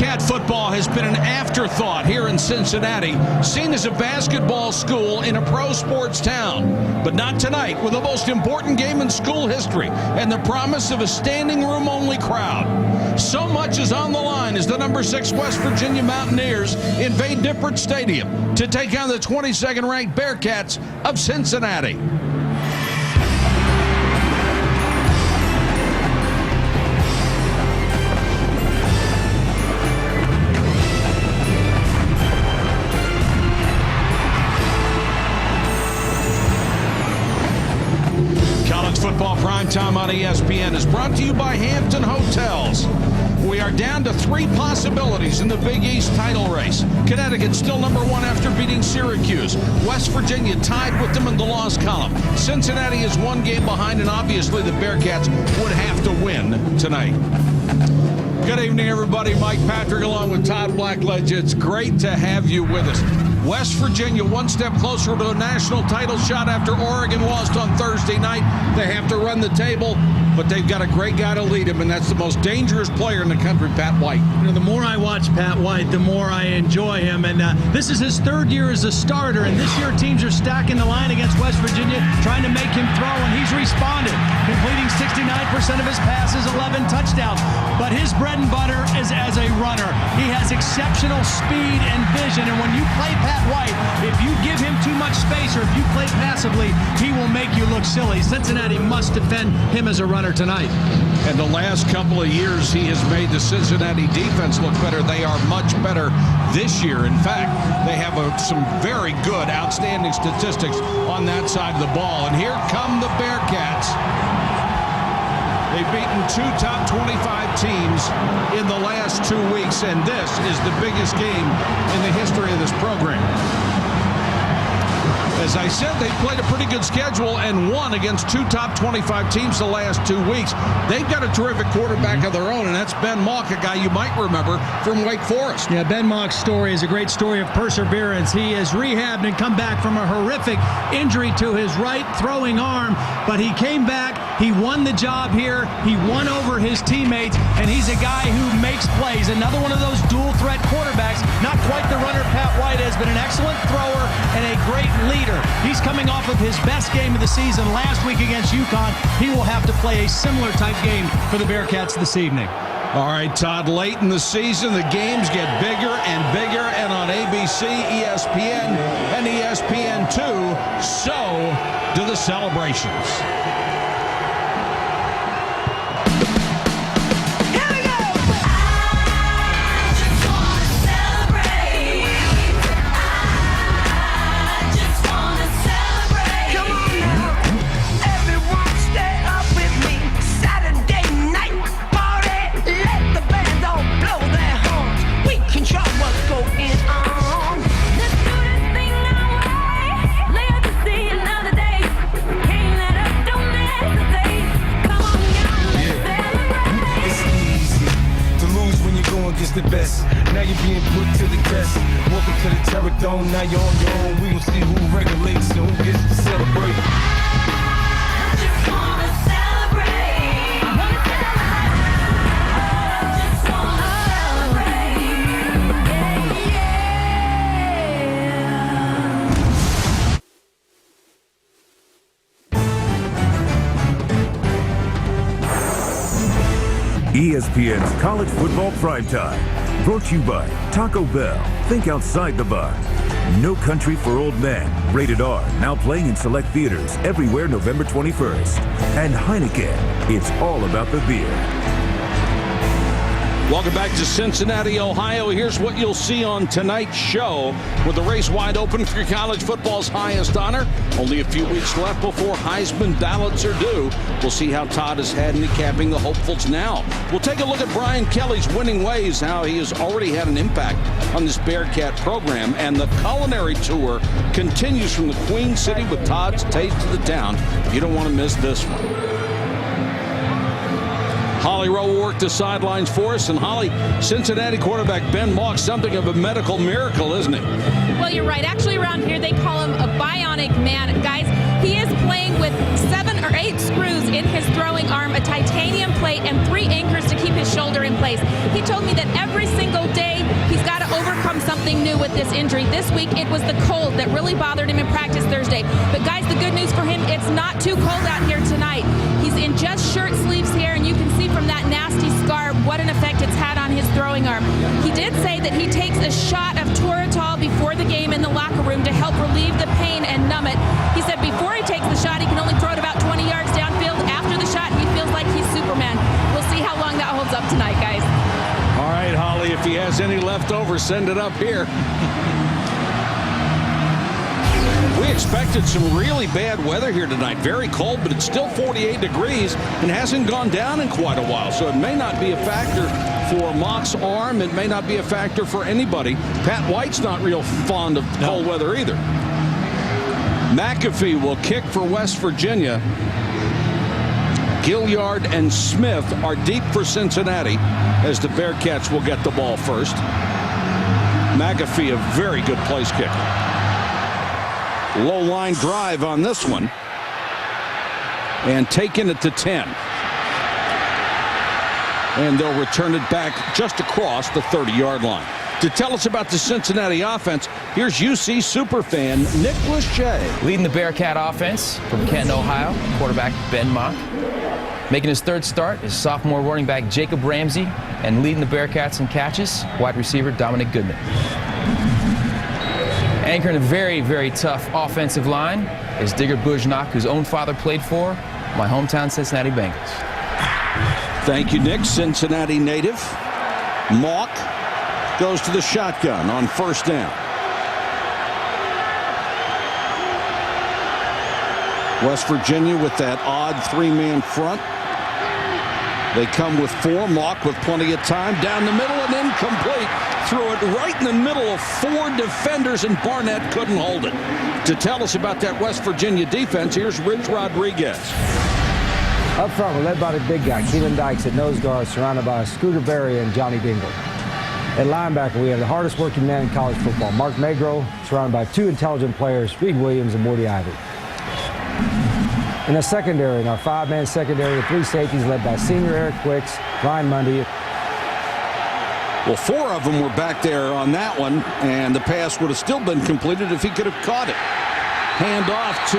Bearcat football has been an afterthought here in Cincinnati, seen as a basketball school in a pro sports town. But not tonight, with the most important game in school history and the promise of a standing room only crowd. So much is on the line as the number 6 West Virginia Mountaineers invade Nippert Stadium to take on the 22nd ranked Bearcats of Cincinnati. Football Primetime on ESPN is brought to you by Hampton Hotels. We are down to 3 possibilities in the Big East title race. Connecticut still number 1 after beating Syracuse. West Virginia tied with them in the loss column. Cincinnati is 1 game behind, and obviously the Bearcats would have to win tonight. Good evening, everybody. Mike Patrick along with Todd Blackledge. It's great to have you with us. West Virginia 1 step closer to a national title shot after Oregon lost on Thursday night. They have to run the table, but they've got a great guy to lead them, and that's the most dangerous player in the country, Pat White. You know, the more I watch Pat White, the more I enjoy him. And this is his 3rd year as a starter, and this year teams are stacking the line against West Virginia, trying to make him throw, and he's responded, completing 69% of his passes, 11 touchdowns. But his bread and butter is as a runner. He has exceptional speed and vision, and when you play Pat White, if you give him too much space or if you play passively, he will make you look silly. Cincinnati must defend him as a runner tonight. And the last couple of years, he has made the Cincinnati defense look better. They are much better this year. In fact, they have some very good, outstanding statistics on that side of the ball. And here come the Bearcats. They've beaten 2 top 25 teams in the last 2 weeks, and this is the biggest game in the history of this program. As I said, they played a pretty good schedule and won against 2 top 25 teams the last 2 weeks. They've got a terrific quarterback of their own, and that's Ben Mock, a guy you might remember from Wake Forest. Yeah, Ben Mock's story is a great story of perseverance. He has rehabbed and come back from a horrific injury to his right throwing arm, but he came back. He won the job here. He won over his teammates, and he's a guy who makes plays. Another one of those dual-threat quarterbacks. Not quite the runner Pat White has, but an excellent thrower and a great leader. He's coming off of his best game of the season last week against UConn. He will have to play a similar type game for the Bearcats this evening. All right, Todd, late in the season, the games get bigger and bigger, and on ABC, ESPN, and ESPN2, so do the celebrations. The best. Now you're being put to the test. Welcome to the Terror Dome. Now you're on your own. We will see who regulates and who gets to celebrate. I just wanna celebrate. I wanna celebrate. I just wanna celebrate. ESPN's College Football Primetime. Brought to you by Taco Bell. Think outside the box. No Country for Old Men. Rated R. Now playing in select theaters everywhere November 21st. And Heineken. It's all about the beer. Welcome back to Cincinnati, Ohio. Here's what you'll see on tonight's show. With the race wide open for college football's highest honor, only a few weeks left before Heisman ballots are due. We'll see how Todd is handicapping the hopefuls now. We'll take a look at Brian Kelly's winning ways, how he has already had an impact on this Bearcat program, and the culinary tour continues from the Queen City with Todd's Taste of the Town. You don't want to miss this one. Holly Rowe will work the sidelines for us. And Holly, Cincinnati quarterback Ben Mock, something of a medical miracle, isn't he? Well, you're right. Actually, around here, they call him a bionic man. Guys, he is playing throwing with 7 or 8 screws in his throwing arm, a titanium plate, and 3 anchors to keep his shoulder in place. He told me that every single day he's got to overcome something new with this injury. This week it was the cold that really bothered him in practice Thursday. But guys, the good news for him, it's not too cold out here tonight. He's in just shirt sleeves here, and you can see from that nasty scar what an effect it's had on his throwing arm. He did say that he takes a shot of Toradol before the game in the locker room to help relieve the pain and numb it. He said before he takes the shot, he can only throw it about 20 yards downfield. After the shot, he feels like he's Superman. We'll see how long that holds up tonight, guys. All right, Holly, if he has any left over, send it up here. We expected some really bad weather here tonight. Very cold, but it's still 48 degrees and hasn't gone down in quite a while. So it may not be a factor for Mock's arm. It may not be a factor for anybody. Pat White's not real fond of cold weather either. McAfee will kick for West Virginia. Gilliard and Smith are deep for Cincinnati as the Bearcats will get the ball first. McAfee, a very good place kicker. Low line drive on this one. And taking it to 10. And they'll return it back just across the 30-yard line. To tell us about the Cincinnati offense, here's UC superfan Nick Lachey. Leading the Bearcat offense from Canton, Ohio, quarterback Ben Mock. Making his third start is sophomore running back Jacob Ramsey, and leading the Bearcats in catches, wide receiver Dominic Goodman. Anchoring a very, very tough offensive line is Digger Bujnak, whose own father played for my hometown Cincinnati Bengals. Thank you, Nick. Cincinnati native. Mock goes to the shotgun on first down. West Virginia with that odd 3-man front. They come with 4. Mock with plenty of time. Down the middle and incomplete. Threw it right in the middle of 4 defenders, and Barnett couldn't hold it. To tell us about that West Virginia defense, here's Rich Rodriguez. Up front, we're led by the big guy, Keelan Dykes at nose guard, surrounded by Scooter Berry and Johnny Dingle. At linebacker, we have the hardest working man in college football, Mark Magro, surrounded by 2 intelligent players, Reed Williams and Morty Ivy. In the secondary, in our 5-man secondary, the 3 safeties led by senior Eric Quicks, Ryan Mundy. Well, 4 of them were back there on that one, and the pass would have still been completed if he could have caught it. Hand off to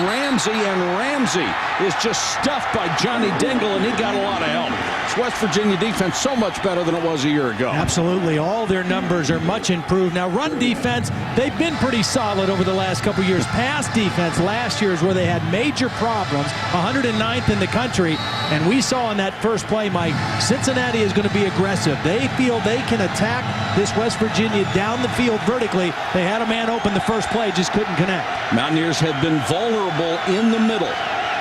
Ramsey, and Ramsey is just stuffed by Johnny Dingle, and he got a lot of help. It's West Virginia defense so much better than it was a year ago. Absolutely. All their numbers are much improved. Now, run defense, they've been pretty solid over the last couple years. Pass defense last year is where they had major problems, 109th in the country. And we saw in that first play, Mike, Cincinnati is going to be aggressive. They feel they can attack this West Virginia down the field vertically. They had a man open the first play, just couldn't connect. Mountaineers have been vulnerable in the middle,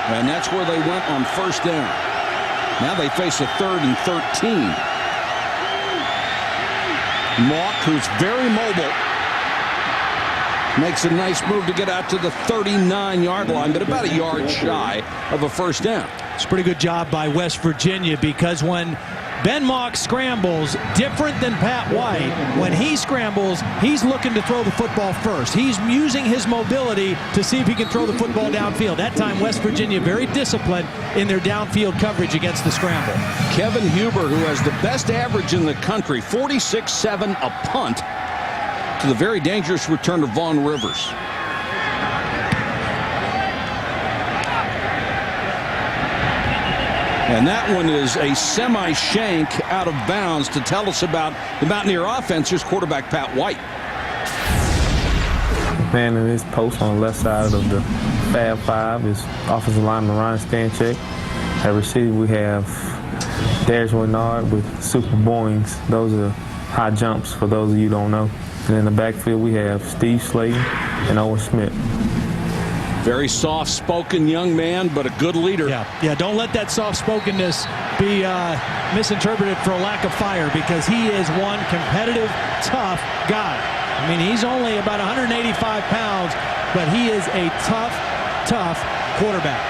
and that's where they went on first down. Now they face a 3rd and 13. Mock, who's very mobile, makes a nice move to get out to the 39-yard line, but about a yard shy of a first down. It's a pretty good job by West Virginia, because when Ben Mock scrambles, different than Pat White, when he scrambles, he's looking to throw the football first. He's using his mobility to see if he can throw the football downfield. That time, West Virginia very disciplined in their downfield coverage against the scramble. Kevin Huber, who has the best average in the country, 46-7 a punt, to the very dangerous return of Vaughn Rivers. And that one is a semi-shank out of bounds. To tell us about the Mountaineer offense, here's quarterback Pat White. Man in his post on the left side of the Fab 5 is offensive lineman Ryan Stanchek. At receiver, we have Darius Renard with Super Boings. Those are high jumps for those of you who don't know. And in the backfield, we have Steve Slayton and Owen Smith. Very soft-spoken young man, but a good leader. Yeah, don't let that soft-spokenness be misinterpreted for a lack of fire, because he is one competitive, tough guy. I mean, he's only about 185 pounds, but he is a tough quarterback.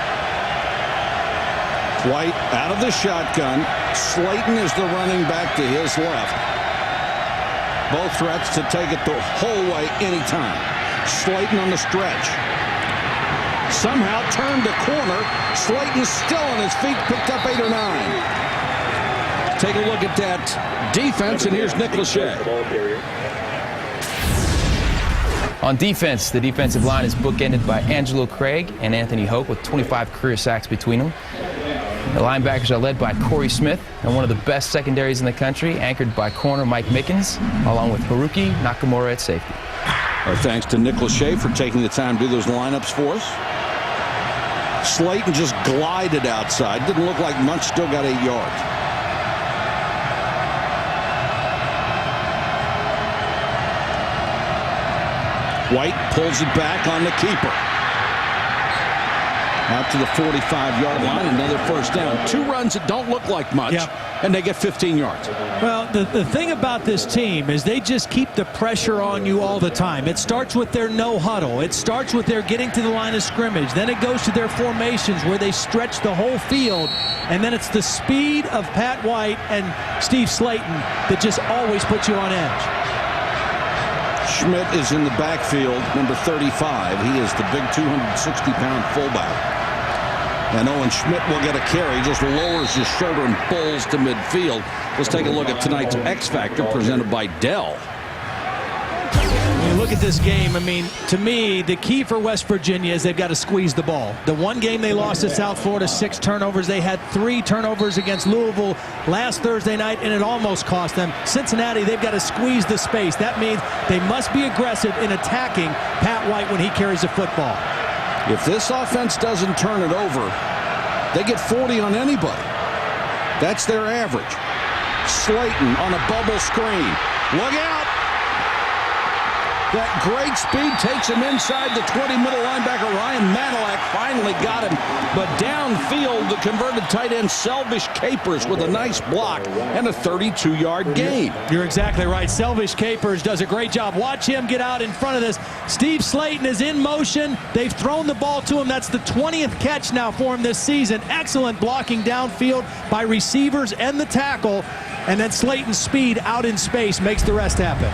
White out of the shotgun. Slayton is the running back to his left. Both threats to take it the whole way anytime. Slayton on the stretch. Somehow turned a corner. Slayton still on his feet, picked up 8 or 9. Take a look at that defense, and here's Nick Lachey. On defense, the defensive line is bookended by Angelo Craig and Anthony Hoke with 25 career sacks between them. The linebackers are led by Corey Smith and one of the best secondaries in the country, anchored by corner Mike Mickens, along with Haruki Nakamura at safety. Our thanks to Nick Lachey for taking the time to do those lineups for us. Slayton just glided outside. Didn't look like much, still got 8 yards. White pulls it back on the keeper. Out to the 45-yard line, another first down. 2 runs that don't look like much, and they get 15 yards. Well, the thing about this team is they just keep the pressure on you all the time. It starts with their no huddle. It starts with their getting to the line of scrimmage. Then it goes to their formations where they stretch the whole field. And then it's the speed of Pat White and Steve Slayton that just always puts you on edge. Schmidt is in the backfield, number 35. He is the big 260-pound fullback. And Owen Schmidt will get a carry, just lowers his shoulder and pulls to midfield. Let's take a look at tonight's X Factor presented by Dell. When you look at this game, I mean, to me, the key for West Virginia is they've got to squeeze the ball. The one game they lost at South Florida, 6 turnovers. They had 3 turnovers against Louisville last Thursday night, and it almost cost them. Cincinnati, they've got to squeeze the space. That means they must be aggressive in attacking Pat White when he carries the football. If this offense doesn't turn it over, they get 40 on anybody. That's their average. Slayton on a bubble screen. Look out! That great speed takes him inside the 20. Middle linebacker Ryan Manilak finally got him. But downfield, the converted tight end Selvish Capers with a nice block and a 32-yard gain. You're exactly right. Selvish Capers does a great job. Watch him get out in front of this. Steve Slayton is in motion. They've thrown the ball to him. That's the 20th catch now for him this season. Excellent blocking downfield by receivers and the tackle. And then Slayton's speed out in space makes the rest happen.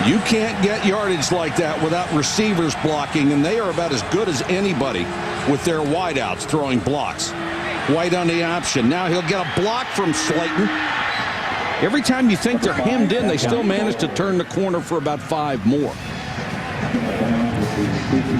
You can't get yardage like that without receivers blocking, and they are about as good as anybody with their wideouts throwing blocks. White on the option. Now he'll get a block from Slayton. Every time you think they're hemmed in, they still manage to turn the corner for about 5 more.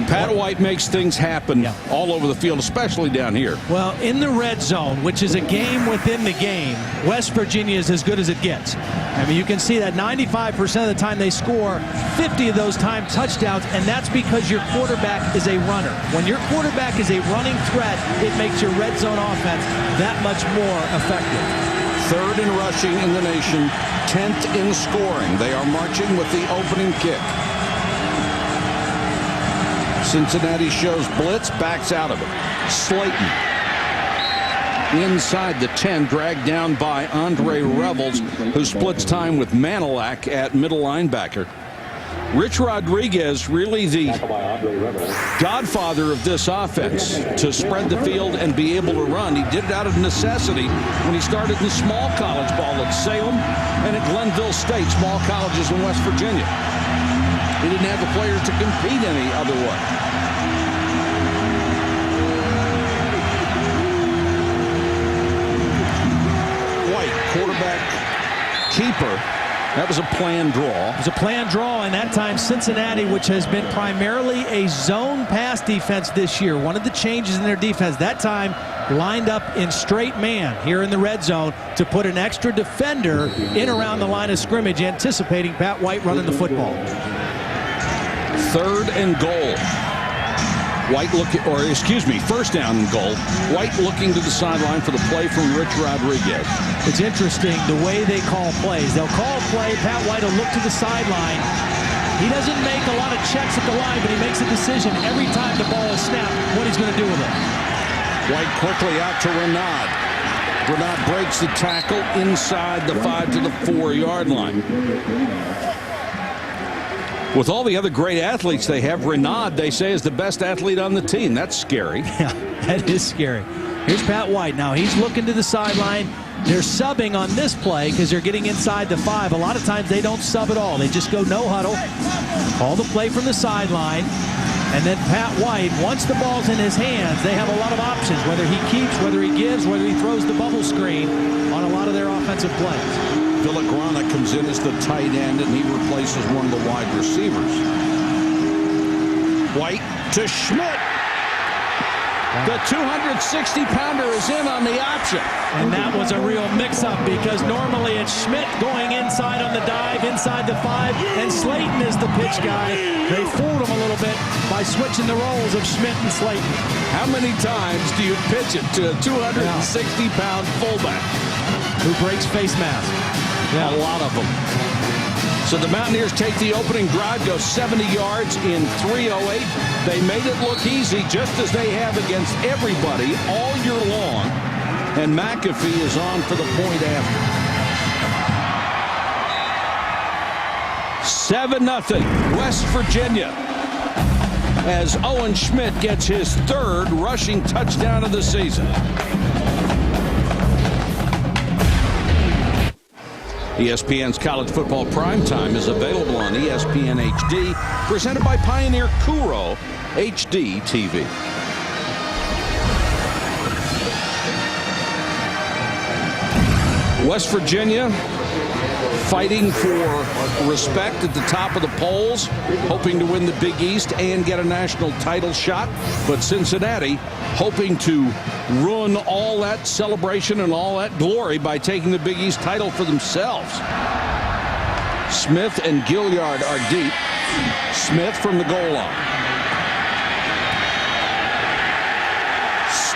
Pat White makes things happen all over the field, especially down here. Well, in the red zone, which is a game within the game, West Virginia is as good as it gets. I mean, you can see that 95% of the time they score, 50 of those time touchdowns, and that's because your quarterback is a runner. When your quarterback is a running threat, it makes your red zone offense that much more effective. 3rd in rushing in the nation, 10th in scoring. They are marching with the opening kick. Cincinnati shows blitz, backs out of it. Slayton inside the 10, dragged down by Andre Revels, who splits time with Manilak at middle linebacker. Rich Rodriguez, really the godfather of this offense, to spread the field and be able to run. He did it out of necessity when he started in small college ball at Salem and at Glenville State, small colleges in West Virginia. He didn't have the players to compete any other way. Quarterback keeper. That was a planned draw. It was a planned draw, and that time Cincinnati, which has been primarily a zone pass defense this year, one of the changes in their defense, that time lined up in straight man here in the red zone to put an extra defender in around the line of scrimmage, anticipating Pat White running the football. 3rd and goal. White looking, or excuse me, 1st down and goal. White looking to the sideline for the play from Rich Rodriguez. It's interesting the way they call plays. They'll call a play, Pat White will look to the sideline. He doesn't make a lot of checks at the line, but he makes a decision every time the ball is snapped what he's going to do with it. White quickly out to Renaud. Renaud breaks the tackle inside the 5 to the 4-yard line. With all the other great athletes they have, Renaud, they say, is the best athlete on the team. That's scary. Yeah, that is scary. Here's Pat White. Now he's looking to the sideline. They're subbing on this play because they're getting inside the 5. A lot of times they don't sub at all. They just go no huddle. Call the play from the sideline. And then Pat White, once the ball's in his hands, they have a lot of options, whether he keeps, whether he gives, whether he throws the bubble screen on a lot of their offensive plays. Villagrana comes in as the tight end, and he replaces one of the wide receivers. White to Schmidt. The 260-pounder is in on the option. And that was a real mix-up because normally it's Schmidt going inside on the dive, inside the 5, and Slayton is the pitch guy. They fooled him a little bit by switching the roles of Schmidt and Slayton. How many times do you pitch it to a 260-pound fullback who breaks face mask? Yeah. A lot of them. So the Mountaineers take the opening drive, go 70 yards in 3:08. They made it look easy, just as they have against everybody all year long. And McAfee is on for the point after. 7-0 West Virginia, as Owen Schmidt gets his 3rd rushing touchdown of the season. ESPN's College Football Primetime is available on ESPN HD, presented by Pioneer Kuro HD TV. West Virginia fighting for respect at the top of the polls, hoping to win the Big East and get a national title shot. But Cincinnati hoping to ruin all that celebration and all that glory by taking the Big East title for themselves. Smith and Gilliard are deep. Smith from the goal line.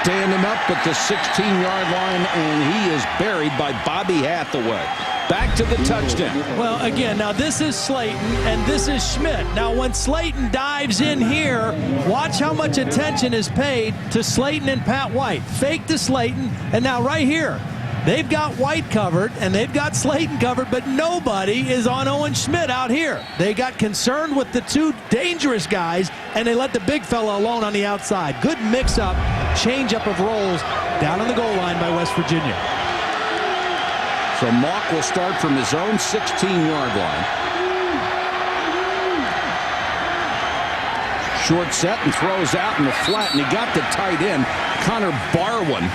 Standing up at the 16-yard line, and he is buried by Bobby Hathaway. Back to the touchdown. Well, again, now this is Slayton and this is Schmidt. Now, when Slayton dives in here, watch how much attention is paid to Slayton and Pat White. Fake to Slayton, and now right here, they've got White covered and they've got Slayton covered, but nobody is on Owen Schmidt out here. They got concerned with the 2 dangerous guys, and they let the big fella alone on the outside. Good mix-up, change-up of roles down on the goal line by West Virginia. So Mock will start from his own 16-yard line. Short set and throws out in the flat, and he got the tight end, Connor Barwin.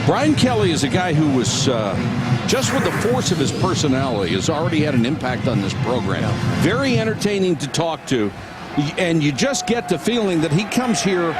Brian Kelly is a guy who was, just with the force of his personality, has already had an impact on this program. Very entertaining to talk to. And you just get the feeling that he comes here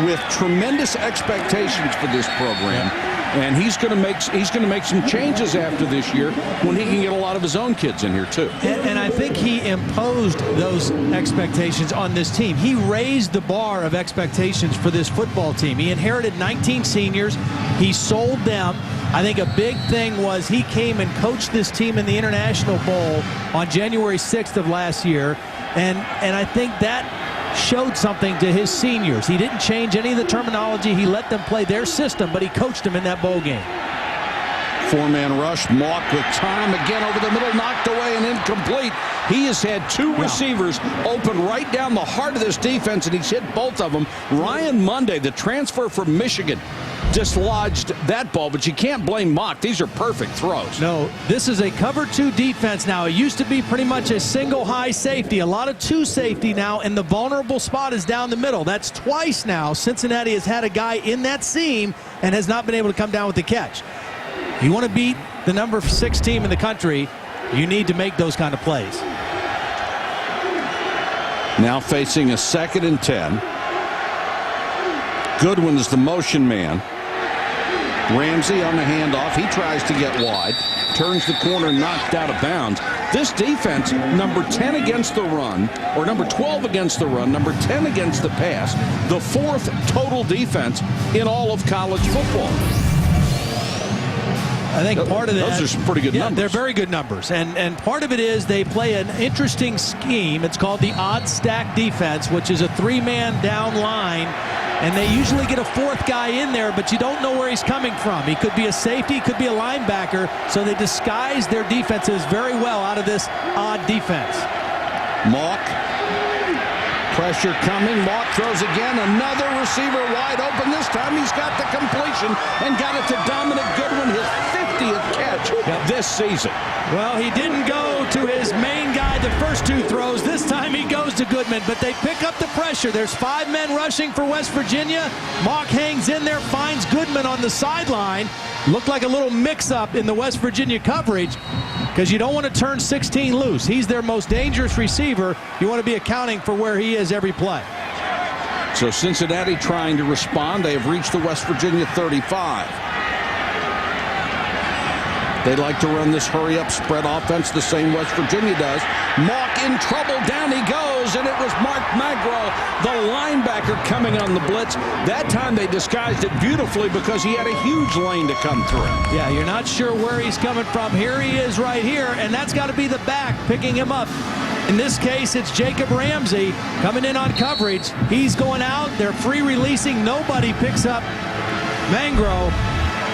with tremendous expectations for this program, and he's going to make some changes after this year when he can get a lot of his own kids in here too. And I think he imposed those expectations on this team. He raised the bar of expectations for this football team. He inherited 19 seniors. He sold them. I think a big thing was he came and coached this team in the International Bowl on January 6th of last year. And I think that showed something to his seniors. He didn't change any of the terminology. He let them play their system, but he coached them in that bowl game. 4-man rush. Mock with time again over the middle, knocked away and incomplete. He has had 2 receivers open right down the heart of this defense, and he's hit both of them. Ryan Monday, the transfer from Michigan, dislodged that ball, but you can't blame Mock. These are perfect throws. No, this is a cover 2 defense now. It used to be pretty much a single high safety, a lot of 2 safety now, and the vulnerable spot is down the middle. That's twice now Cincinnati has had a guy in that seam and has not been able to come down with the catch. You want to beat the number 6 team in the country, you need to make those kind of plays. Now facing a 2nd and 10. Goodwin is the motion man. Ramsey on the handoff. He tries to get wide. Turns the corner, knocked out of bounds. This defense, number 10 against the run, or number 12 against the run, number 10 against the pass, the 4th total defense in all of college football. I think part of that, those are some pretty good numbers. They're very good numbers, and part of it is they play an interesting scheme. It's called the odd stack defense, which is a 3-man down line, and they usually get a 4th guy in there, but you don't know where he's coming from. He could be a safety, he could be a linebacker, so they disguise their defenses very well out of this odd defense. Mock, pressure coming. Mock throws again. Another receiver wide open. This time he's got the completion and got it to Dominic Goodwin, his 50th catch coverage this season. Well, he didn't go to his main guy the first 2 throws. This time he goes to Goodman, but they pick up the pressure. There's 5 men rushing for West Virginia. Mock hangs in there, finds Goodman on the sideline. Looked like a little mix-up in the West Virginia coverage because you don't want to turn 16 loose. He's their most dangerous receiver. You want to be accounting for where he is every play. So Cincinnati trying to respond. They have reached the West Virginia 35. They like to run this hurry-up spread offense the same West Virginia does. Mock in trouble. Down he goes, and it was Mark Magro, the linebacker, coming on the blitz. That time they disguised it beautifully because he had a huge lane to come through. Yeah, you're not sure where he's coming from. Here he is right here, and that's got to be the back picking him up. In this case, it's Jacob Ramsey coming in on coverage. He's going out. They're free releasing. Nobody picks up Magro.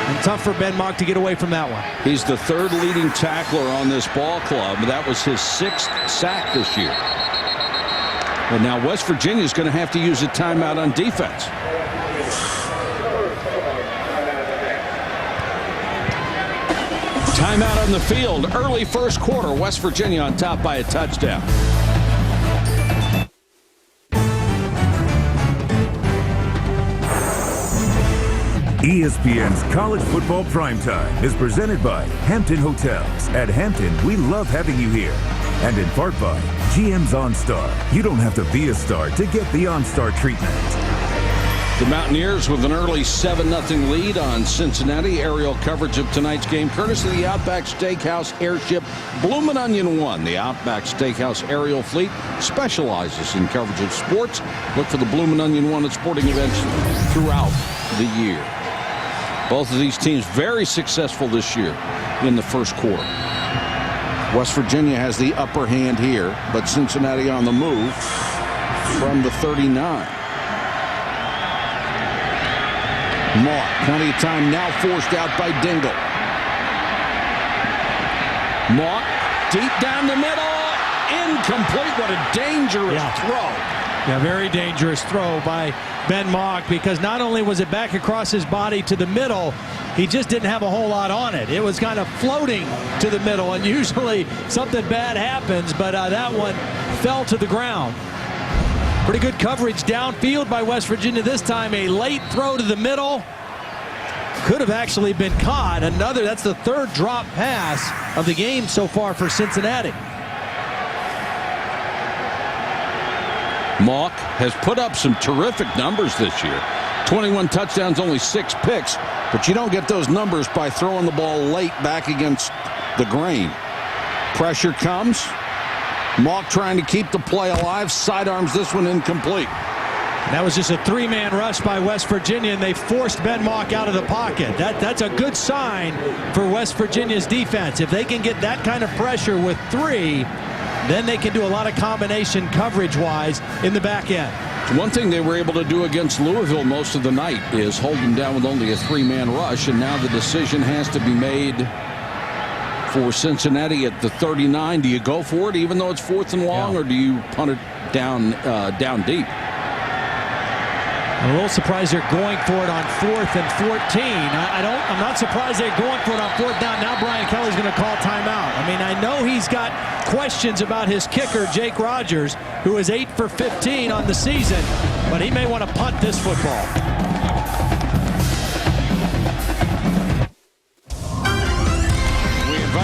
And tough for Ben Mock to get away from that one. He's the 3rd leading tackler on this ball club. That was his 6th sack this year. And now West Virginia is going to have to use a timeout on defense. Timeout on the field. Early first quarter. West Virginia on top by a touchdown. ESPN's College Football Primetime is presented by Hampton Hotels. At Hampton, we love having you here. And in part by GM's OnStar. You don't have to be a star to get the OnStar treatment. The Mountaineers with an early 7-0 lead on Cincinnati. Aerial coverage of tonight's game courtesy of the Outback Steakhouse Airship Bloomin' Onion 1. The Outback Steakhouse aerial fleet specializes in coverage of sports. Look for the Bloomin' Onion 1 at sporting events throughout the year. Both of these teams very successful this year in the first quarter. West Virginia has the upper hand here, but Cincinnati on the move from the 39. Mock, plenty of time now forced out by Dingle. Mock, deep down the middle, incomplete. What a dangerous throw. Yeah, very dangerous throw by Ben Mock because not only was it back across his body to the middle, he just didn't have a whole lot on it. It was kind of floating to the middle, and usually something bad happens, but that one fell to the ground. Pretty good coverage downfield by West Virginia this time. A late throw to the middle. Could have actually been caught. That's the 3rd drop pass of the game so far for Cincinnati. Mock has put up some terrific numbers this year. 21 touchdowns, only 6 picks. But you don't get those numbers by throwing the ball late back against the grain. Pressure comes. Mock trying to keep the play alive. Sidearms this one incomplete. That was just a 3-man rush by West Virginia, and they forced Ben Mock out of the pocket. That's a good sign for West Virginia's defense. If they can get that kind of pressure with 3, then they can do a lot of combination coverage-wise in the back end. One thing they were able to do against Louisville most of the night is hold them down with only a 3-man rush, and now the decision has to be made for Cincinnati at the 39. Do you go for it even though it's 4th and long, or do you punt it down deep? I'm a little surprised they're going for it on 4th and 14. I'm not surprised they're going for it on 4th down. Now Brian Kelly's going to call timeout. I mean, I know he's got questions about his kicker, Jake Rogers, who is 8 for 15 on the season, but he may want to punt this football.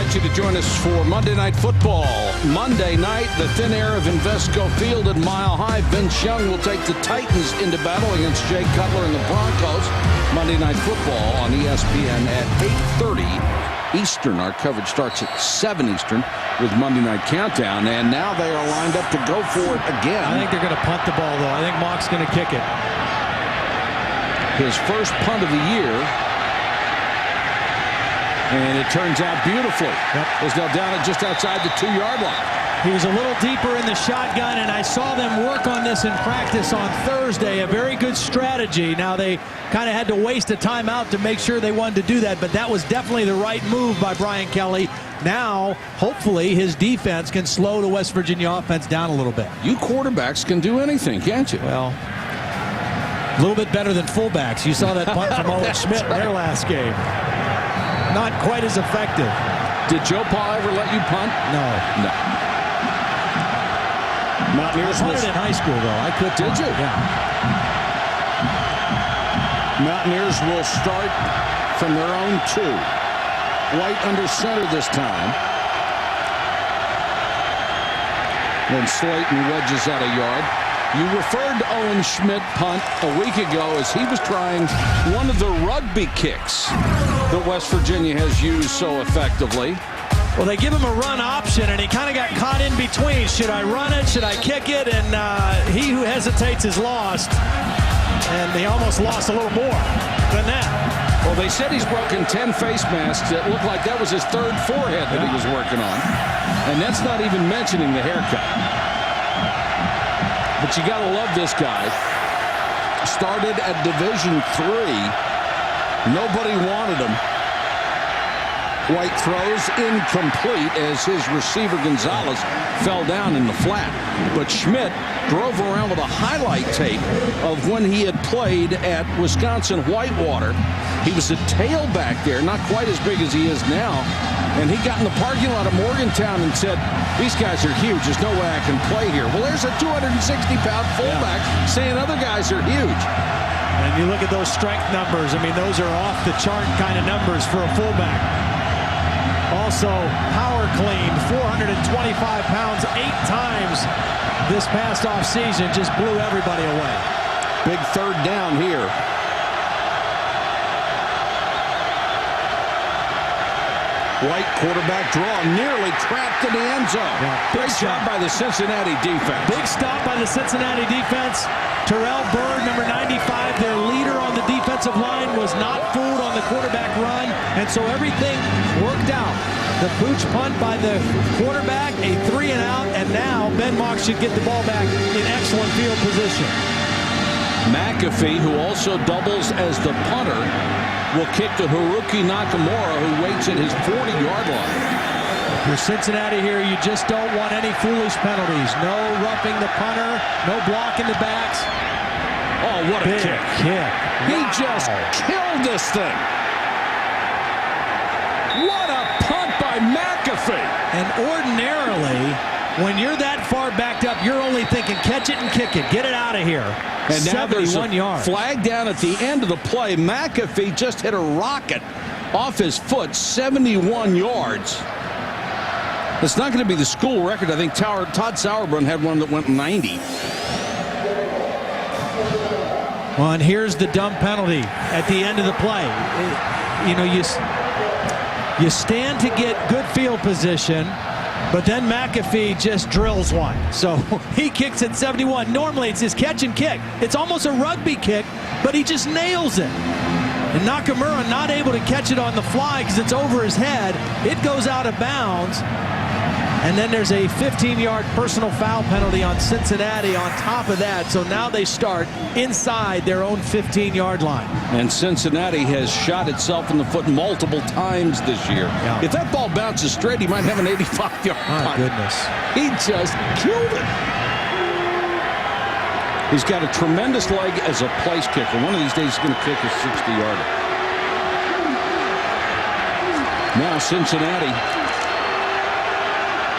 You to join us for Monday Night Football. Monday night, the thin air of Invesco Field at Mile High. Vince Young will take the Titans into battle against Jay Cutler and the Broncos. Monday Night Football on ESPN at 8:30 Eastern. Our coverage starts at 7 Eastern with Monday Night Countdown, and now they are lined up to go for it again. I think they're going to punt the ball, though. I think Mock's going to kick it. His first punt of the year. And it turns out beautifully. Is now down at just outside the 2-yard line. He was a little deeper in the shotgun, and I saw them work on this in practice on Thursday. A very good strategy. Now, they kind of had to waste a timeout to make sure they wanted to do that, but that was definitely the right move by Brian Kelly. Now, hopefully, his defense can slow the West Virginia offense down a little bit. You quarterbacks can do anything, can't you? Well, a little bit better than fullbacks. You saw that punt from Owen Schmidt in their last game. not quite as effective. Did Joe Paul ever let you punt? No. No. Mountaineers I punted in high school, though. I could. Did you? Yeah. Mountaineers will start from their own 2. White under center this time. Then Slayton wedges out a yard. You referred to Owen Schmidt punt a week ago as he was trying one of the rugby kicks that West Virginia has used so effectively. Well, they give him a run option, and he kind of got caught in between. Should I run it? Should I kick it? And he who hesitates is lost. And he almost lost a little more than that. Well, they said he's broken 10 face masks. It looked like that was his 3rd forehead that he was working on. And that's not even mentioning the haircut. But you got to love this guy. Started at Division III. Nobody wanted him. White throws incomplete as his receiver Gonzalez fell down in the flat. But Schmidt drove around with a highlight tape of when he had played at Wisconsin Whitewater. He was a tailback there, not quite as big as he is now. And he got in the parking lot of Morgantown and said, these guys are huge. There's no way I can play here. Well, there's a 260-pound fullback saying other guys are huge. And you look at those strength numbers. I mean, those are off-the-chart kind of numbers for a fullback. Also, power cleaned 425 pounds 8 times this past offseason. Just blew everybody away. Big 3rd down here. White quarterback draw, nearly trapped in the end zone. Yeah, Great job by the Cincinnati defense. Big stop by the Cincinnati defense. Terrell Byrd, number 95, their leader on the defensive line, was not fooled on the quarterback run, and so everything worked out. The pooch punt by the quarterback, a 3-and-out, and now Ben Mock should get the ball back in excellent field position. McAfee, who also doubles as the punter, will kick to Haruki Nakamura, who waits at his 40-yard line. For Cincinnati here, you just don't want any foolish penalties. No roughing the punter, no blocking the backs. Oh, what a Big kick. He just killed this thing. What a punt by McAfee. And ordinarily, when you're that far backed up, you're only thinking catch it and kick it. Get it out of here. And now there's a 71 yards. flag down at the end of the play. McAfee just hit a rocket off his foot, 71 yards. It's not going to be the school record. I think Todd Sauerbrunn had one that went 90. Well, and here's the dumb penalty at the end of the play. You stand to get good field position, but then McAfee just drills one. So he kicks at 71. Normally it's his catch and kick. It's almost a rugby kick, but he just nails it. And Nakamura not able to catch it on the fly because it's over his head. It goes out of bounds. And then there's a 15-yard personal foul penalty on Cincinnati on top of that. So now they start inside their own 15-yard line. And Cincinnati has shot itself in the foot multiple times this year. Yeah. If that ball bounces straight, he might have an 85-yard My punt. goodness. He just killed it. He's got a tremendous leg as a place kicker. One of these days he's going to kick a 60-yarder. Now Cincinnati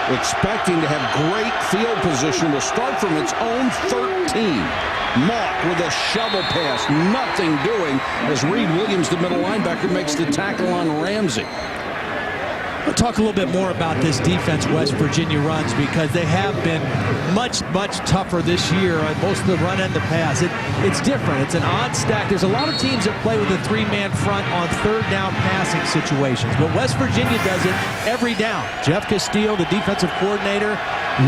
expecting to have great field position will start from its own 13. Mock with a shovel pass, nothing doing as Reed Williams, the middle linebacker, makes the tackle on Ramsey. We'll talk a little bit more about this defense West Virginia runs because they have been much tougher this year on both the run and the pass. It's different. It's an odd stack. There's a lot of teams that play with a 3-man front on 3rd down passing situations, but West Virginia does it every down. Jeff Castillo, the defensive coordinator,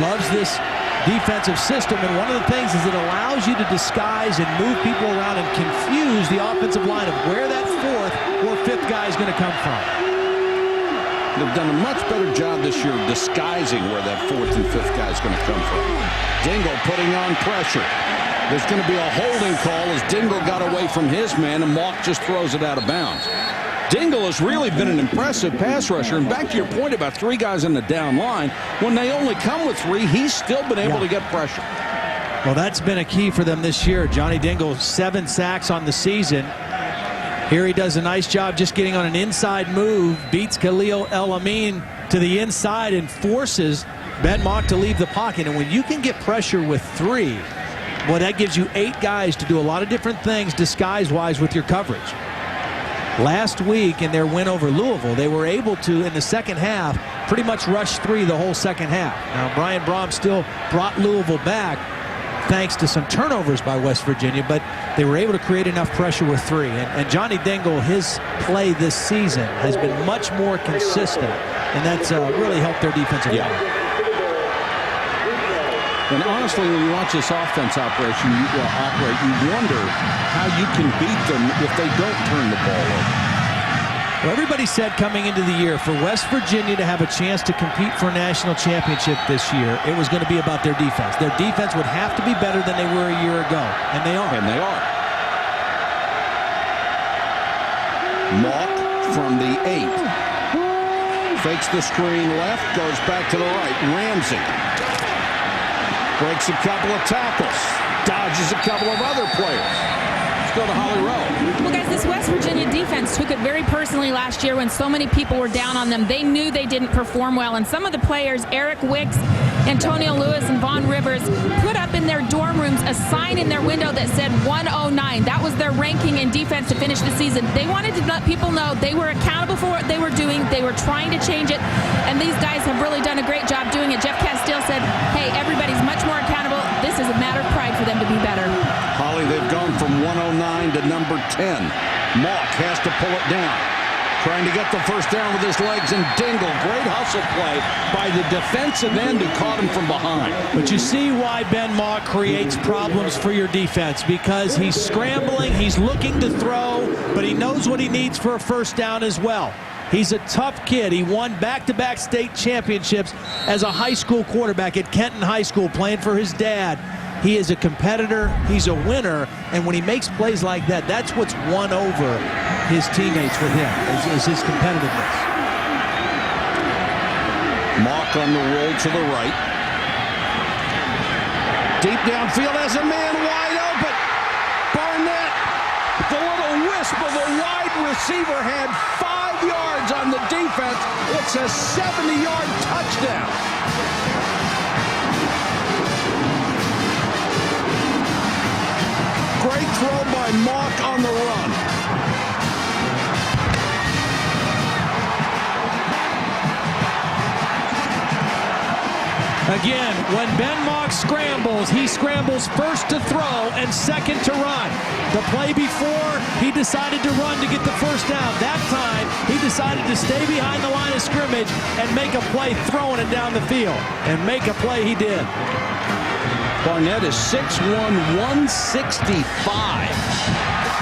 loves this defensive system, and one of the things is it allows you to disguise and move people around and confuse the offensive line of where that 4th or 5th guy is going to come from. They've done a much better job this year of disguising where that 4th and 5th guy is going to come from. Dingle putting on pressure. There's going to be a holding call as Dingle got away from his man and Mock just throws it out of bounds. Dingle has really been an impressive pass rusher. And back to your point about 3 guys in the down line, when they only come with 3, he's still been able to get pressure. Well, that's been a key for them this year. Johnny Dingle, 7 sacks on the season. Here he does a nice job just getting on an inside move, beats Khalil El-Amin to the inside and forces Ben Mock to leave the pocket. And when you can get pressure with 3, well, that gives you 8 guys to do a lot of different things disguise-wise with your coverage. Last week in their win over Louisville, they were able to, in the second half, pretty much rush 3 the whole second half. Now, Brian Brom still brought Louisville back thanks to some turnovers by West Virginia, but they were able to create enough pressure with 3. And Johnny Dingle, his play this season has been much more consistent, and that's really helped their defensive line. And honestly, when you watch this offense operate, you wonder how you can beat them if they don't turn the ball over. Well, everybody said coming into the year for West Virginia to have a chance to compete for a national championship this year, it was going to be about their defense. Their defense would have to be better than they were a year ago, and they are. And they are. Mock from the 8. Fakes the screen left, goes back to the right. Ramsey breaks a couple of tackles, dodges a couple of other players. Let's go to Holly Rowe. Well, guys, this West Virginia defense took it very personally last year when so many people were down on them. They knew they didn't perform well, and some of the players, Eric Wicks, Antonio Lewis, and Vaughn Rivers, put up in their dorm rooms a sign in their window that said 109. That was their ranking in defense to finish the season. They wanted to let people know they were accountable for what they were doing. They were trying to change it, and these guys have really done a great job doing it. Jeff Castile said, hey, everybody's much more accountable. This is a matter of pride for them to be better. Holly, they've gone from 109 to number 10. Mock has to pull it down. Trying to get the first down with his legs, and Dingle, great hustle play by the defensive end who caught him from behind. But you see why Ben Mock creates problems for your defense, because he's scrambling, he's looking to throw, but he knows what he needs for a first down as well. He's a tough kid. He won back-to-back state championships as a high school quarterback at Kenton High School, playing for his dad. He is a competitor, he's a winner, and when he makes plays like that, that's what's won over his teammates with him, is his competitiveness. Mock on the roll to the right. Deep downfield has a man wide open. Barnett, the little wisp of a wide receiver, had 5 yards on the defense. It's a 70-yard touchdown. Great throw by Mock on the run. Again, when Ben Mock scrambles, he scrambles first to throw and second to run. The play before, he decided to run to get the first down. That time, he decided to stay behind the line of scrimmage and make a play throwing it down the field. And make a play he did. Barnett is 6'1", 165.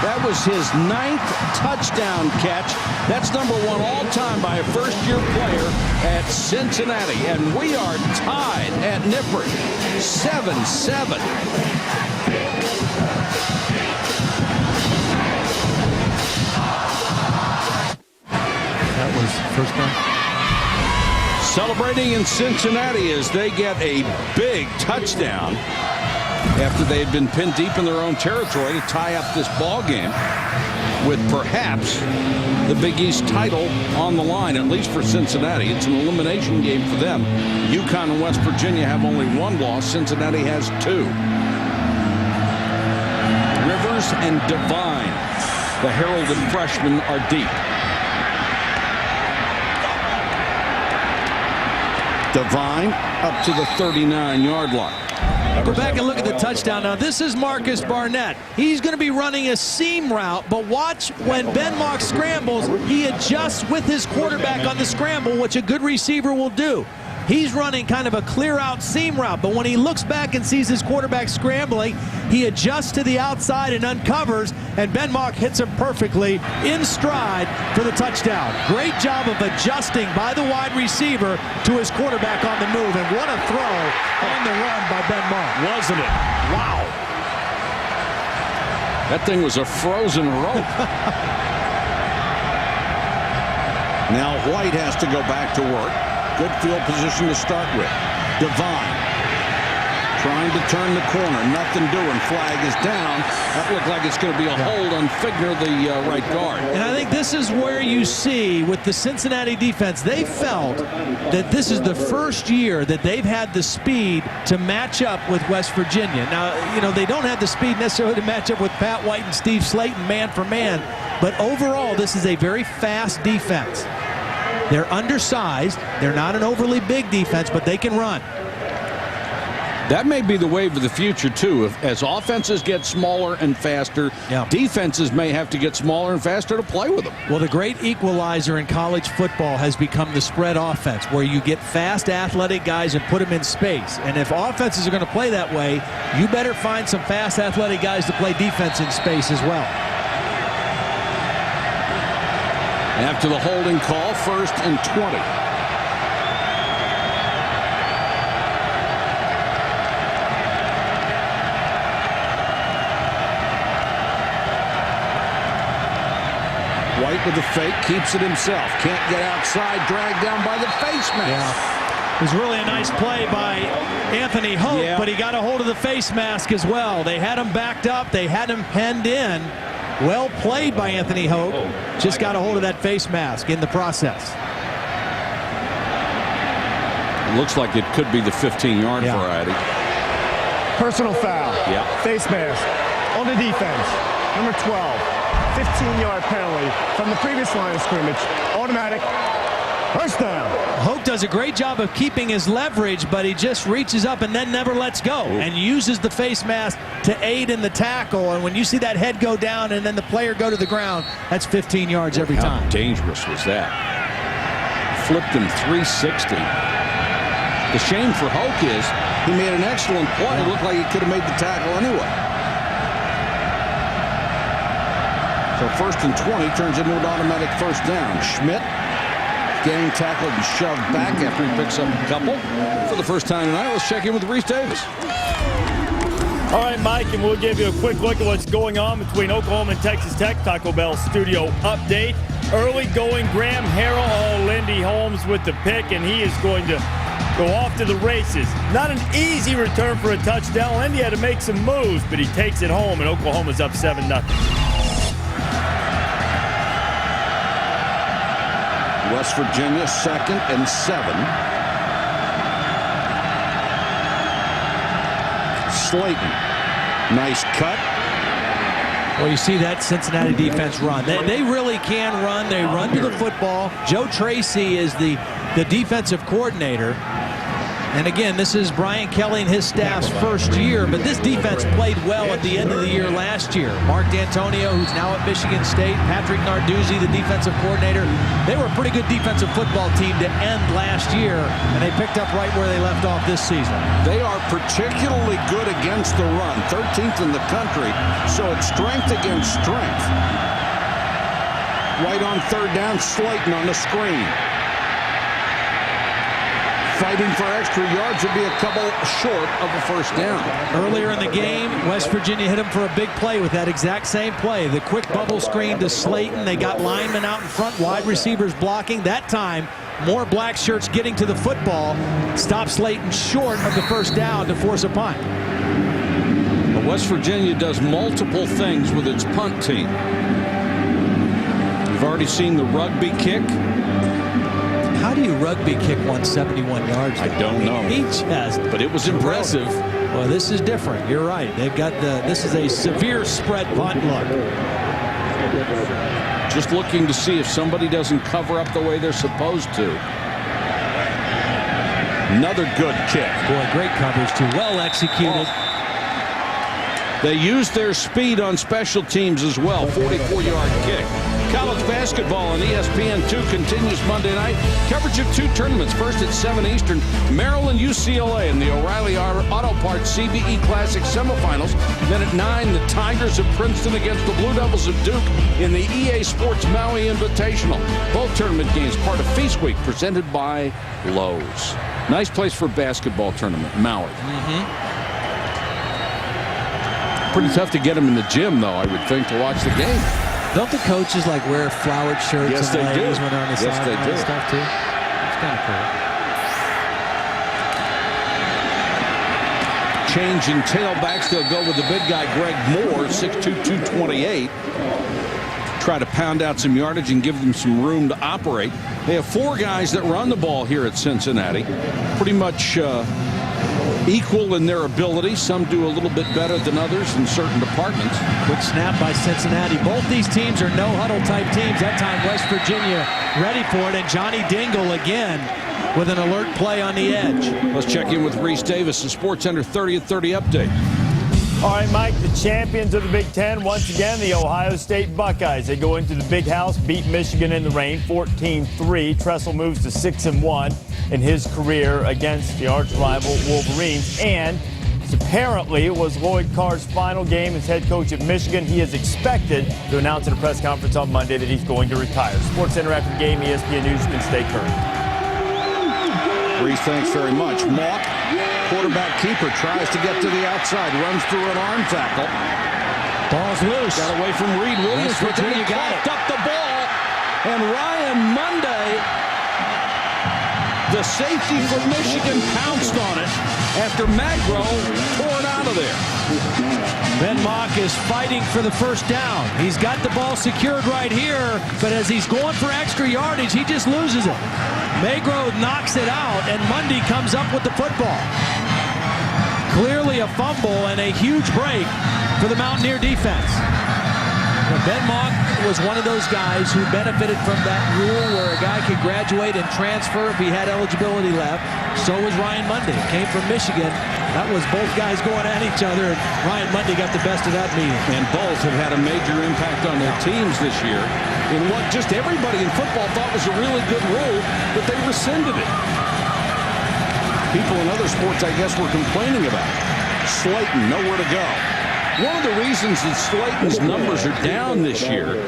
That was his 9th touchdown catch. That's number 1 all-time by a first-year player at Cincinnati. And we are tied at Nippert, 7-7. That was first down. Celebrating in Cincinnati as they get a big touchdown after they had been pinned deep in their own territory to tie up this ball game with perhaps the Big East title on the line, at least for Cincinnati. It's an elimination game for them. UConn and West Virginia have only 1 loss. Cincinnati has 2. Rivers and Devine, the heralded freshmen, are deep. Devine up to the 39-yard line. Go back and look at the touchdown. Now, this is Marcus Barnett. He's going to be running a seam route, but watch when Ben Mock scrambles, he adjusts with his quarterback on the scramble, which a good receiver will do. He's running kind of a clear-out seam route, but when he looks back and sees his quarterback scrambling, he adjusts to the outside and uncovers, and Ben Mock hits him perfectly in stride for the touchdown. Great job of adjusting by the wide receiver to his quarterback on the move, and what a throw on the run by Ben Mock. Wasn't it? Wow. That thing was a frozen rope. Now White has to go back to work. Good field position to start with. Devine Trying to turn the corner. Nothing doing. Flag is down. That looked like it's going to be a hold on Figner, the right guard. And I think this is where you see with the Cincinnati defense, they felt that this is the first year that they've had the speed to match up with West Virginia. Now, you know, they don't have the speed necessarily to match up with Pat White and Steve Slayton man for man, but overall this is a very fast defense. They're undersized. They're not an overly big defense, but they can run. That may be the wave of the future, too. As offenses get smaller and faster, defenses may have to get smaller and faster to play with them. Well, the great equalizer in college football has become the spread offense, where you get fast, athletic guys and put them in space. And if offenses are going to play that way, you better find some fast, athletic guys to play defense in space as well. After the holding call, 1st and 20. White with the fake, keeps it himself. Can't get outside, dragged down by the face mask. It was really a nice play by Anthony Hope, but he got a hold of the face mask as well. They had him backed up. They had him penned in. Well played by Anthony Hope. Just got a hold of that face mask in the process. It looks like it could be the 15-yard variety. Personal foul. Face mask on the defense. Number 12. 15-yard penalty from the previous line of scrimmage. Automatic. First down. Hope does a great job of keeping his leverage, but he just reaches up and then never lets go and uses the face mask to aid in the tackle. And when you see that head go down and then the player go to the ground, that's 15 yards every time. How dangerous was that? Flipped him 360. The shame for Hoke is he made an excellent play. It looked like he could have made the tackle anyway. So 1st and 20 turns into an automatic first down. Schmidt getting tackled and shoved back after he picks up a couple. For the first time tonight, let's check in with Reese Davis. All right, Mike, and we'll give you a quick look at what's going on between Oklahoma and Texas Tech. Taco Bell studio update. Early going Graham Harrell. Lindy Holmes with the pick, and he is going to go off to the races. Not an easy return for a touchdown. Lindy had to make some moves, but he takes it home, and Oklahoma's up 7-0. West Virginia 2nd and 7. Slayton. Nice cut. Well, you see that Cincinnati defense run. They really can run. They run to the football. Joe Tracy is the defensive coordinator. And again, this is Brian Kelly and his staff's first year, but this defense played well at the end of the year last year. Mark D'Antonio, who's now at Michigan State, Patrick Narduzzi, the defensive coordinator. They were a pretty good defensive football team to end last year, and they picked up right where they left off this season. They are particularly good against the run, 13th in the country, so it's strength against strength. White on 3rd down, Slayton on the screen. Fighting for extra yards would be a couple short of a first down. Earlier in the game, West Virginia hit him for a big play with that exact same play. The quick bubble screen to Slayton. They got linemen out in front, wide receivers blocking. That time, more black shirts getting to the football. Stop Slayton short of the first down to force a punt. But West Virginia does multiple things with its punt team. You've already seen the rugby kick. How do you rugby kick 171 yards? I don't know. He just. But it was impressive. Well, this is different. You're right. They've got this is a severe spread punt look. Just looking to see if somebody doesn't cover up the way they're supposed to. Another good kick. Boy, great coverage too. Well executed. They used their speed on special teams as well. 44-yard kick. College basketball on ESPN2 continues Monday night. Coverage of 2 tournaments. First at 7 Eastern, Maryland UCLA in the O'Reilly Auto Parts CBE Classic semifinals. Then at 9, the Tigers of Princeton against the Blue Devils of Duke in the EA Sports Maui Invitational. Both tournament games part of Feast Week presented by Lowe's. Nice place for a basketball tournament, Maui. Pretty tough to get them in the gym, though, I would think, to watch the game. Don't the coaches like wear flowered shirts? Yes, they do. When they're on the yes, they do. Stuff too. It's kind of cool. Change in tailbacks. They'll go with the big guy, Greg Moore, 6'2", 228. Try to pound out some yardage and give them some room to operate. They have 4 guys that run the ball here at Cincinnati. Pretty much equal in their ability. Some do a little bit better than others in certain departments. Quick snap by Cincinnati. Both these teams are no-huddle type teams. That time West Virginia ready for it, and Johnny Dingle again with an alert play on the edge. Let's check in with Reese Davis, the SportsCenter 30 at 30 update. All right, Mike, the champions of the Big Ten, once again, the Ohio State Buckeyes. They go into the Big House, beat Michigan in the rain, 14-3. Tressel moves to 6-1 in his career against the arch-rival Wolverines. And apparently it was Lloyd Carr's final game as head coach at Michigan. He is expected to announce at a press conference on Monday that he's going to retire. SportsCenter after the game, ESPN News, you can stay current. Reese, thanks very much. Mock, quarterback keeper, tries to get to the outside, runs through an arm tackle. Ball's loose. Got away from Reed Williams, but then he coughed up the ball. And Ryan Monday, the safety for Michigan, pounced on it after Magro tore it out of there. Ben Mock is fighting for the first down. He's got the ball secured right here, but as he's going for extra yardage, he just loses it. Magro knocks it out, and Mundy comes up with the football. Clearly a fumble and a huge break for the Mountaineer defense. Now, Ben Mock was one of those guys who benefited from that rule where a guy could graduate and transfer if he had eligibility left. So was Ryan Mundy. Came from Michigan. That was both guys going at each other, and Ryan Mundy got the best of that meeting. And both have had a major impact on their teams this year in what just everybody in football thought was a really good rule, but they rescinded it. People in other sports, I guess, were complaining about it. Slayton, nowhere to go. One of the reasons that Slayton's numbers are down this year,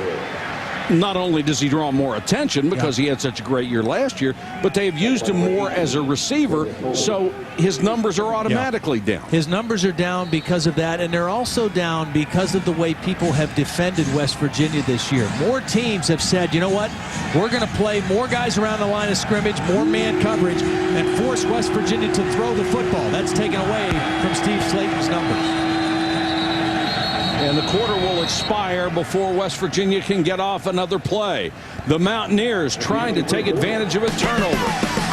not only does he draw more attention because he had such a great year last year, but they've used him more as a receiver, so his numbers are automatically down. His numbers are down because of that, and they're also down because of the way people have defended West Virginia this year. More teams have said, you know what, we're going to play more guys around the line of scrimmage, more man coverage, and force West Virginia to throw the football. That's taken away from Steve Slayton's numbers. And the quarter will expire before West Virginia can get off another play. The Mountaineers trying to take advantage of a turnover.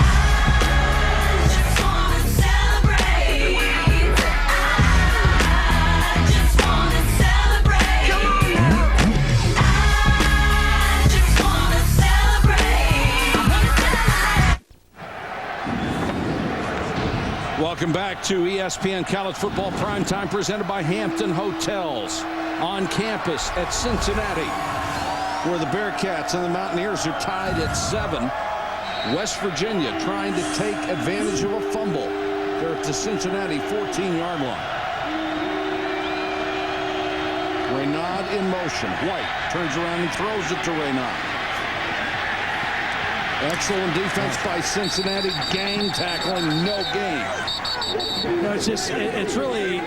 Welcome back to ESPN College Football Primetime, presented by Hampton Hotels on campus at Cincinnati, where the Bearcats and the Mountaineers are tied at 7. West Virginia trying to take advantage of a fumble. They're at the Cincinnati 14-yard line. Reynaud in motion. White turns around and throws it to Reynaud. Excellent defense by Cincinnati. Gang tackling, no gain. No, it's really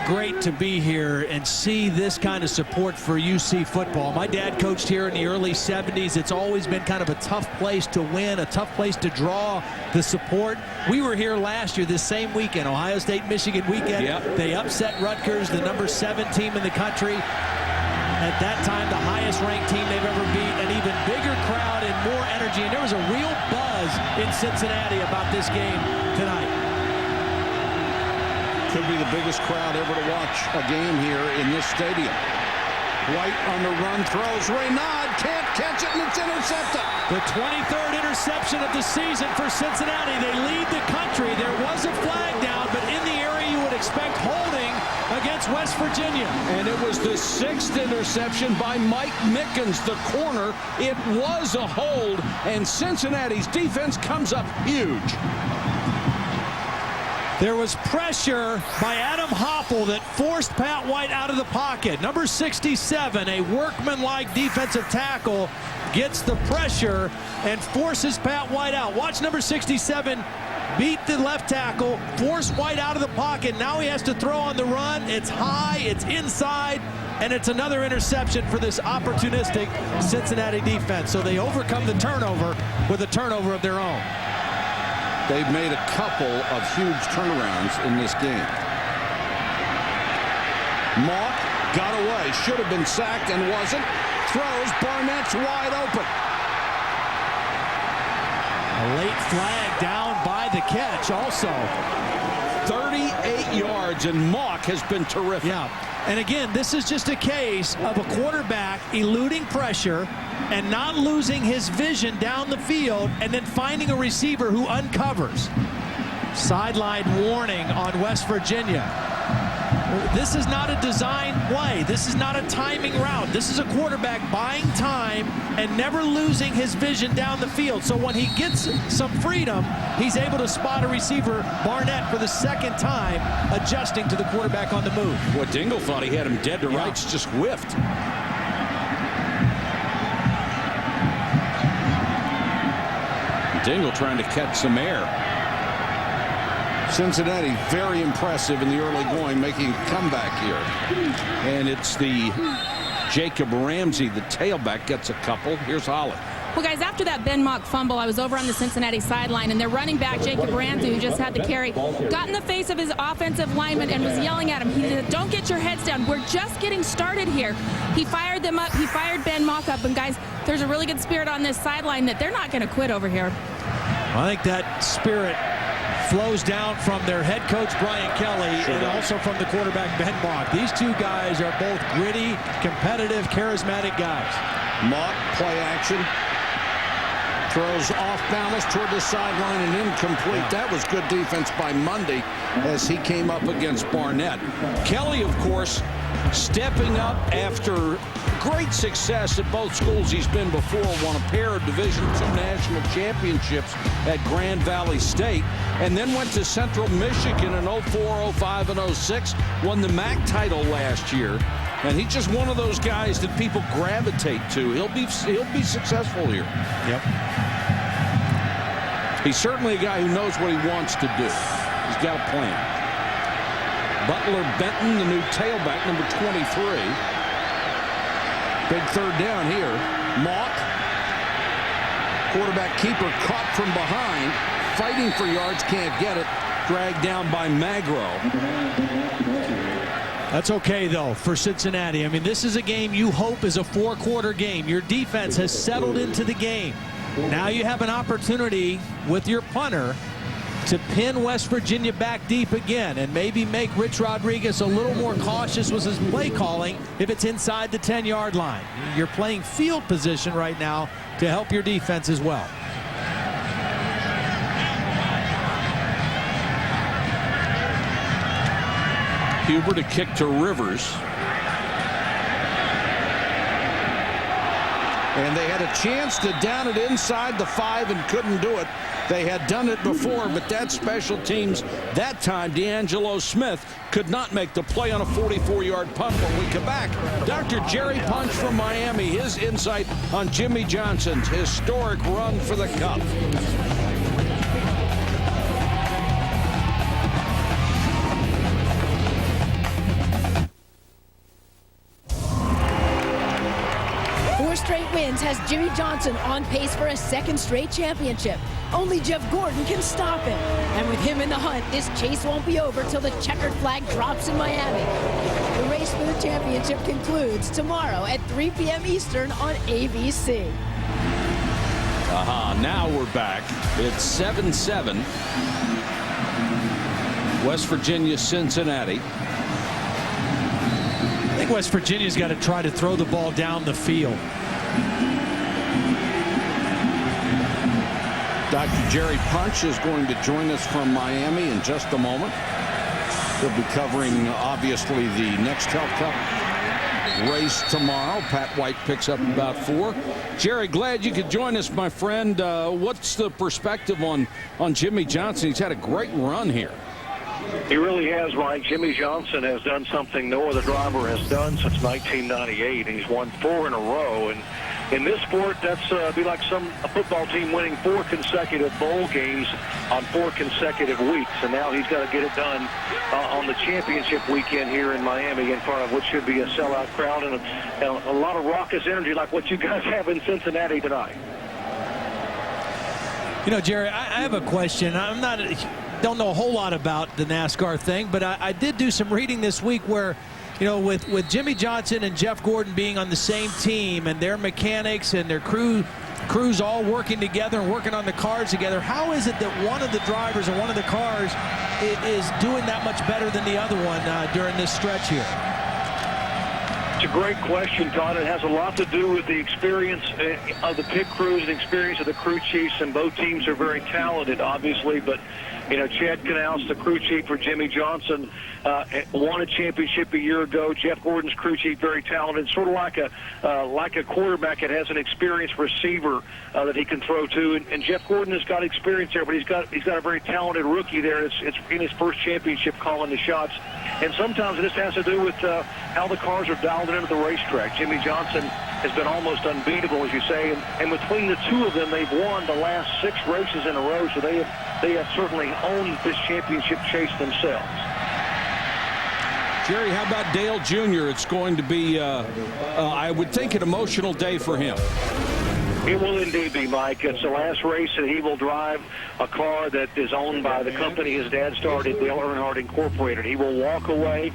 great to be here and see this kind of support for UC football. My dad coached here in the early 70s. It's always been kind of a tough place to win, a tough place to draw the support. We were here last year, this same weekend, Ohio State-Michigan weekend. Yep. They upset Rutgers, the number 7 team in the country. At that time, the highest-ranked team they've ever beat, an even bigger crowd and more energy. And there was a real buzz in Cincinnati about this game tonight. Could be the biggest crowd ever to watch a game here in this stadium. White on the run, throws. Reynaud can't catch it, and it's intercepted. The 23rd interception of the season for Cincinnati. They lead the country. There was a flag down, but in the area you would expect holding against West Virginia. And it was the 6th interception by Mike Mickens, the corner. It was a hold, and Cincinnati's defense comes up huge. There was pressure by Adam Hoppel that forced Pat White out of the pocket. Number 67, a workmanlike defensive tackle, gets the pressure and forces Pat White out. Watch number 67 beat the left tackle, force White out of the pocket. Now he has to throw on the run. It's high, it's inside, and it's another interception for this opportunistic Cincinnati defense. So they overcome the turnover with a turnover of their own. They've made a couple of huge turnarounds in this game. Mock got away. Should have been sacked and wasn't. Throws. Barnett's wide open. A late flag down by the catch also. 38 yards, and Mock has been terrific. Yeah, and again, this is just a case of a quarterback eluding pressure and not losing his vision down the field and then finding a receiver who uncovers. Sideline warning on West Virginia. This is not a design play. This is not a timing route. This is a quarterback buying time and never losing his vision down the field. So when he gets some freedom, he's able to spot a receiver, Barnett, for the second time, adjusting to the quarterback on the move. What Dingle thought he had him dead to rights, just whiffed. Dingle trying to catch some air. Cincinnati very impressive in the early going, making a comeback here. And it's the Jacob Ramsey, the tailback, gets a couple. Here's Holland. Well, guys, after that Ben Mock fumble, I was over on the Cincinnati sideline, and their running back, Jacob Ramsey, who just had the carry, got in the face of his offensive lineman and was yelling at him. He said, "Don't get your heads down. We're just getting started here." He fired them up. He fired Ben Mock up. And, guys, there's a really good spirit on this sideline that they're not going to quit over here. I think that spirit flows down from their head coach, Brian Kelly, and also from the quarterback, Ben Mock. These two guys are both gritty, competitive, charismatic guys. Mock, play action. Throws off balance toward the sideline and incomplete. That was good defense by Monday as he came up against Barnett. Kelly, of course, stepping up after great success at both schools he's been before. Won a pair of Division II national championships at Grand Valley State, and then went to Central Michigan in 04, 05, and 06. Won the MAC title last year. And he's just one of those guys that people gravitate to. He'll be successful here. Yep. He's certainly a guy who knows what he wants to do. He's got a plan. Butler Benton, the new tailback, number 23. Big third down here. Mock. Quarterback keeper caught from behind. Fighting for yards, can't get it. Dragged down by Magro. That's okay, though, for Cincinnati. I mean, this is a game you hope is a four-quarter game. Your defense has settled into the game. Now you have an opportunity with your punter to pin West Virginia back deep again and maybe make Rich Rodriguez a little more cautious with his play calling if it's inside the 10-yard line. You're playing field position right now to help your defense as well. Huber to kick to Rivers. And they had a chance to down it inside the 5 and couldn't do it. They had done it before, but that special teams, that time, D'Angelo Smith could not make the play on a 44-yard punt. When we come back, Dr. Jerry Punch from Miami, his insight on Jimmy Johnson's historic run for the Cup. Straight wins has Jimmy Johnson on pace for a second straight championship. Only Jeff Gordon can stop him. And with him in the hunt, this chase won't be over till the checkered flag drops in Miami. The race for the championship concludes tomorrow at 3 p.m. Eastern on ABC. Now we're back. It's 7-7. West Virginia, Cincinnati. I think West Virginia's got to try to throw the ball down the field. Dr. Jerry Punch is going to join us from Miami in just a moment. He'll be covering, obviously, the Nextel Cup race tomorrow. Pat White picks up about 4. Jerry, glad you could join us, my friend. What's the perspective on Jimmy Johnson? He's had a great run here. He really has, Mike. Jimmy Johnson has done something no other driver has done since 1998. He's won 4 in a row. And in this sport, that's be like a football team winning 4 consecutive bowl games on 4 consecutive weeks. And now he's got to get it done on the championship weekend here in Miami in front of what should be a sellout crowd and a lot of raucous energy like what you guys have in Cincinnati tonight. You know, Jerry, I have a question. Don't know a whole lot about the NASCAR thing, but I did do some reading this week where You know, with Jimmy Johnson and Jeff Gordon being on the same team and their mechanics and their crews all working together and working on the cars together, how is it that one of the drivers or one of the cars is doing that much better than the other one during this stretch here? It's a great question, Todd. It has a lot to do with the experience of the pit crews, the experience of the crew chiefs, and both teams are very talented, obviously, but you know, Chad Knaus, the crew chief for Jimmy Johnson, won a championship a year ago. Jeff Gordon's crew chief, very talented, sort of like a quarterback that has an experienced receiver that he can throw to. And Jeff Gordon has got experience there, but he's got a very talented rookie there. It's in his first championship calling the shots. And sometimes this has to do with how the cars are dialed into the racetrack. Jimmy Johnson has been almost unbeatable, as you say, and between the two of them, they've won the last 6 races in a row, so they have certainly owned this championship chase themselves. Jerry, how about Dale Jr.? It's going to be, I would think, an emotional day for him. It will indeed be, Mike. It's the last race that he will drive a car that is owned by the company his dad started, Dale Earnhardt Incorporated. He will walk away.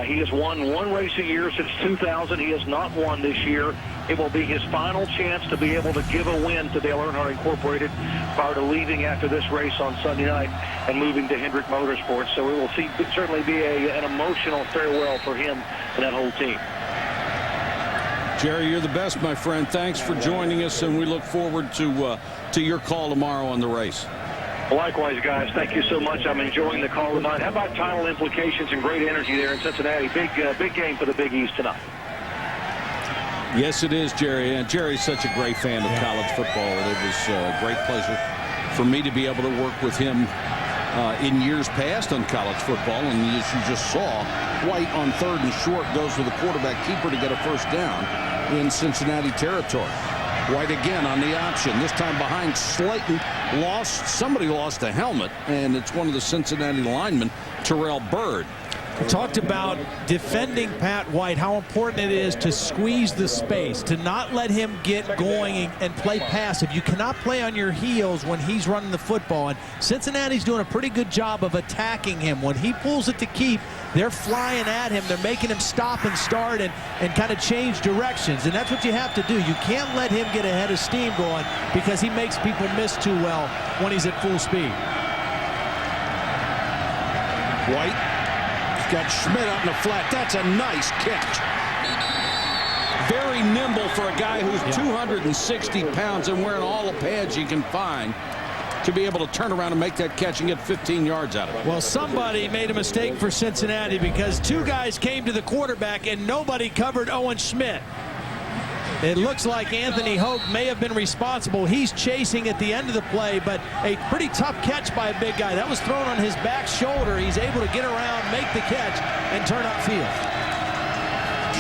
He has won 1 race a year since 2000. He has not won this year. It will be his final chance to be able to give a win to Dale Earnhardt Incorporated prior to leaving after this race on Sunday night and moving to Hendrick Motorsports. So it will certainly be an emotional farewell for him and that whole team. Jerry, you're the best, my friend. Thanks for joining us, and we look forward to your call tomorrow on the race. Likewise, guys. Thank you so much. I'm enjoying the call tonight. How about title implications and great energy there in Cincinnati? Big game for the Big East tonight. Yes, it is, Jerry. And Jerry's such a great fan of college football. It was a great pleasure for me to be able to work with him in years past on college football. And as you just saw, White on 3rd and short goes with the quarterback keeper to get a first down in Cincinnati territory. White again on the option, this time behind Slayton. Somebody lost a helmet, and it's one of the Cincinnati linemen, Terrell Byrd. We talked about defending Pat White, how important it is to squeeze the space, to not let him get going and play passive. You cannot play on your heels when he's running the football, and Cincinnati's doing a pretty good job of attacking him. When he pulls it to keep, they're flying at him. They're making him stop and start and kind of change directions, and that's what you have to do. You can't let him get ahead of steam going because he makes people miss too well when he's at full speed. White got Schmidt out in the flat. That's a nice catch. Very nimble for a guy who's 260 pounds and wearing all the pads you can find to be able to turn around and make that catch and get 15 yards out of it. Well, somebody made a mistake for Cincinnati because 2 guys came to the quarterback and nobody covered Owen Schmidt. It looks like Anthony Hoke may have been responsible. He's chasing at the end of the play, but a pretty tough catch by a big guy. That was thrown on his back shoulder. He's able to get around, make the catch, and turn upfield.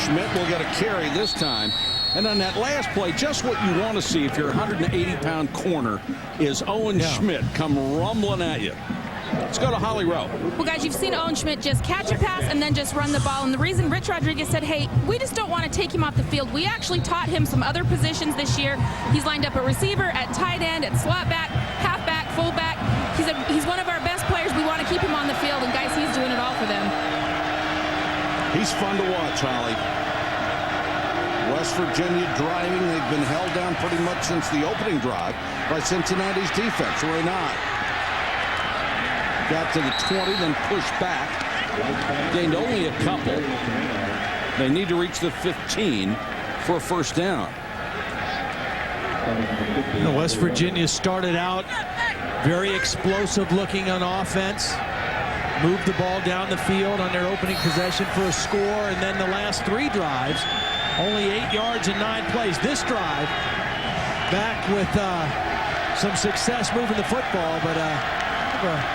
Schmidt will get a carry this time. And on that last play, just what you want to see if you're a 180-pound corner is Owen Schmidt come rumbling at you. Let's go to Holly Rowe. Well, guys, you've seen Owen Schmidt just catch a pass and then just run the ball. And the reason Rich Rodriguez said, hey, we just don't want to take him off the field. We actually taught him some other positions this year. He's lined up at receiver, at tight end, at slot back, halfback, fullback. He's one of our best players. We want to keep him on the field. And, guys, he's doing it all for them. He's fun to watch, Holly. West Virginia driving. They've been held down pretty much since the opening drive by Cincinnati's defense. We're not. Got to the 20, then pushed back. Gained only a couple. They need to reach the 15 for a first down. West Virginia started out very explosive looking on offense. Moved the ball down the field on their opening possession for a score. And then the last 3 drives, only 8 yards in 9 plays. This drive, back with some success moving the football, but a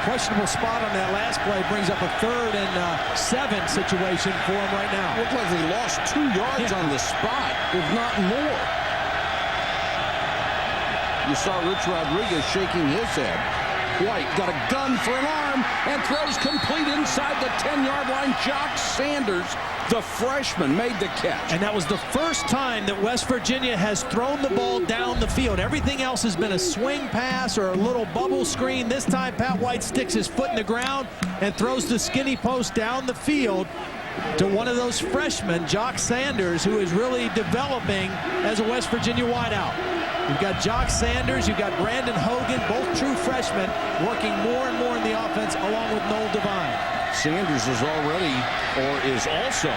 questionable spot on that last play brings up a 3rd and 7 situation for him right now. Looked like they lost 2 yards on the spot, if not more. You saw Rich Rodriguez shaking his head. White got a gun for an arm and throws complete inside the 10-yard line. Jock Sanders, the freshman, made the catch. And that was the first time that West Virginia has thrown the ball down the field. Everything else has been a swing pass or a little bubble screen. This time Pat White sticks his foot in the ground and throws the skinny post down the field. to one of those freshmen, Jock Sanders, who is really developing as a West Virginia wideout. You've got Jock Sanders, you've got Brandon Hogan, both true freshmen, working more and more in the offense along with Noel Devine. Sanders is already, or is also,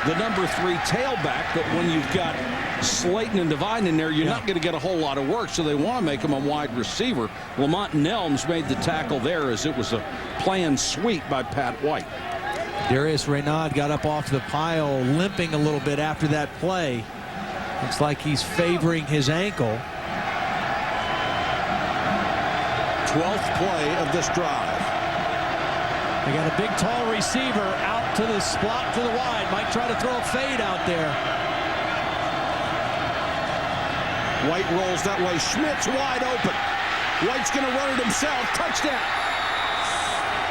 the #3 tailback, but when you've got Slayton and Devine in there, you're not going to get a whole lot of work, so they want to make him a wide receiver. Lamont Nelms made the tackle there as it was a planned sweep by Pat White. Darius Reynaud got up off the pile, limping a little bit after that play. Looks like he's favoring his ankle. 12th play of this drive. They got a big, tall receiver out to the slot to the wide. Might try to throw a fade out there. White rolls that way. Schmidt's wide open. White's going to run it himself. Touchdown.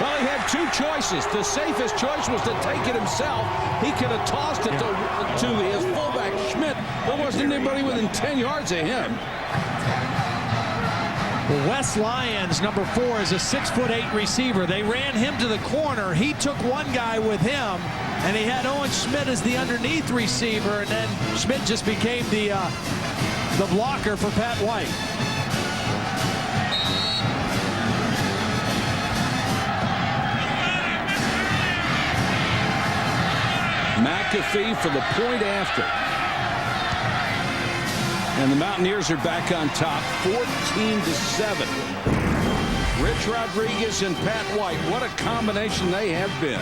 Well, he had two choices. The safest choice was to take it himself. He could have tossed it to his fullback, Schmidt. There wasn't anybody within 10 yards of him. Well, Wes Lyons, #4, is a 6'8" receiver. They ran him to the corner. He took one guy with him, and he had Owen Schmidt as the underneath receiver, and then Schmidt just became the blocker for Pat White. McAfee for the point after. And the Mountaineers are back on top, 14-7. Rich Rodriguez and Pat White, what a combination they have been.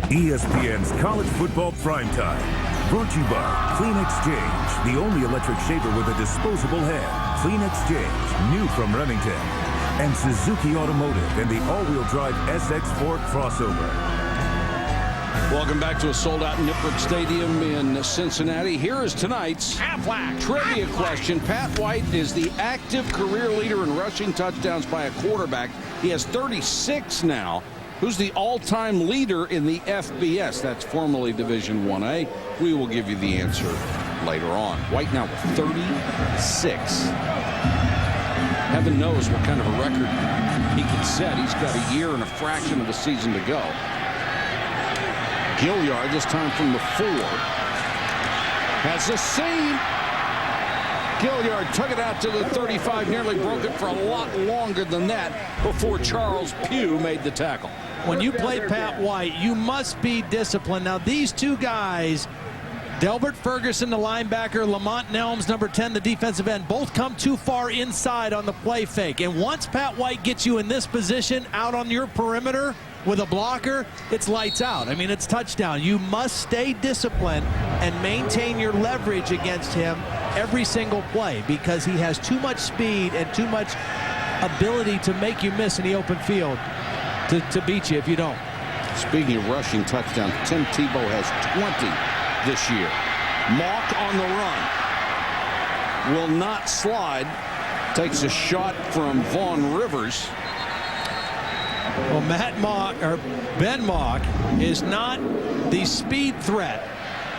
ESPN's College Football Primetime. Brought to you by Clean Exchange, the only electric shaver with a disposable head. Clean Exchange, new from Remington. And Suzuki Automotive and the all-wheel drive SX4 crossover. Welcome back to a sold-out Nippert Stadium in Cincinnati. Here is tonight's trivia question. Pat White is the active career leader in rushing touchdowns by a quarterback. He has 36 now. Who's the all-time leader in the FBS? That's formerly Division 1A. We will give you the answer later on. White now with 36. Heaven knows what kind of a record he can set. He's got a year and a fraction of a season to go. Gilliard, this time from the 4. Has a seam. Gilliard took it out to the 35, nearly broke it for a lot longer than that before Charles Pugh made the tackle. When you play Pat White, you must be disciplined. Now, these two guys, Delbert Ferguson, the linebacker, Lamont Nelms, #10, the defensive end, both come too far inside on the play fake. And once Pat White gets you in this position out on your perimeter with a blocker, it's lights out. I mean, it's touchdown. You must stay disciplined and maintain your leverage against him every single play because he has too much speed and too much ability to make you miss in the open field to beat you if you don't. Speaking of rushing touchdowns, Tim Tebow has 20 this year. Mock on the run. Will not slide. Takes a shot from Vaughn Rivers. Well, Ben Mock is not the speed threat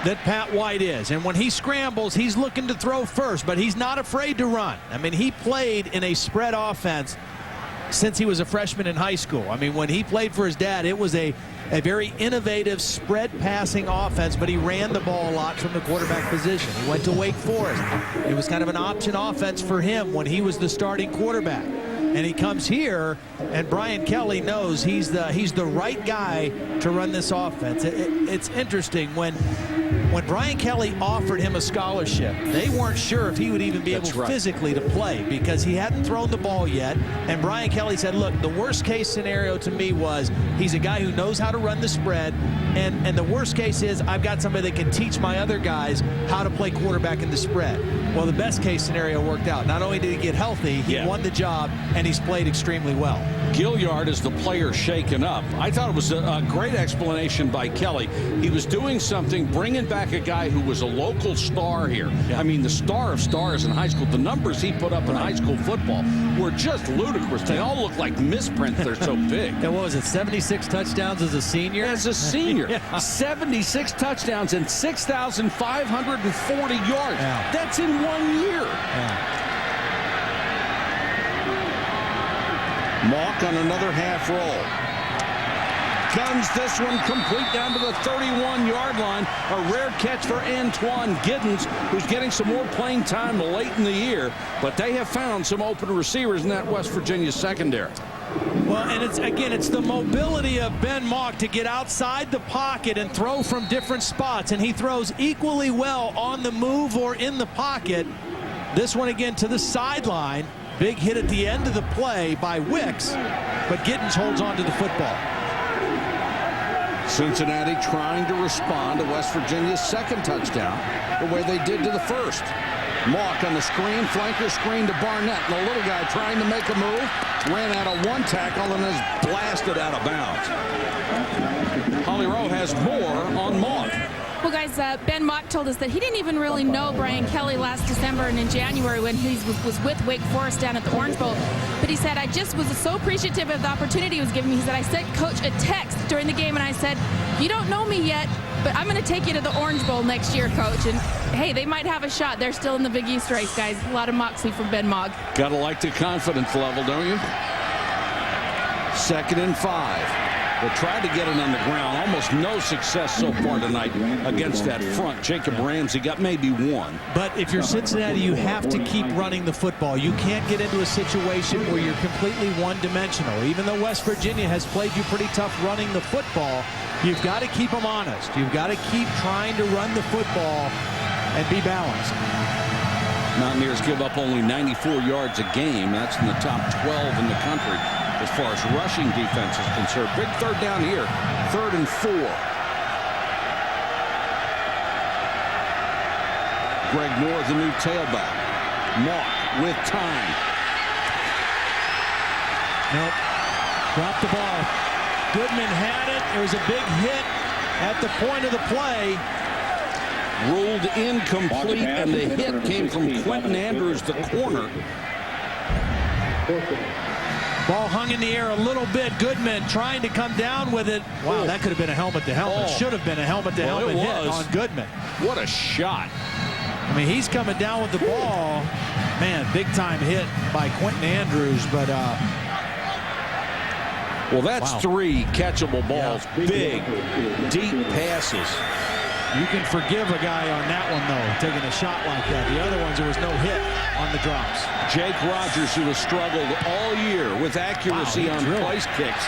that Pat White is. And when he scrambles, he's looking to throw first, but he's not afraid to run. I mean, he played in a spread offense since he was a freshman in high school. I mean, when he played for his dad, it was a very innovative spread passing offense, but he ran the ball a lot from the quarterback position. He went to Wake Forest. It was kind of an option offense for him when he was the starting quarterback. And he comes here, and Brian Kelly knows he's the right guy to run this offense. It's interesting when Brian Kelly offered him a scholarship, they weren't sure if he would even be able physically to play because he hadn't thrown the ball yet. And Brian Kelly said, look, the worst case scenario to me was he's a guy who knows how to run the spread. And the worst case is I've got somebody that can teach my other guys how to play quarterback in the spread. Well, the best case scenario worked out. Not only did he get healthy, he won the job, and he's played extremely well. Gilliard is the player shaken up. I thought it was a great explanation by Kelly. He was doing something, bringing back back a guy who was a local star here. I mean, the star of stars in high school. The numbers he put up in high school football were just ludicrous. They all look like misprints. They're so big. And what was it, 76 touchdowns as a senior? As a senior, 76 touchdowns and 6,540 yards. Yeah. That's in 1 year. Mock on another half roll. Guns this one complete down to the 31-yard line. A rare catch for Antoine Giddens, who's getting some more playing time late in the year. But they have found some open receivers in that West Virginia secondary. Well, and it's the mobility of Ben Mock to get outside the pocket and throw from different spots. And he throws equally well on the move or in the pocket. This one again to the sideline. Big hit at the end of the play by Wicks, but Giddens holds on to the football. Cincinnati trying to respond to West Virginia's second touchdown the way they did to the first. Mock on the screen, flanker screen to Barnett. And the little guy trying to make a move, ran out of one tackle and is blasted out of bounds. Holly Rowe has more on Mock. Well, guys, Ben Mock told us that he didn't even really know Brian Kelly last December and in January when he was with Wake Forest down at the Orange Bowl. But he said, I just was so appreciative of the opportunity he was giving me. He said, I sent Coach a text during the game, and I said, you don't know me yet, but I'm going to take you to the Orange Bowl next year, Coach. And, hey, they might have a shot. They're still in the Big East race, guys. A lot of moxie from Ben Mock. Got to like the confidence level, don't you? 2nd and 5. They tried to get it on the ground. Almost no success so far tonight against that front. Jacob Ramsey got maybe one. But if you're Cincinnati, you have to keep running the football. You can't get into a situation where you're completely one-dimensional. Even though West Virginia has played you pretty tough running the football, you've got to keep them honest. You've got to keep trying to run the football and be balanced. Mountaineers give up only 94 yards a game. That's in the top 12 in the country as far as rushing defense is concerned. Big third down here, 3rd and 4. Greg Moore, the new tailback. Mock with time. Nope. Dropped the ball. Goodman had it. There was a big hit at the point of the play. Ruled incomplete, and the hit came from Quentin Andrews, the corner. Ball hung in the air a little bit. Goodman trying to come down with it. Wow, that could have been a helmet-to-helmet. Should have been a helmet-to-helmet hit on Goodman. What a shot. I mean, he's coming down with the ball. Man, big-time hit by Quentin Andrews, but... well, that's 3 catchable balls. Yeah. Big, deep passes. You can forgive a guy on that one, though, taking a shot like that. The other ones, there was no hit on the drops. Jake Rogers, who has struggled all year with accuracy on place kicks,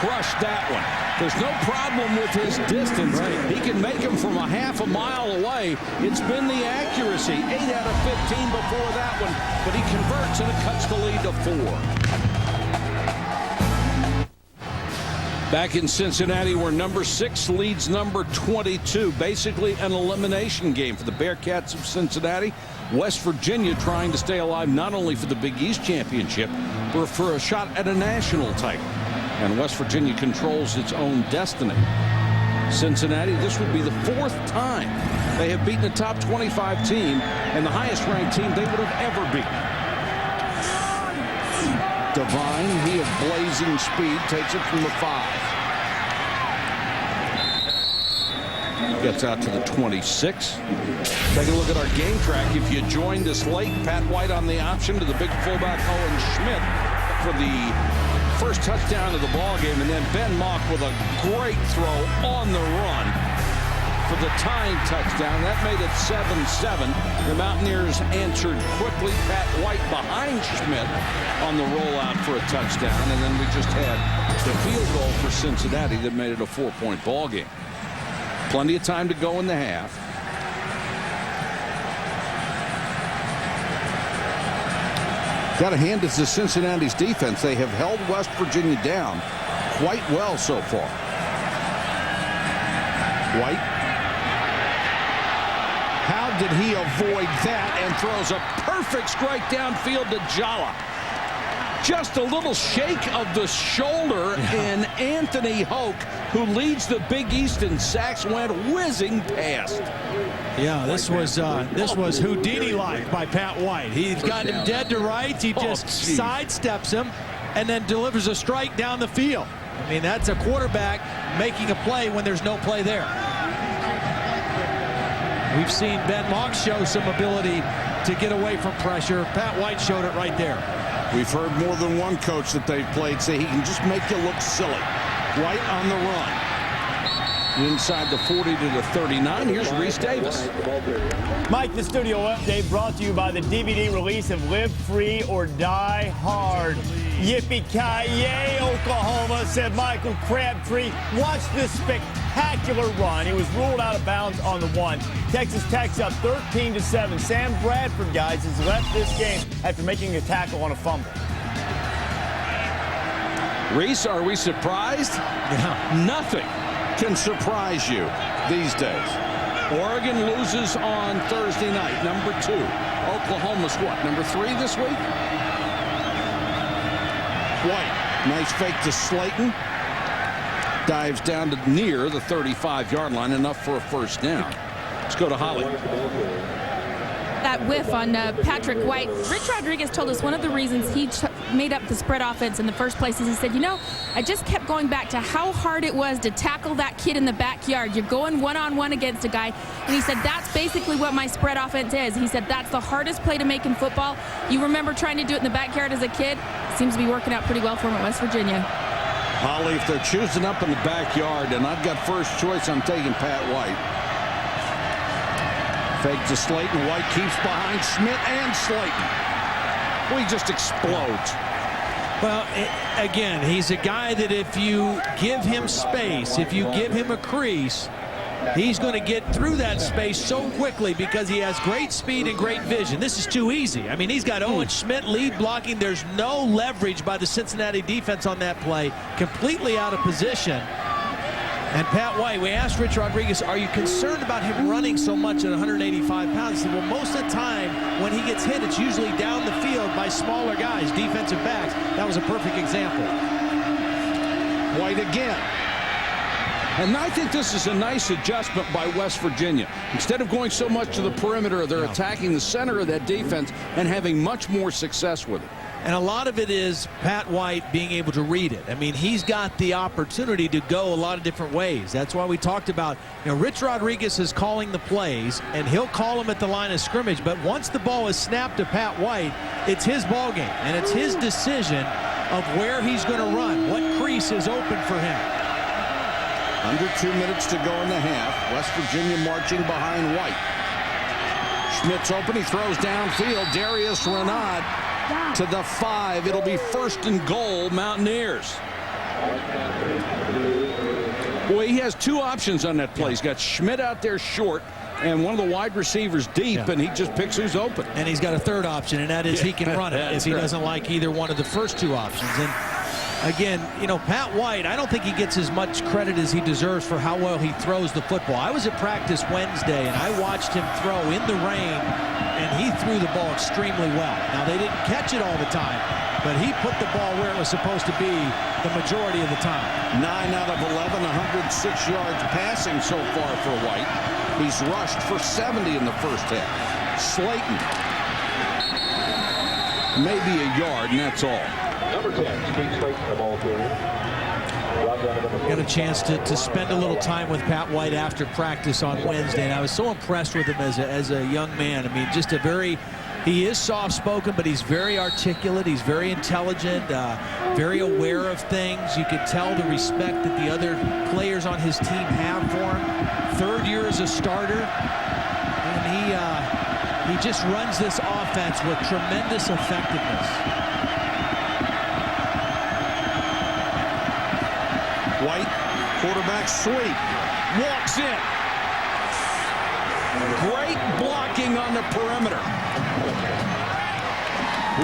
crushed that one. There's no problem with his distance. He can make them from a half a mile away. It's been the accuracy. 8 out of 15 before that one, but he converts and it cuts the lead to 4. Back in Cincinnati, where number 6 leads number 22. Basically an elimination game for the Bearcats of Cincinnati. West Virginia trying to stay alive not only for the Big East Championship, but for a shot at a national title. And West Virginia controls its own destiny. Cincinnati, this would be the 4th time they have beaten a top 25 team and the highest ranked team they would have ever beaten. Devine, he of blazing speed, takes it from the 5. Gets out to the 26. Take a look at our game track. If you joined us late, Pat White on the option to the big fullback Owen Schmidt for the first touchdown of the ball game, and then Ben Mock with a great throw on the run for the tying touchdown. That made it 7-7. The Mountaineers answered quickly. Pat White behind Schmidt on the rollout for a touchdown, and then we just had the field goal for Cincinnati that made it a 4-point ball game. Plenty of time to go in the half. Got to hand it to Cincinnati's defense. They have held West Virginia down quite well so far. White. How did he avoid that and throws a perfect strike downfield to Jala? Just a little shake of the shoulder, and Anthony Hoke, who leads the Big East in sacks, went whizzing past. Yeah, this was Houdini-like by Pat White. He's got him dead to rights. He just sidesteps him and then delivers a strike down the field. I mean, that's a quarterback making a play when there's no play there. We've seen Ben Mock show some ability to get away from pressure. Pat White showed it right there. We've heard more than one coach that they've played say he can just make you look silly. White on the run. Inside the 40 to the 39. Here's Reese Davis. Mike, the studio update brought to you by the DVD release of Live Free or Die Hard. Yippee-ki-yay, Oklahoma, said Michael Crabtree. Watch this spectacular run. He was ruled out of bounds on the 1. Texas Tech's up 13-7. Sam Bradford, guys, has left this game after making a tackle on a fumble. Reese, are we surprised? Yeah. Nothing can surprise you these days. Oregon loses on Thursday night, number 2. Oklahoma's what, number 3 this week? White, nice fake to Slayton. Dives down to near the 35-yard line, enough for a first down. Let's go to Holly. That whiff on Patrick White. Rich Rodriguez told us one of the reasons he made up the spread offense in the first place is he said, you know, I just kept going back to how hard it was to tackle that kid in the backyard. You're going one-on-one against a guy. And he said, that's basically what my spread offense is. He said, that's the hardest play to make in football. You remember trying to do it in the backyard as a kid? Seems to be working out pretty well for him at West Virginia. Holly, if they're choosing up in the backyard and I've got first choice, I'm taking Pat White. Fake to Slayton. White keeps behind Schmidt and Slayton. Well, he just explodes. Well, again, he's a guy that if you give him space, if you give him a crease, he's going to get through that space so quickly because he has great speed and great vision. This is too easy. I mean, he's got Owen Schmidt lead blocking. There's no leverage by the Cincinnati defense on that play. Completely out of position. And Pat White, we asked Rich Rodriguez, are you concerned about him running so much at 185 pounds? He said, well, most of the time when he gets hit, it's usually down the field by smaller guys, defensive backs. That was a perfect example. White again. And I think this is a nice adjustment by West Virginia. Instead of going so much to the perimeter, they're attacking the center of that defense and having much more success with it. And a lot of it is Pat White being able to read it. I mean, he's got the opportunity to go a lot of different ways. That's why we talked about, you know, Rich Rodriguez is calling the plays, and he'll call them at the line of scrimmage. But once the ball is snapped to Pat White, it's his ball game, and it's his decision of where he's going to run, what crease is open for him. Under 2 minutes to go in the half. West Virginia marching behind White. Schmidt's open. He throws downfield. Darius Renaud to the 5. It'll be 1st and goal, Mountaineers. Boy, he has 2 options on that play. He's got Schmidt out there short and one of the wide receivers deep, and he just picks who's open. And he's got a 3rd option, and that is he can run it if he doesn't like either one of the first 2 options. And again, you know, Pat White, I don't think he gets as much credit as he deserves for how well he throws the football. I was at practice Wednesday, and I watched him throw in the rain, and he threw the ball extremely well. Now, they didn't catch it all the time, but he put the ball where it was supposed to be the majority of the time. 9 out of 11, 106 yards passing so far for White. He's rushed for 70 in the first half. Slayton, maybe a yard, and that's all. Number 10, Steve Slayton, the ball carrier. Got a chance to spend a little time with Pat White after practice on Wednesday, and I was so impressed with him as a young man. I mean, just he is soft-spoken, but he's very articulate. He's very intelligent, very aware of things. You can tell the respect that the other players on his team have for him. 3rd year as a starter, and he just runs this offense with tremendous effectiveness. White, quarterback sweep, walks in. Great blocking on the perimeter.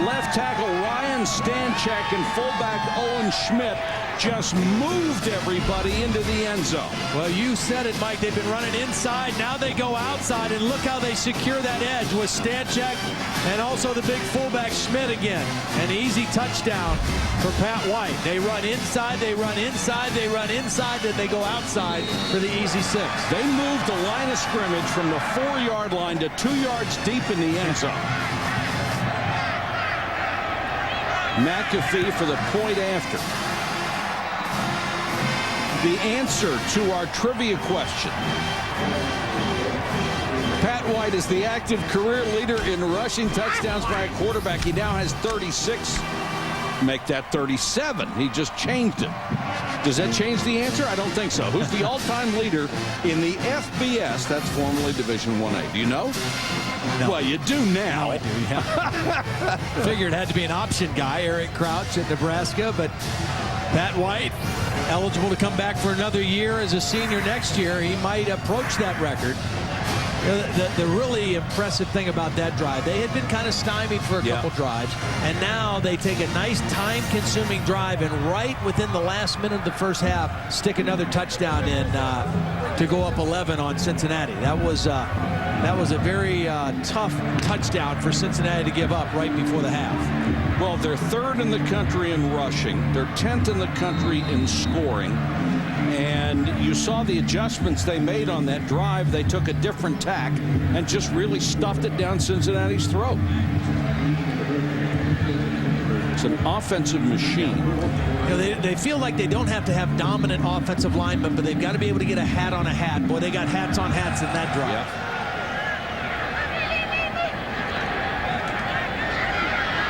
Left tackle Ryan Stanchek and fullback Owen Schmidt just moved everybody into the end zone. Well, you said it, Mike. They've been running inside. Now they go outside, and look how they secure that edge with Stanchek and also the big fullback Schmidt again. An easy touchdown for Pat White. They run inside, they run inside, they run inside, then they go outside for the easy 6. They moved the line of scrimmage from the 4-yard line to 2 yards deep in the end zone. McAfee for the point after. The answer to our trivia question. Pat White is the active career leader in rushing touchdowns by a quarterback. He now has 36. Make that 37. He just changed it. Does that change the answer? I don't think so. Who's the all-time leader in the FBS? That's formerly Division 1A. Do you know? No. Well, you do now. No, I do, yeah. Figured it had to be an option guy, Eric Crouch at Nebraska, but Pat White, eligible to come back for another year as a senior next year. He might approach that record. The really impressive thing about that drive, they had been kind of stymied for a couple drives, and now they take a nice time-consuming drive, and right within the last minute of the first half, stick another touchdown in to go up 11 on Cincinnati. That was a very tough touchdown for Cincinnati to give up right before the half. Well, they're 3rd in the country in rushing. They're 10th in the country in scoring. And you saw the adjustments they made on that drive. They took a different tack and just really stuffed it down Cincinnati's throat. It's an offensive machine. You know, they feel like they don't have to have dominant offensive linemen, but they've got to be able to get a hat on a hat. Boy, they got hats on hats in that drive. Yep.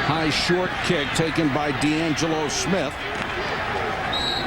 High short kick taken by D'Angelo Smith.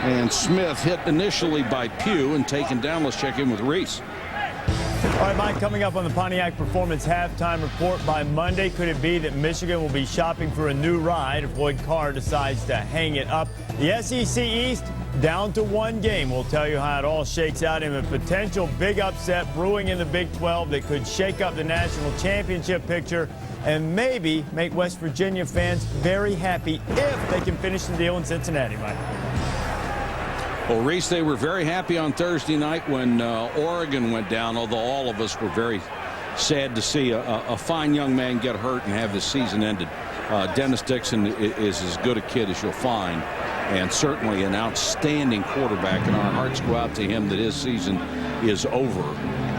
And Smith hit initially by Pugh and taken down. Let's check in with Reese. All right, Mike, coming up on the Pontiac Performance halftime report by Monday, could it be that Michigan will be shopping for a new ride if Lloyd Carr decides to hang it up? The SEC East down to 1 game. We'll tell you how it all shakes out in a potential big upset brewing in the Big 12 that could shake up the national championship picture and maybe make West Virginia fans very happy if they can finish the deal in Cincinnati, Mike. Well, Reese, they were very happy on Thursday night when Oregon went down, although all of us were very sad to see a fine young man get hurt and have his season ended. Dennis Dixon is as good a kid as you'll find, and certainly an outstanding quarterback, and our hearts go out to him that his season is over.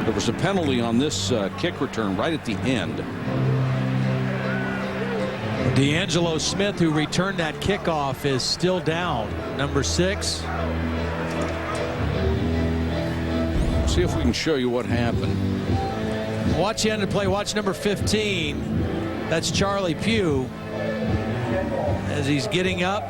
There was a penalty on this kick return right at the end. D'Angelo Smith, who returned that kickoff, is still down. Number 6. See if we can show you what happened. Watch the end of play. Watch number 15. That's Charlie Pugh. As he's getting up,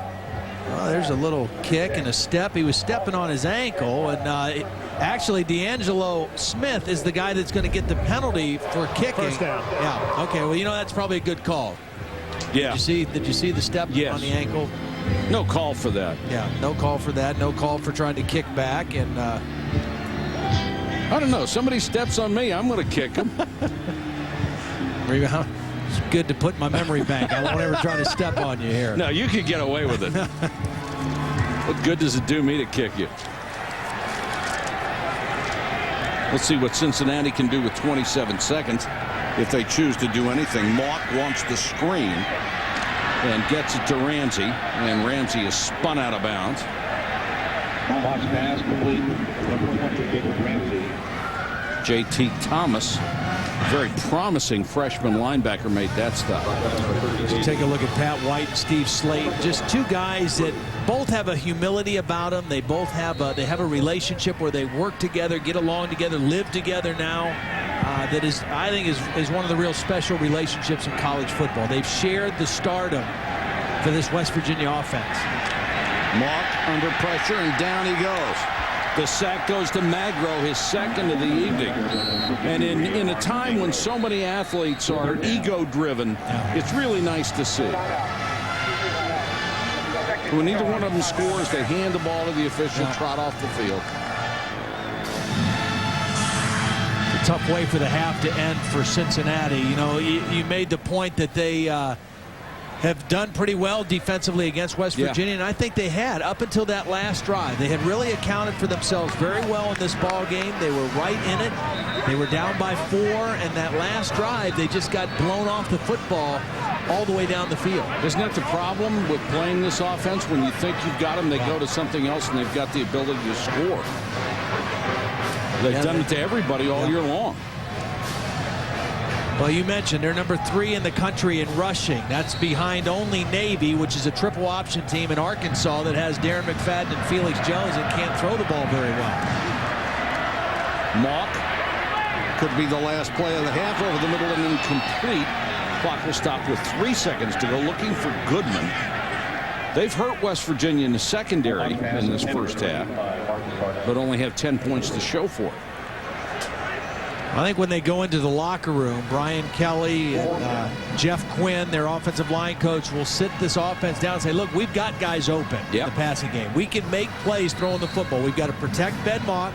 there's a little kick and a step. He was stepping on his ankle, and actually D'Angelo Smith is the guy that's going to get the penalty for kicking. First down. Yeah. Okay. Well, you know, that's probably a good call. Yeah. Did you see the step on the ankle? No call for that. Yeah. No call for that. No call for trying to kick back. And I don't know. Somebody steps on me, I'm going to kick him. It's good to put in my memory bank. I won't ever try to step on you here. No, you could get away with it. What good does it do me to kick you? Let's see what Cincinnati can do with 27 seconds if they choose to do anything. Mock wants the screen and gets it to Ramsey, and Ramsey is spun out of bounds. Mock's pass complete. Number 20, Ramsey. J.T. Thomas, very promising freshman linebacker, made that stop. Just take a look at Pat White and Steve Slate. Just two guys that both have a humility about them. They both have a relationship where they work together, get along together, live together now. That is, I think, is one of the real special relationships in college football. They've shared the stardom for this West Virginia offense. Mock under pressure, and down he goes. The sack goes to Magro, his second of the evening. And in a time when so many athletes are ego-driven, it's really nice to see. When either one of them scores, they hand the ball to the official, trot off the field. A tough way for the half to end for Cincinnati. You know, you made the point that they have done pretty well defensively against West Virginia, and I think they had up until that last drive. They had really accounted for themselves very well in this ball game. They were right in it. They were down by 4, and that last drive, they just got blown off the football all the way down the field. Isn't that the problem with playing this offense? When you think you've got them, they go to something else, and they've got the ability to score. They've done it to everybody all year long. Well, you mentioned they're number 3 in the country in rushing. That's behind only Navy, which is a triple option team in Arkansas that has Darren McFadden and Felix Jones and can't throw the ball very well. Mock could be the last play of the half over the middle and incomplete. Clock will stop with 3 seconds to go, looking for Goodman. They've hurt West Virginia in the secondary in this first half, but only have 10 points to show for it. I think when they go into the locker room, Brian Kelly and Jeff Quinn, their offensive line coach, will sit this offense down and say, look, we've got guys open in the passing game. We can make plays throwing the football. We've got to protect Ben Mott,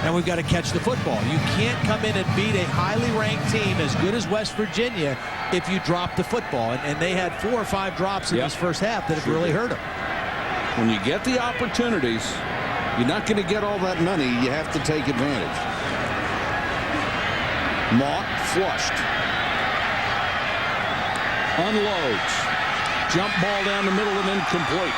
and we've got to catch the football. You can't come in and beat a highly ranked team as good as West Virginia if you drop the football. And they had 4 or 5 drops in this first half that have really hurt them. When you get the opportunities, you're not going to get all that money. You have to take advantage. Mock flushed. Unloads. Jump ball down the middle and incomplete.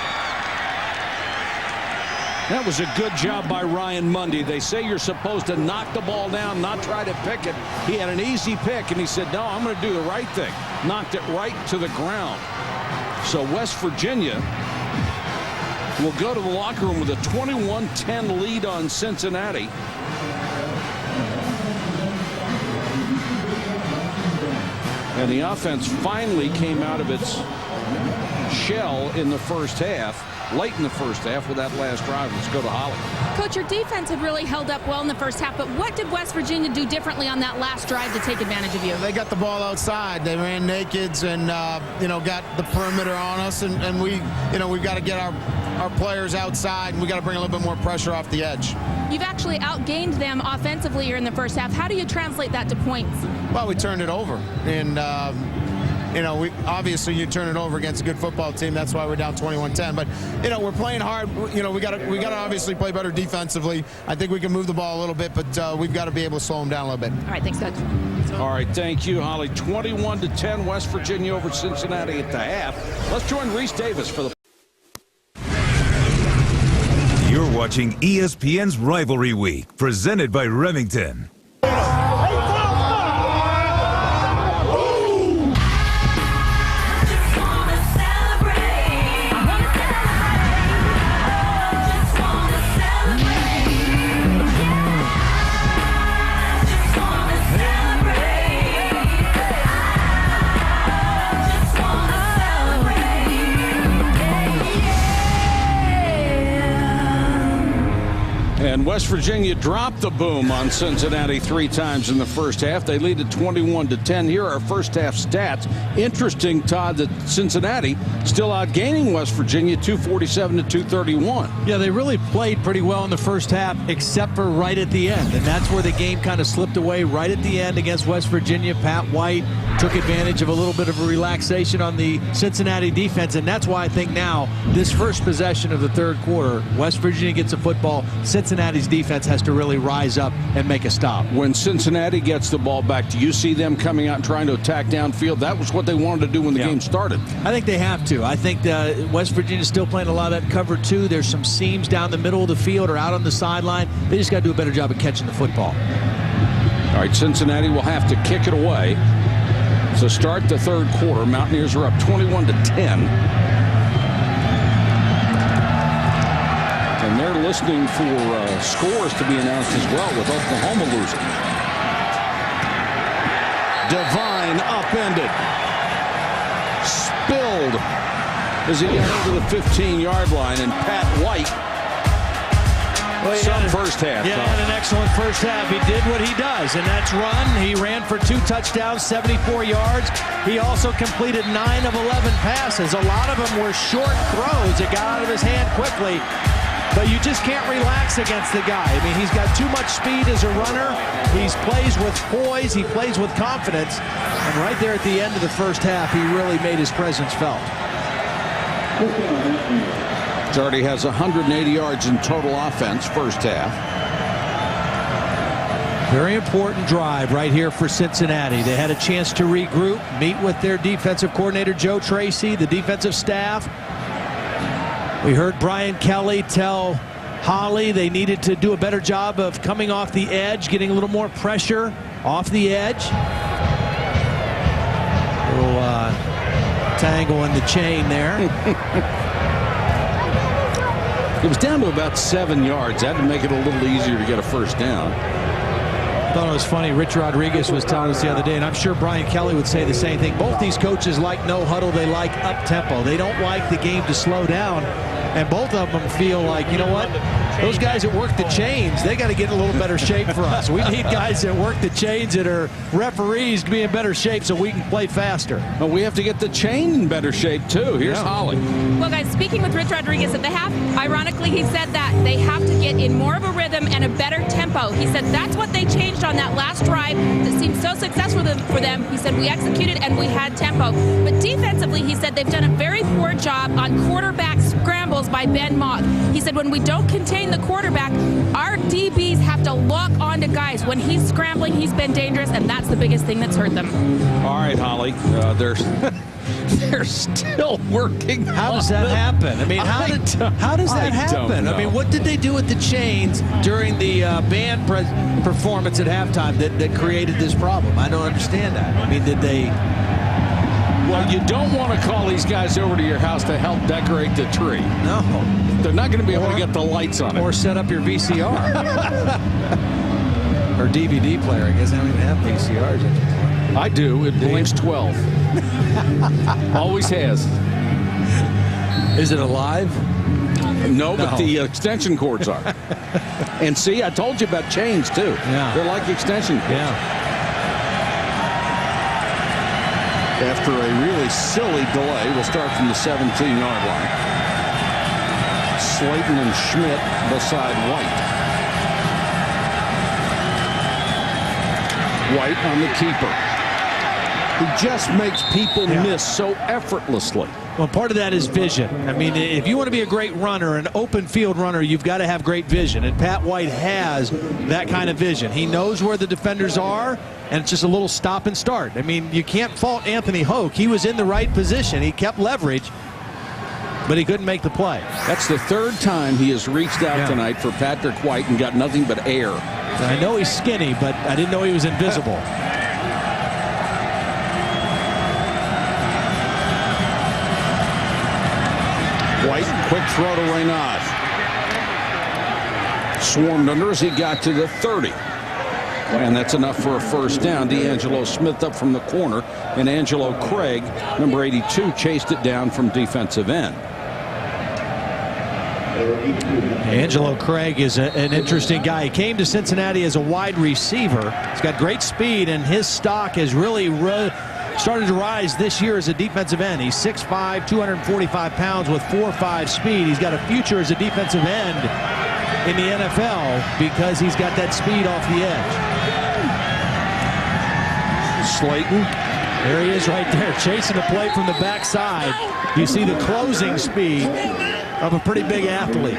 That was a good job by Ryan Mundy. They say you're supposed to knock the ball down, not try to pick it. He had an easy pick, and he said, no, I'm going to do the right thing. Knocked it right to the ground. So West Virginia will go to the locker room with a 21-10 lead on Cincinnati. And the offense finally came out of its shell in the first half, late in the first half with that last drive. Let's go to Holly. Coach, your defense had really held up well in the first half, but what did West Virginia do differently on that last drive to take advantage of you? They got the ball outside. They ran nakeds and, got the perimeter on us, and we've got to get our players outside, and we got to bring a little bit more pressure off the edge. You've actually outgained them offensively here in the first half. How do you translate that to points? Well, we turned it over, and obviously you turn it over against a good football team. That's why we're down 21-10. But we're playing hard. We got to obviously play better defensively. I think we can move the ball a little bit, but we've got to be able to slow them down a little bit. All right, thanks, Coach. All right, thank you, Holly. 21-10, West Virginia over Cincinnati at the half. Let's join Reese Davis for the. You're watching ESPN's Rivalry Week, presented by Remington. And West Virginia dropped the boom on Cincinnati 3 times in the first half. They lead at 21-10. Here are our first half stats. Interesting, Todd, that Cincinnati still outgaining West Virginia 247-231. Yeah, they really played pretty well in the first half, except for right at the end. And that's where the game kind of slipped away right at the end against West Virginia. Pat White took advantage of a little bit of a relaxation on the Cincinnati defense. And that's why I think now this first possession of the third quarter, West Virginia gets a football. Cincinnati's defense has to really rise up and make a stop. When Cincinnati gets the ball back, do you see them coming out and trying to attack downfield? That was what they wanted to do when the game started. I think they have to. I think West Virginia's still playing a lot of that cover 2. There's some seams down the middle of the field or out on the sideline. They just got to do a better job of catching the football. All right, Cincinnati will have to kick it away. So start the third quarter. Mountaineers are up 21-10. And they're listening for scores to be announced as well, with Oklahoma losing. Devine upended. Spilled as he got over the 15-yard line, and Pat White. First half. Yeah, had an excellent first half. He did what he does, and that's run. He ran for 2 touchdowns, 74 yards. He also completed 9 of 11 passes. A lot of them were short throws that got out of his hand quickly. but you just can't relax against the guy. I mean, he's got too much speed as a runner. He plays with poise. He plays with confidence. And right there at the end of the first half, he really made his presence felt. Already has 180 yards in total offense first half. Very important drive right here for Cincinnati. They had a chance to regroup, meet with their defensive coordinator, Joe Tracy, the defensive staff. We heard Brian Kelly tell Holly they needed to do a better job of coming off the edge, getting a little more pressure off the edge. A little tangle in the chain there. It was down to about 7 yards. That would make it a little easier to get a first down. I thought it was funny. Rich Rodriguez was telling us the other day, and I'm sure Brian Kelly would say the same thing. Both these coaches like no huddle. They like up tempo. They don't like the game to slow down. And both of them feel like, you know what? Those guys that work the chains, they got to get in a little better shape for us. We need guys that work the chains that are referees to be in better shape so we can play faster. Well, we have to get the chain in better shape, too. Here's Holly. Well, guys, speaking with Rich Rodriguez at the half, ironically, he said that they have to get in more of a rhythm and a better tempo. He said that's what they changed on that last drive that seemed so successful for them. He said we executed and we had tempo. But defensively, he said they've done a very poor job on quarterback scrambles by Ben Mock. He said when we don't contain the quarterback, our DBs have to lock onto guys. When he's scrambling, he's been dangerous, and that's the biggest thing that's hurt them. All right, Holly. They're still working. How does that happen? I mean, how does that happen? I mean, what did they do with the chains during the band performance at halftime that created this problem? I don't understand that. I mean, did they... Well, you don't want to call these guys over to your house to help decorate the tree. No. They're not going to be able to get the lights on it. Or set up your VCR. Or DVD player. I guess I don't even have VCRs anymore. I do. It blinks 12. Always has. Is it alive? No, but the extension cords are. And see, I told you about chains, too. Yeah. They're like extension cords. Yeah. After a really silly delay, we'll start from the 17-yard line. Slayton and Schmidt beside White. White on the keeper. He just makes people miss so effortlessly. Well, part of that is vision. I mean, if you want to be a great runner, an open field runner, you've got to have great vision. And Pat White has that kind of vision. He knows where the defenders are, and it's just a little stop and start. I mean, you can't fault Anthony Hoke. He was in the right position. He kept leverage, but he couldn't make the play. That's the third time he has reached out tonight for Patrick White and got nothing but air. And I know he's skinny, but I didn't know he was invisible. White, quick throw to Reynaud. Swarmed under as he got to the 30. And that's enough for a first down. D'Angelo Smith up from the corner, and Angelo Craig, number 82, chased it down from defensive end. Angelo Craig is an interesting guy. He came to Cincinnati as a wide receiver. He's got great speed, and his stock has really started to rise this year as a defensive end. He's 6'5", 245 pounds with 4.5 speed. He's got a future as a defensive end in the NFL because he's got that speed off the edge. Slayton. There he is right there, chasing the play from the backside. You see the closing speed of a pretty big athlete.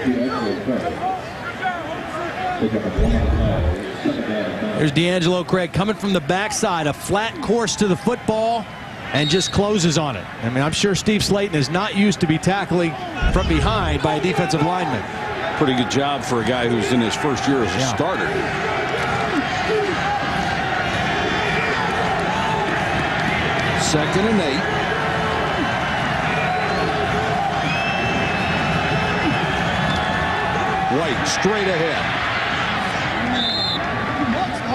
There's D'Angelo Craig coming from the backside, a flat course to the football, and just closes on it. I mean, I'm sure Steve Slayton is not used to be tackling from behind by a defensive lineman. Pretty good job for a guy who's in his first year as a starter. Second and 8. White straight ahead.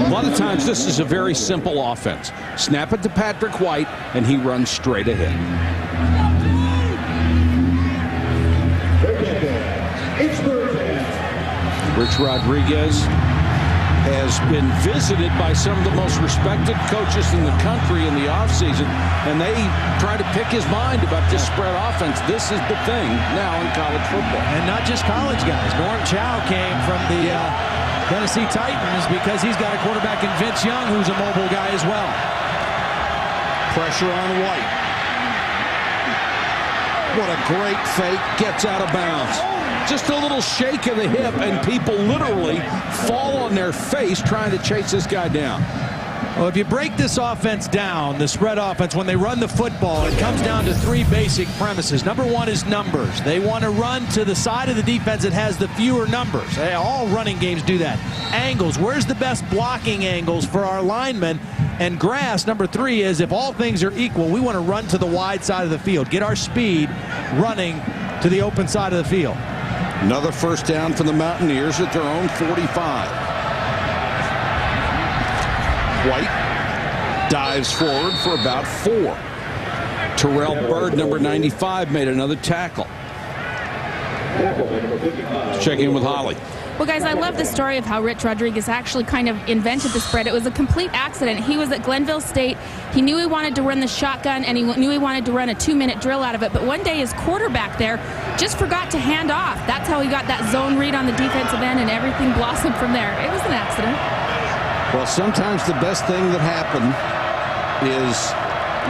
A lot of times this is a very simple offense. Snap it to Patrick White, and he runs straight ahead. Rich Rodriguez has been visited by some of the most respected coaches in the country in the offseason, and they try to pick his mind about this spread offense. This is the thing now in college football. And not just college guys. Norm Chow came from the Tennessee Titans because he's got a quarterback in Vince Young who's a mobile guy as well. Pressure on White. What a great fake. Gets out of bounds. Just a little shake of the hip, and people literally fall on their face trying to chase this guy down. Well, if you break this offense down, the spread offense, when they run the football, it comes down to three basic premises. Number one is numbers. They want to run to the side of the defense that has the fewer numbers. All running games do that. Angles. Where's the best blocking angles for our linemen? And grass, number three, is if all things are equal, we want to run to the wide side of the field. Get our speed running to the open side of the field. Another first down for the Mountaineers at their own 45. White dives forward for about 4. Terrell Byrd, number 95, made another tackle. Let's check in with Holly. Well, guys, I love the story of how Rich Rodriguez actually kind of invented the spread. It was a complete accident. He was at Glenville State. He knew he wanted to run the shotgun, and he knew he wanted to run a 2-minute drill out of it. But one day his quarterback there just forgot to hand off. That's how he got that zone read on the defensive end, and everything blossomed from there. It was an accident. Well, sometimes the best thing that happened is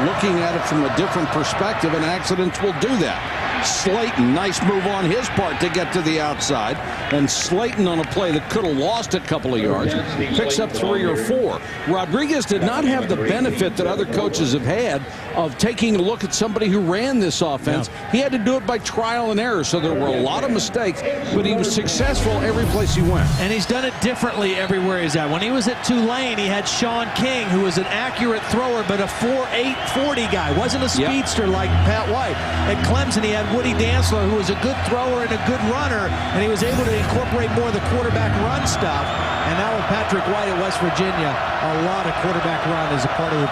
looking at it from a different perspective, and accidents will do that. Slayton, nice move on his part to get to the outside, and Slayton on a play that could have lost a couple of yards picks up 3 or 4. Rodriguez did not have the benefit that other coaches have had of taking a look at somebody who ran this offense. He had to do it by trial and error, so there were a lot of mistakes, but he was successful every place he went. And he's done it differently everywhere he's at. When he was at Tulane, he had Sean King, who was an accurate thrower, but a 4.8 40 guy. Wasn't a speedster like Pat White. At Clemson, he had Woody Dantzler, who was a good thrower and a good runner, and he was able to incorporate more of the quarterback run stuff. And now with Patrick White at West Virginia, a lot of quarterback run is a part and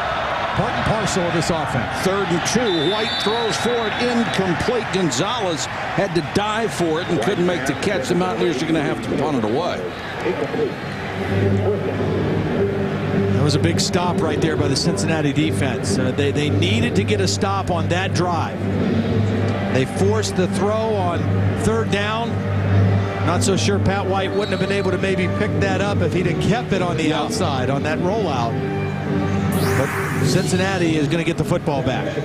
parcel of this offense. 3rd and 2. White throws for it, incomplete. Gonzalez had to dive for it and couldn't make the catch. The Mountaineers are going to have to punt it away. That was a big stop right there by the Cincinnati defense. They needed to get a stop on that drive. They forced the throw on 3rd down. Not so sure Pat White wouldn't have been able to maybe pick that up if he'd have kept it on the outside on that rollout. But Cincinnati is going to get the football back.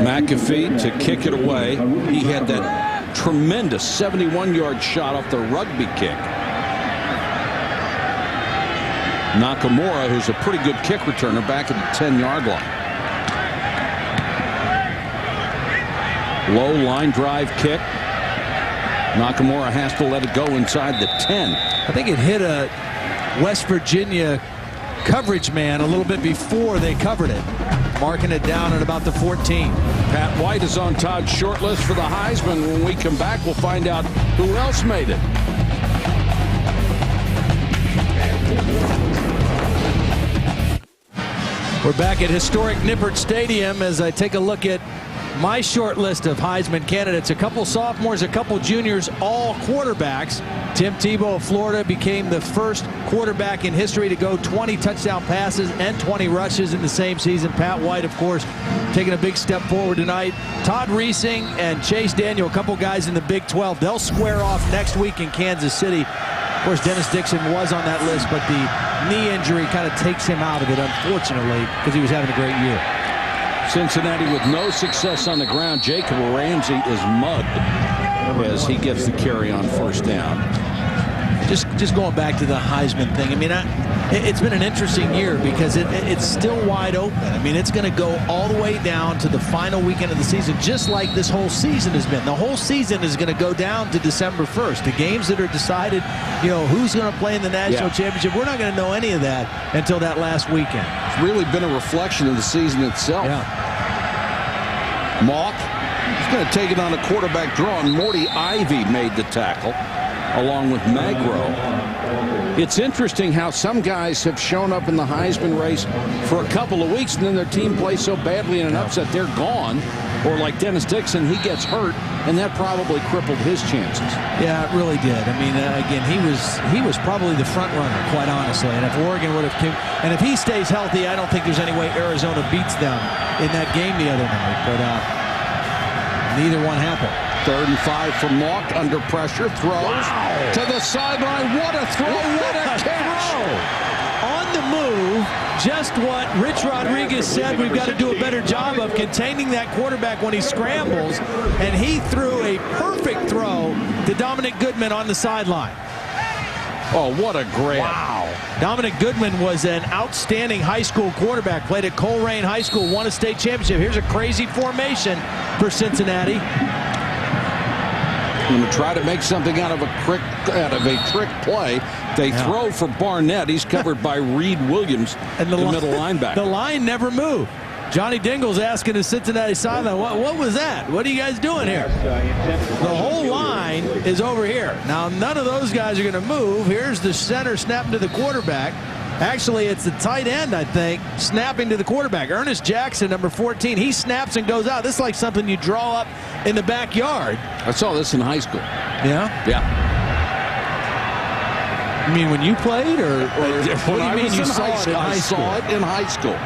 McAfee to kick it away. He had that tremendous 71-yard shot off the rugby kick. Nakamura, who's a pretty good kick returner, back at the 10-yard line. Low line drive kick. Nakamura has to let it go inside the 10. I think it hit a West Virginia coverage man a little bit before they covered it, marking it down at about the 14. Pat White is on Todd's short list for the Heisman. When we come back, we'll find out who else made it. We're back at historic Nippert Stadium as I take a look at my short list of Heisman candidates. A couple sophomores, a couple juniors, all quarterbacks. Tim Tebow of Florida became the first quarterback in history to go 20 touchdown passes and 20 rushes in the same season. Pat White, of course, taking a big step forward tonight. Todd Reesing and Chase Daniel, a couple guys in the Big 12. They'll square off next week in Kansas City. Of course, Dennis Dixon was on that list, but the knee injury kind of takes him out of it, unfortunately, because he was having a great year. Cincinnati with no success on the ground. Jacob Ramsey is mugged as he gets the carry on 1st down. Just going back to the Heisman thing. I mean, it's been an interesting year because it's still wide open. I mean, it's going to go all the way down to the final weekend of the season, just like this whole season has been. The whole season is going to go down to December 1st. The games that are decided, you know, who's going to play in the national championship, we're not going to know any of that until that last weekend. It's really been a reflection of the season itself. Mock is going to take it on a quarterback draw, and Morty Ivy made the tackle along with Magro. It's interesting how some guys have shown up in the Heisman race for a couple of weeks, and then their team plays so badly in an upset they're gone. Or like Dennis Dixon, he gets hurt, and that probably crippled his chances. Yeah, it really did. I mean, again, he was probably the front runner, quite honestly. And if Oregon would have, and if he stays healthy, I don't think there's any way Arizona beats them in that game the other night. But neither one happened. 3rd and 5 for Mock under pressure, throws to the sideline. What a throw! What a catch! On the move, just what Rich Rodriguez said. We've got to do a better job of containing that quarterback when he scrambles, and he threw a perfect throw to Dominic Goodman on the sideline. Oh, what a grab. Wow. Dominic Goodman was an outstanding high school quarterback, played at Coleraine High School, won a state championship. Here's a crazy formation for Cincinnati. Going to try to make something out of a trick play. They throw for Barnett. He's covered by Reed Williams, and the middle linebacker. The line never moved. Johnny Dingle's asking the Cincinnati sideline, what was that? What are you guys doing here? The whole line is over here. Now, none of those guys are going to move. Here's the center snapping to the quarterback. Actually, it's the tight end, I think, snapping to the quarterback. Ernest Jackson, number 14, he snaps and goes out. This is like something you draw up in the backyard. I saw this in high school. Yeah? Yeah. You mean when you played, or when what do you mean you saw it in high school? I saw it in high school.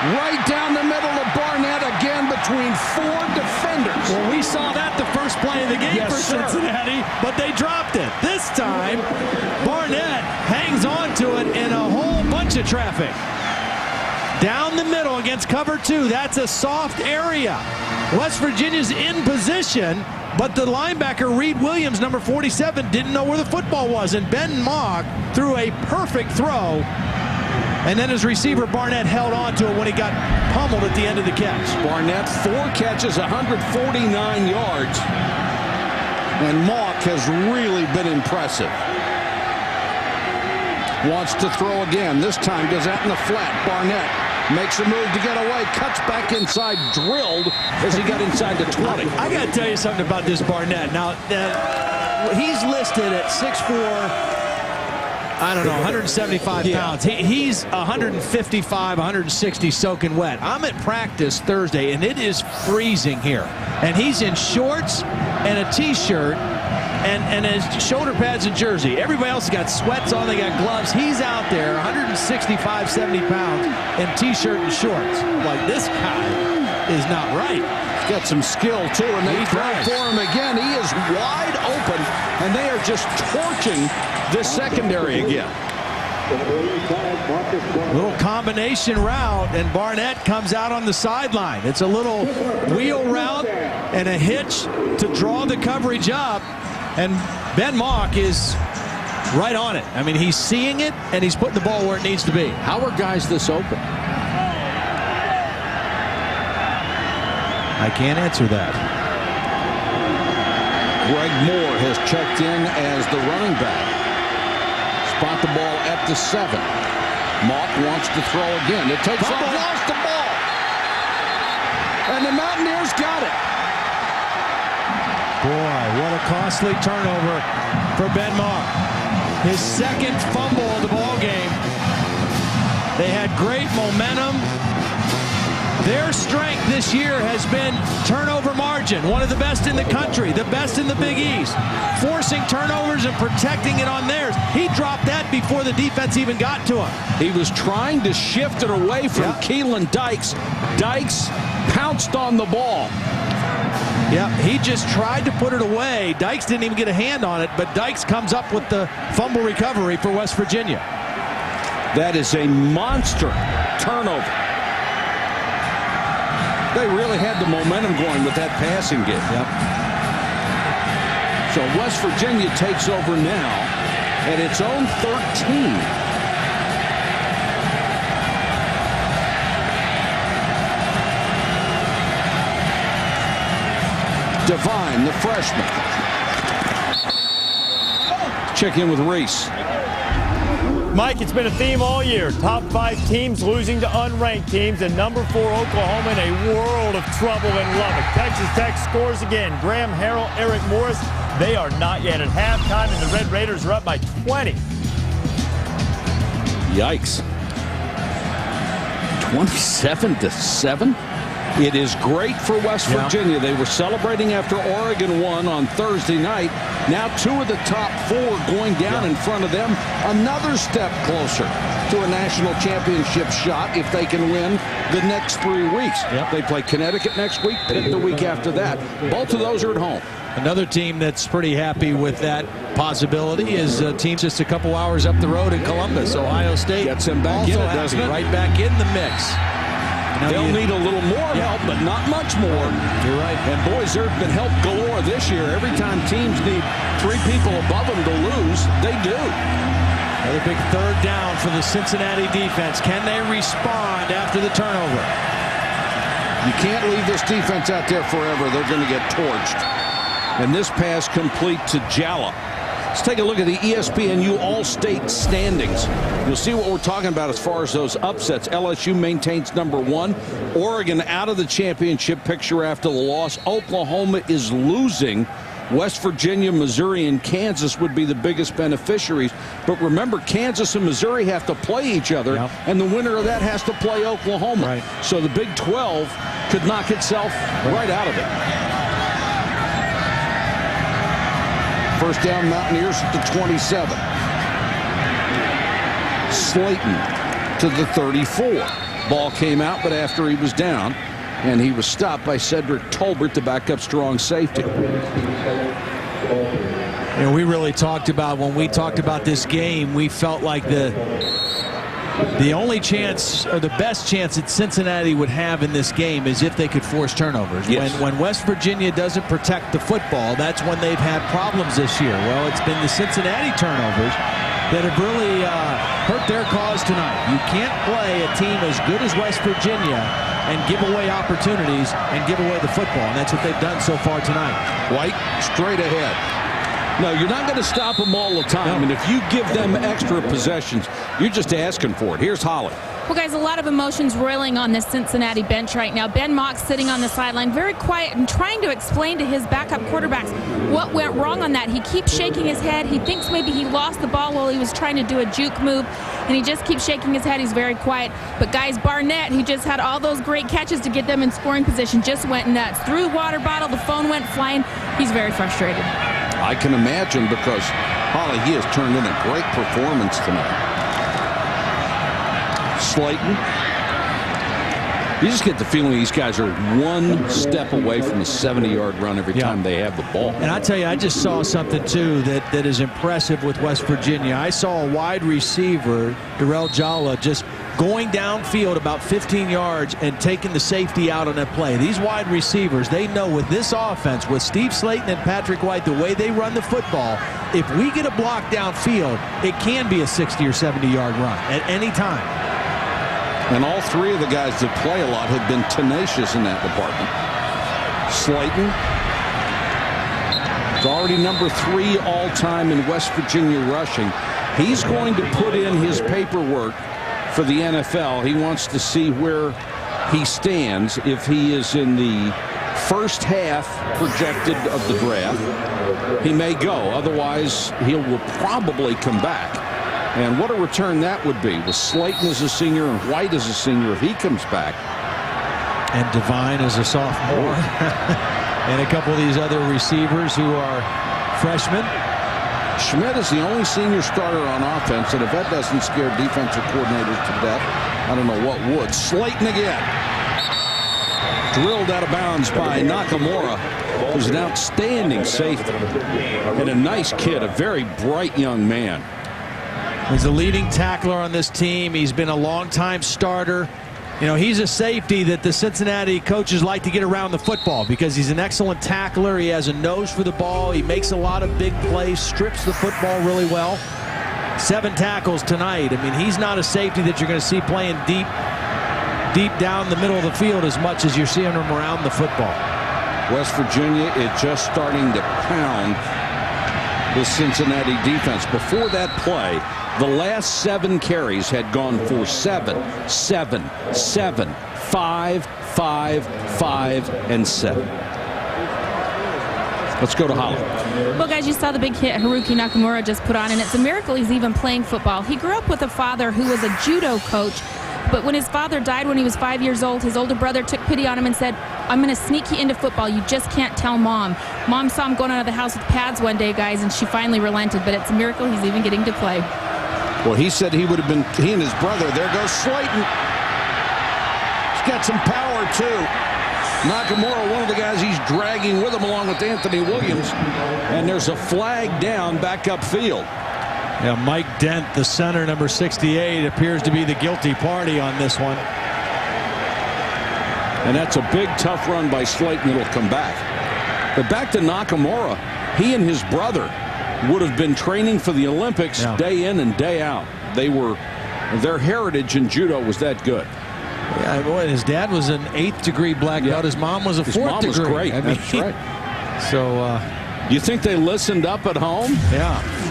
Right down the middle of Barnett again between 4 defenders. Well, we saw that the first play of the game for Cincinnati, but they dropped it. This time, Barnett hangs on to it in a whole bunch of traffic. Down the middle against cover 2. That's a soft area. West Virginia's in position, but the linebacker, Reed Williams, number 47, didn't know where the football was, and Ben Mock threw a perfect throw. And then his receiver, Barnett, held on to it when he got pummeled at the end of the catch. Barnett, 4 catches, 149 yards. And Mock has really been impressive. Wants to throw again. This time does that in the flat. Barnett makes a move to get away. Cuts back inside. Drilled as he got inside the 20. I got to tell you something about this Barnett. Now, he's listed at 6'4". I don't know, 175 pounds. He's 155, 160 soaking wet. I'm at practice Thursday, and it is freezing here. And he's in shorts and a T-shirt and his shoulder pads and jersey. Everybody else has got sweats on. They got gloves. He's out there, 165, 70 pounds in T-shirt and shorts. Like, this guy is not right. He's got some skill, too, and they throw for him again. He is wide open, and they are just torching this secondary again. Little combination route, and Barnett comes out on the sideline. It's a little wheel route and a hitch to draw the coverage up, and Ben Mock is right on it. I mean, he's seeing it, and he's putting the ball where it needs to be. How are guys this open? I can't answer that. Greg Moore has checked in as the running back. Spot the ball at the 7. Mock wants to throw again. It takes off, lost the ball. And the Mountaineers got it. Boy, what a costly turnover for Ben Mock. His second fumble of the ball game. They had great momentum. Their strength this year has been turnover margin, one of the best in the country, the best in the Big East. Forcing turnovers and protecting it on theirs. He dropped that before the defense even got to him. He was trying to shift it away from Keelan Dykes. Dykes pounced on the ball. Yeah, he just tried to put it away. Dykes didn't even get a hand on it, but Dykes comes up with the fumble recovery for West Virginia. That is a monster turnover. They really had the momentum going with that passing game. Yep. So West Virginia takes over now at its own 13. Devine, the freshman. Check in with Reese. Mike, it's been a theme all year. Top 5 teams losing to unranked teams, and number 4 Oklahoma in a world of trouble in Lubbock. Texas Tech scores again. Graham Harrell, Eric Morris, they are not yet at halftime, and the Red Raiders are up by 20. Yikes. 27-7. It is great for West Virginia. They were celebrating after Oregon won on Thursday night. Now 2 of the top 4 going down in front of them. Another step closer to a national championship shot if they can win the next 3 weeks. They play Connecticut next week, Pitt the week after that. Both of those are at home. Another team that's pretty happy with that possibility is a team just a couple hours up the road in Columbus. Ohio State gets them back in it, doesn't it? Right back in the mix. They'll need a little more help, but not much more. You're right. And boys, there's been help galore this year. Every time teams need 3 people above them to lose, they do. Another big 3rd down for the Cincinnati defense. Can they respond after the turnover? You can't leave this defense out there forever. They're going to get torched. And this pass complete to Jalla. Let's take a look at the ESPNU All-State standings. You'll see what we're talking about as far as those upsets. LSU maintains #1. Oregon out of the championship picture after the loss. Oklahoma is losing. West Virginia, Missouri, and Kansas would be the biggest beneficiaries. But remember, Kansas and Missouri have to play each other, and the winner of that has to play Oklahoma. So the Big 12 could knock itself right out of it. First down, Mountaineers at the 27. Slayton to the 34. Ball came out, but after he was down, and he was stopped by Cedric Tolbert, the backup strong safety. You know, we really talked about, when we talked about this game, we felt like the only chance, or the best chance that Cincinnati would have in this game is if they could force turnovers. When West Virginia doesn't protect the football, that's when they've had problems this year. Well, it's been the Cincinnati turnovers that have really hurt their cause tonight. You can't play a team as good as West Virginia and give away opportunities and give away the football, and that's what they've done so far tonight. White straight ahead. No, you're not going to stop them all the time, and if you give them extra possessions, you're just asking for it. Here's Holly. Well, guys, a lot of emotions roiling on this Cincinnati bench right now. Ben Mock sitting on the sideline, very quiet and trying to explain to his backup quarterbacks what went wrong on that. He keeps shaking his head. He thinks maybe he lost the ball while he was trying to do a juke move, and he just keeps shaking his head. He's very quiet. But, guys, Barnett, who just had all those great catches to get them in scoring position, just went nuts. Threw the water bottle. The phone went flying. He's very frustrated. I can imagine, because, Holly, he has turned in a great performance tonight. Slayton. You just get the feeling these guys are one step away from a 70-yard run every time they have the ball. And I tell you, I just saw something, too, that is impressive with West Virginia. I saw a wide receiver, Darrell Jalla, just going downfield about 15 yards and taking the safety out on that play. These wide receivers, they know with this offense, with Steve Slayton and Patrick White, the way they run the football, if we get a block downfield, it can be a 60 or 70-yard run at any time. And all 3 of the guys that play a lot have been tenacious in that department. Slayton is already #3 all-time in West Virginia rushing. He's going to put in his paperwork for the NFL. He wants to see where he stands, if he is in the first half projected of the draft. He may go. Otherwise, he will probably come back. And what a return that would be, with Slayton as a senior and White as a senior if he comes back. And Devine as a sophomore. And a couple of these other receivers who are freshmen. Schmidt is the only senior starter on offense, and if that doesn't scare defensive coordinators to death, I don't know what would. Slayton again. Drilled out of bounds by Nakamura, who's an outstanding safety. And a nice kid, a very bright young man. He's the leading tackler on this team. He's been a long-time starter. You know, he's a safety that the Cincinnati coaches like to get around the football because he's an excellent tackler. He has a nose for the ball. He makes a lot of big plays, strips the football really well. 7 tackles tonight. I mean, he's not a safety that you're going to see playing deep down the middle of the field as much as you're seeing him around the football. West Virginia is just starting to pound the Cincinnati defense. Before that play, the last 7 carries had gone for 7, 7, 7, 5, 5, 5, and 7. Let's go to Holly. Well, guys, you saw the big hit Haruki Nakamura just put on, and it's a miracle he's even playing football. He grew up with a father who was a judo coach, But when his father died when he was 5 years old, his older brother took pity on him and said, I'm going to sneak you into football. You just can't tell Mom. Mom saw him going out of the house with pads one day, guys, and she finally relented. But it's a miracle he's even getting to play. Well, he said he would have been, he and his brother. There goes Slayton. He's got some power, too. Nakamura, one of the guys he's dragging with him along with Anthony Williams. And there's a flag down back upfield. Yeah, Mike Dent, the center, number 68, appears to be the guilty party on this one. And that's a big, tough run by Slayton that'll come back. But back to Nakamura, he and his brother would have been training for the Olympics day in and day out. Their heritage in judo was that good. Yeah, boy, his dad was an 8th degree black belt. His mom was a 4th degree. His mom was great. That's right. So, you think they listened up at home? Yeah.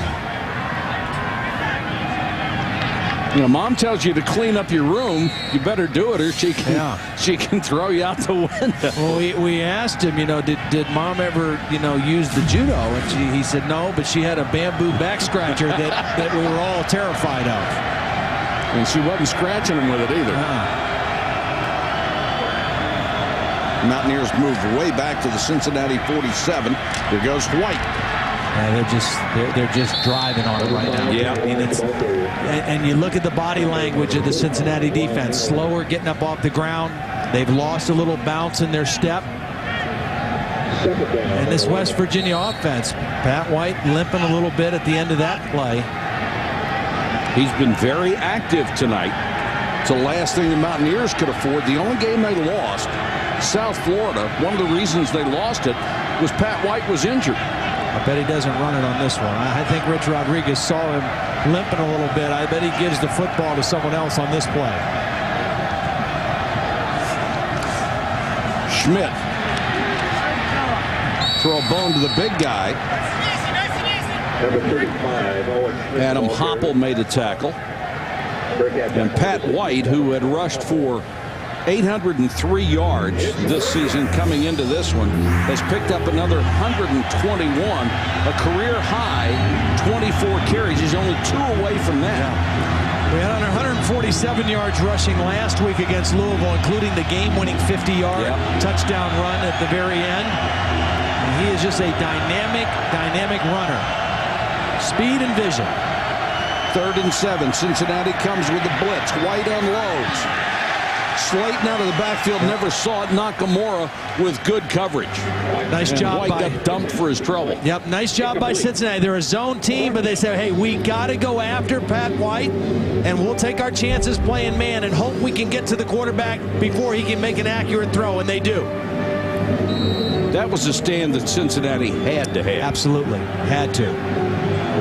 You know, Mom tells you to clean up your room. You better do it, or she can throw you out the window. Well, we asked him, you know, did Mom ever, you know, use the judo? And he said no, but she had a bamboo back scratcher that we were all terrified of. And she wasn't scratching him with it either. Mountaineers moved way back to the Cincinnati 47. Here goes White. Yeah, they're just driving on it right now. Yeah. I mean, and you look at the body language of the Cincinnati defense. Slower getting up off the ground. They've lost a little bounce in their step. And this West Virginia offense, Pat White limping a little bit at the end of that play. He's been very active tonight. It's the last thing the Mountaineers could afford. The only game they lost, South Florida, one of the reasons they lost it was Pat White was injured. I bet he doesn't run it on this one. I think Rich Rodriguez saw him limping a little bit. I bet he gives the football to someone else on this play. Schmidt. Throw a bone to the big guy. Adam Hoppel made a tackle. And Pat White, who had rushed for 803 yards this season coming into this one, has picked up another 121, a career high 24 carries. He's only 2 away from that. We had 147 yards rushing last week against Louisville, including the game-winning 50-yard touchdown run at the very end. And he is just a dynamic runner. Speed and vision. 3rd and 7. Cincinnati comes with the blitz. White unloads. Slayton out of the backfield, never saw it. Nakamura with good coverage. Nice job. White got dumped for his trouble. Yep, nice job by Cincinnati. They're a zone team, but they say, hey, we got to go after Pat White, and we'll take our chances playing man and hope we can get to the quarterback before he can make an accurate throw, and they do. That was a stand that Cincinnati had to have. Absolutely, had to.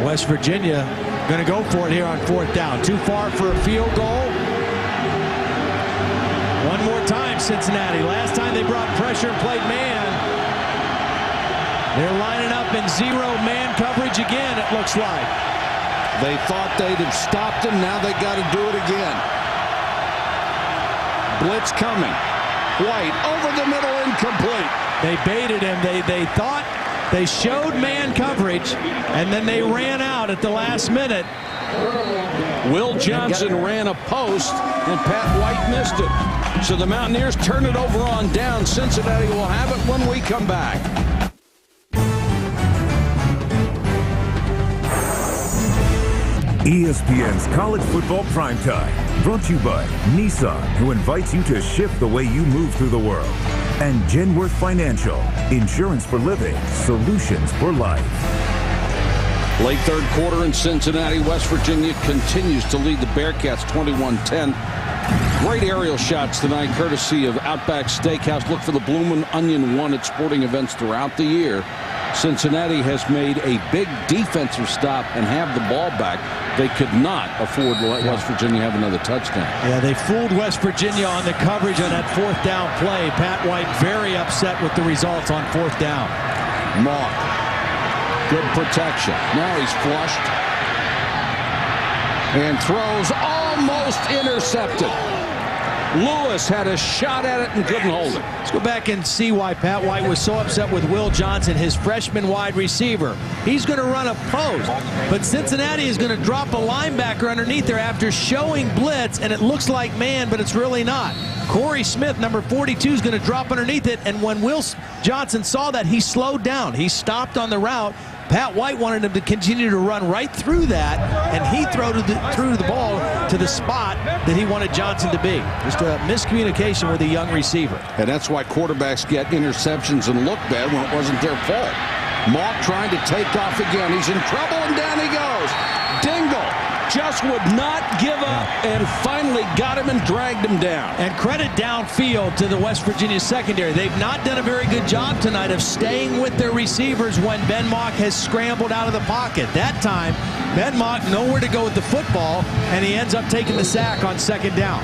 West Virginia going to go for it here on 4th down. Too far for a field goal. One more time, Cincinnati. Last time they brought pressure and played man. They're lining up in 0 man coverage again, it looks like. They thought they'd have stopped him. Now they got to do it again. Blitz coming. White over the middle, incomplete. They baited him. They thought they showed man coverage, and then they ran out at the last minute. Will Johnson ran a post, and Pat White missed it. So the Mountaineers turn it over on down. Cincinnati will have it when we come back. ESPN's College Football Primetime, brought to you by Nissan, who invites you to shift the way you move through the world. And Genworth Financial, insurance for living, solutions for life. Late 3rd quarter in Cincinnati, West Virginia continues to lead the Bearcats 21-10. Great aerial shots tonight, courtesy of Outback Steakhouse. Look for the Bloomin' Onion one at sporting events throughout the year. Cincinnati has made a big defensive stop and have the ball back. They could not afford to let West Virginia have another touchdown. Yeah, they fooled West Virginia on the coverage on that 4th down play. Pat White very upset with the results on 4th down. Mock. Good protection. Now he's flushed. And throws almost intercepted. Lewis had a shot at it and couldn't hold it. Let's go back and see why Pat White was so upset with Will Johnson, his freshman wide receiver. He's going to run a post, but Cincinnati is going to drop a linebacker underneath there after showing blitz, and it looks like man, but it's really not. Corey Smith, number 42, is going to drop underneath it, and when Will Johnson saw that, he slowed down. He stopped on the route. Pat White wanted him to continue to run right through that, and he threw the ball to the spot that he wanted Johnson to be. Just a miscommunication with a young receiver. And that's why quarterbacks get interceptions and look bad when it wasn't their fault. Mock trying to take off again. He's in trouble, and down he goes. Dingle just would not give up and finally got him and dragged him down. And credit downfield to the West Virginia secondary. They've not done a very good job tonight of staying with their receivers when Ben Mock has scrambled out of the pocket. That time, Ben Mock nowhere to go with the football, and he ends up taking the sack on second down.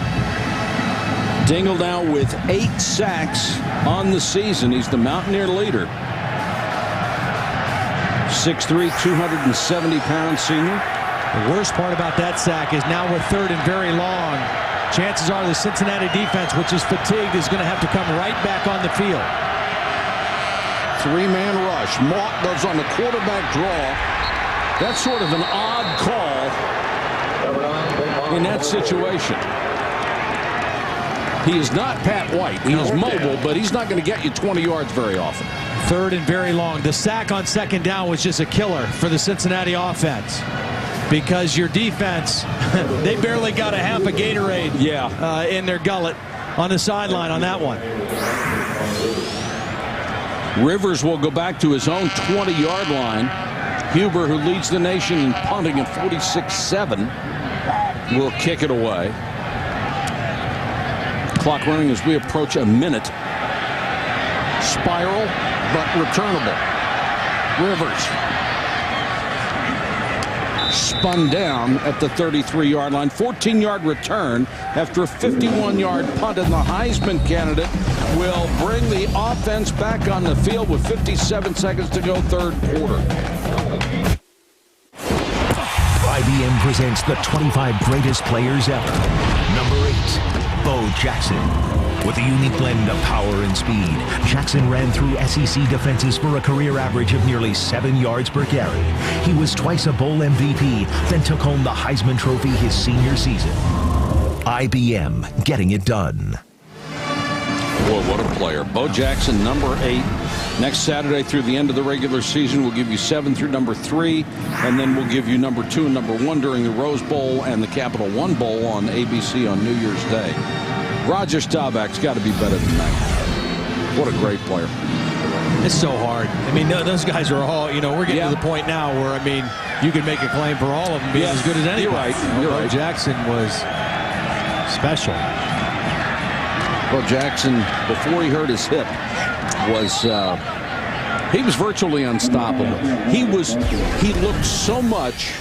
Dingle now with 8 sacks on the season. He's the Mountaineer leader. 6'3", 270-pound senior. The worst part about that sack is now we're third and very long. Chances are the Cincinnati defense, which is fatigued, is going to have to come right back on the field. 3-man rush. Mock goes on the quarterback draw. That's sort of an odd call in that situation. He is not Pat White. He is mobile, but he's not going to get you 20 yards very often. Third and very long. The sack on second down was just a killer for the Cincinnati offense. Because your defense, they barely got a half a Gatorade in their gullet on the sideline on that one. Rivers will go back to his own 20-yard line. Huber, who leads the nation in punting at 46-7, will kick it away. Clock running as we approach a minute. Spiral, but returnable. Rivers spun down at the 33-yard line. 14-yard return after a 51-yard punt, and the Heisman candidate will bring the offense back on the field with 57 seconds to go, third quarter. IBM presents the 25 greatest players ever. Number 8, Bo Jackson. With a unique blend of power and speed, Jackson ran through SEC defenses for a career average of nearly 7 yards per carry. He was twice a bowl MVP, then took home the Heisman Trophy his senior season. IBM, getting it done. Boy, what a player. Bo Jackson, number 8. Next Saturday through the end of the regular season, we'll give you 7 through number 3, and then we'll give you number 2 and number 1 during the Rose Bowl and the Capital One Bowl on ABC on New Year's Day. Roger Staubach's got to be better than that. What a great player. It's so hard. I mean, those guys are all, we're getting to the point now where, I mean, you can make a claim for all of them being as good as anybody. You're right. Bo Jackson was special. Bo Jackson, before he hurt his hip, he was virtually unstoppable. He looked so much.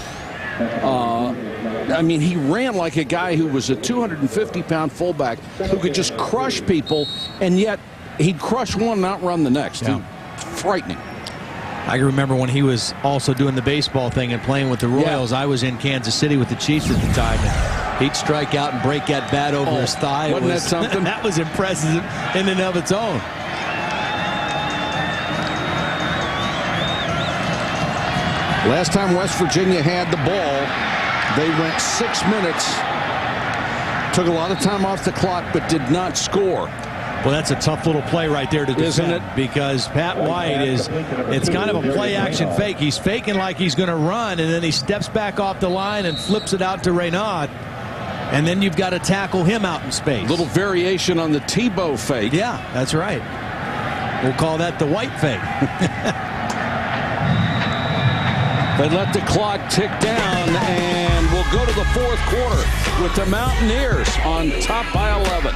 I mean, he ran like a guy who was a 250-pound fullback who could just crush people, and yet he'd crush one and outrun the next. Yeah. Frightening. I can remember when he was also doing the baseball thing and playing with the Royals. I was in Kansas City with the Chiefs at the time, and he'd strike out and break that bat over his thigh. Wasn't that something? That was impressive in and of its own. Last time West Virginia had the ball, they went 6 minutes, took a lot of time off the clock, but did not score. Well, that's a tough little play right there to defend. Isn't it? Because Pat White it's kind of a play-action fake. He's faking like he's going to run, and then he steps back off the line and flips it out to Reynaud. And then you've got to tackle him out in space. Little variation on the Tebow fake. Yeah, that's right. We'll call that the White fake. They let the clock tick down, and we'll go to the fourth quarter with the Mountaineers on top by 11.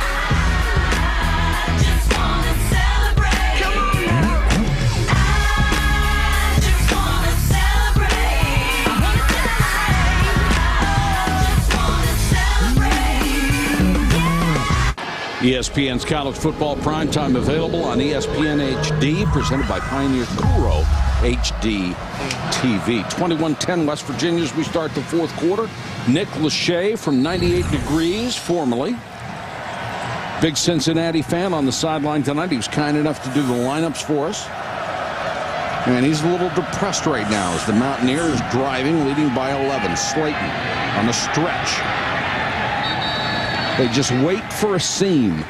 ESPN's college football primetime available on ESPN HD, presented by Pioneer Kuro HD TV. 21-10 West Virginia as we start the fourth quarter. Nick Lachey from 98 Degrees, formerly, Big Cincinnati fan on the sideline tonight. He was kind enough to do the lineups for us. And he's a little depressed right now as the Mountaineers driving, leading by 11. Slayton on the stretch. They just wait for a seam.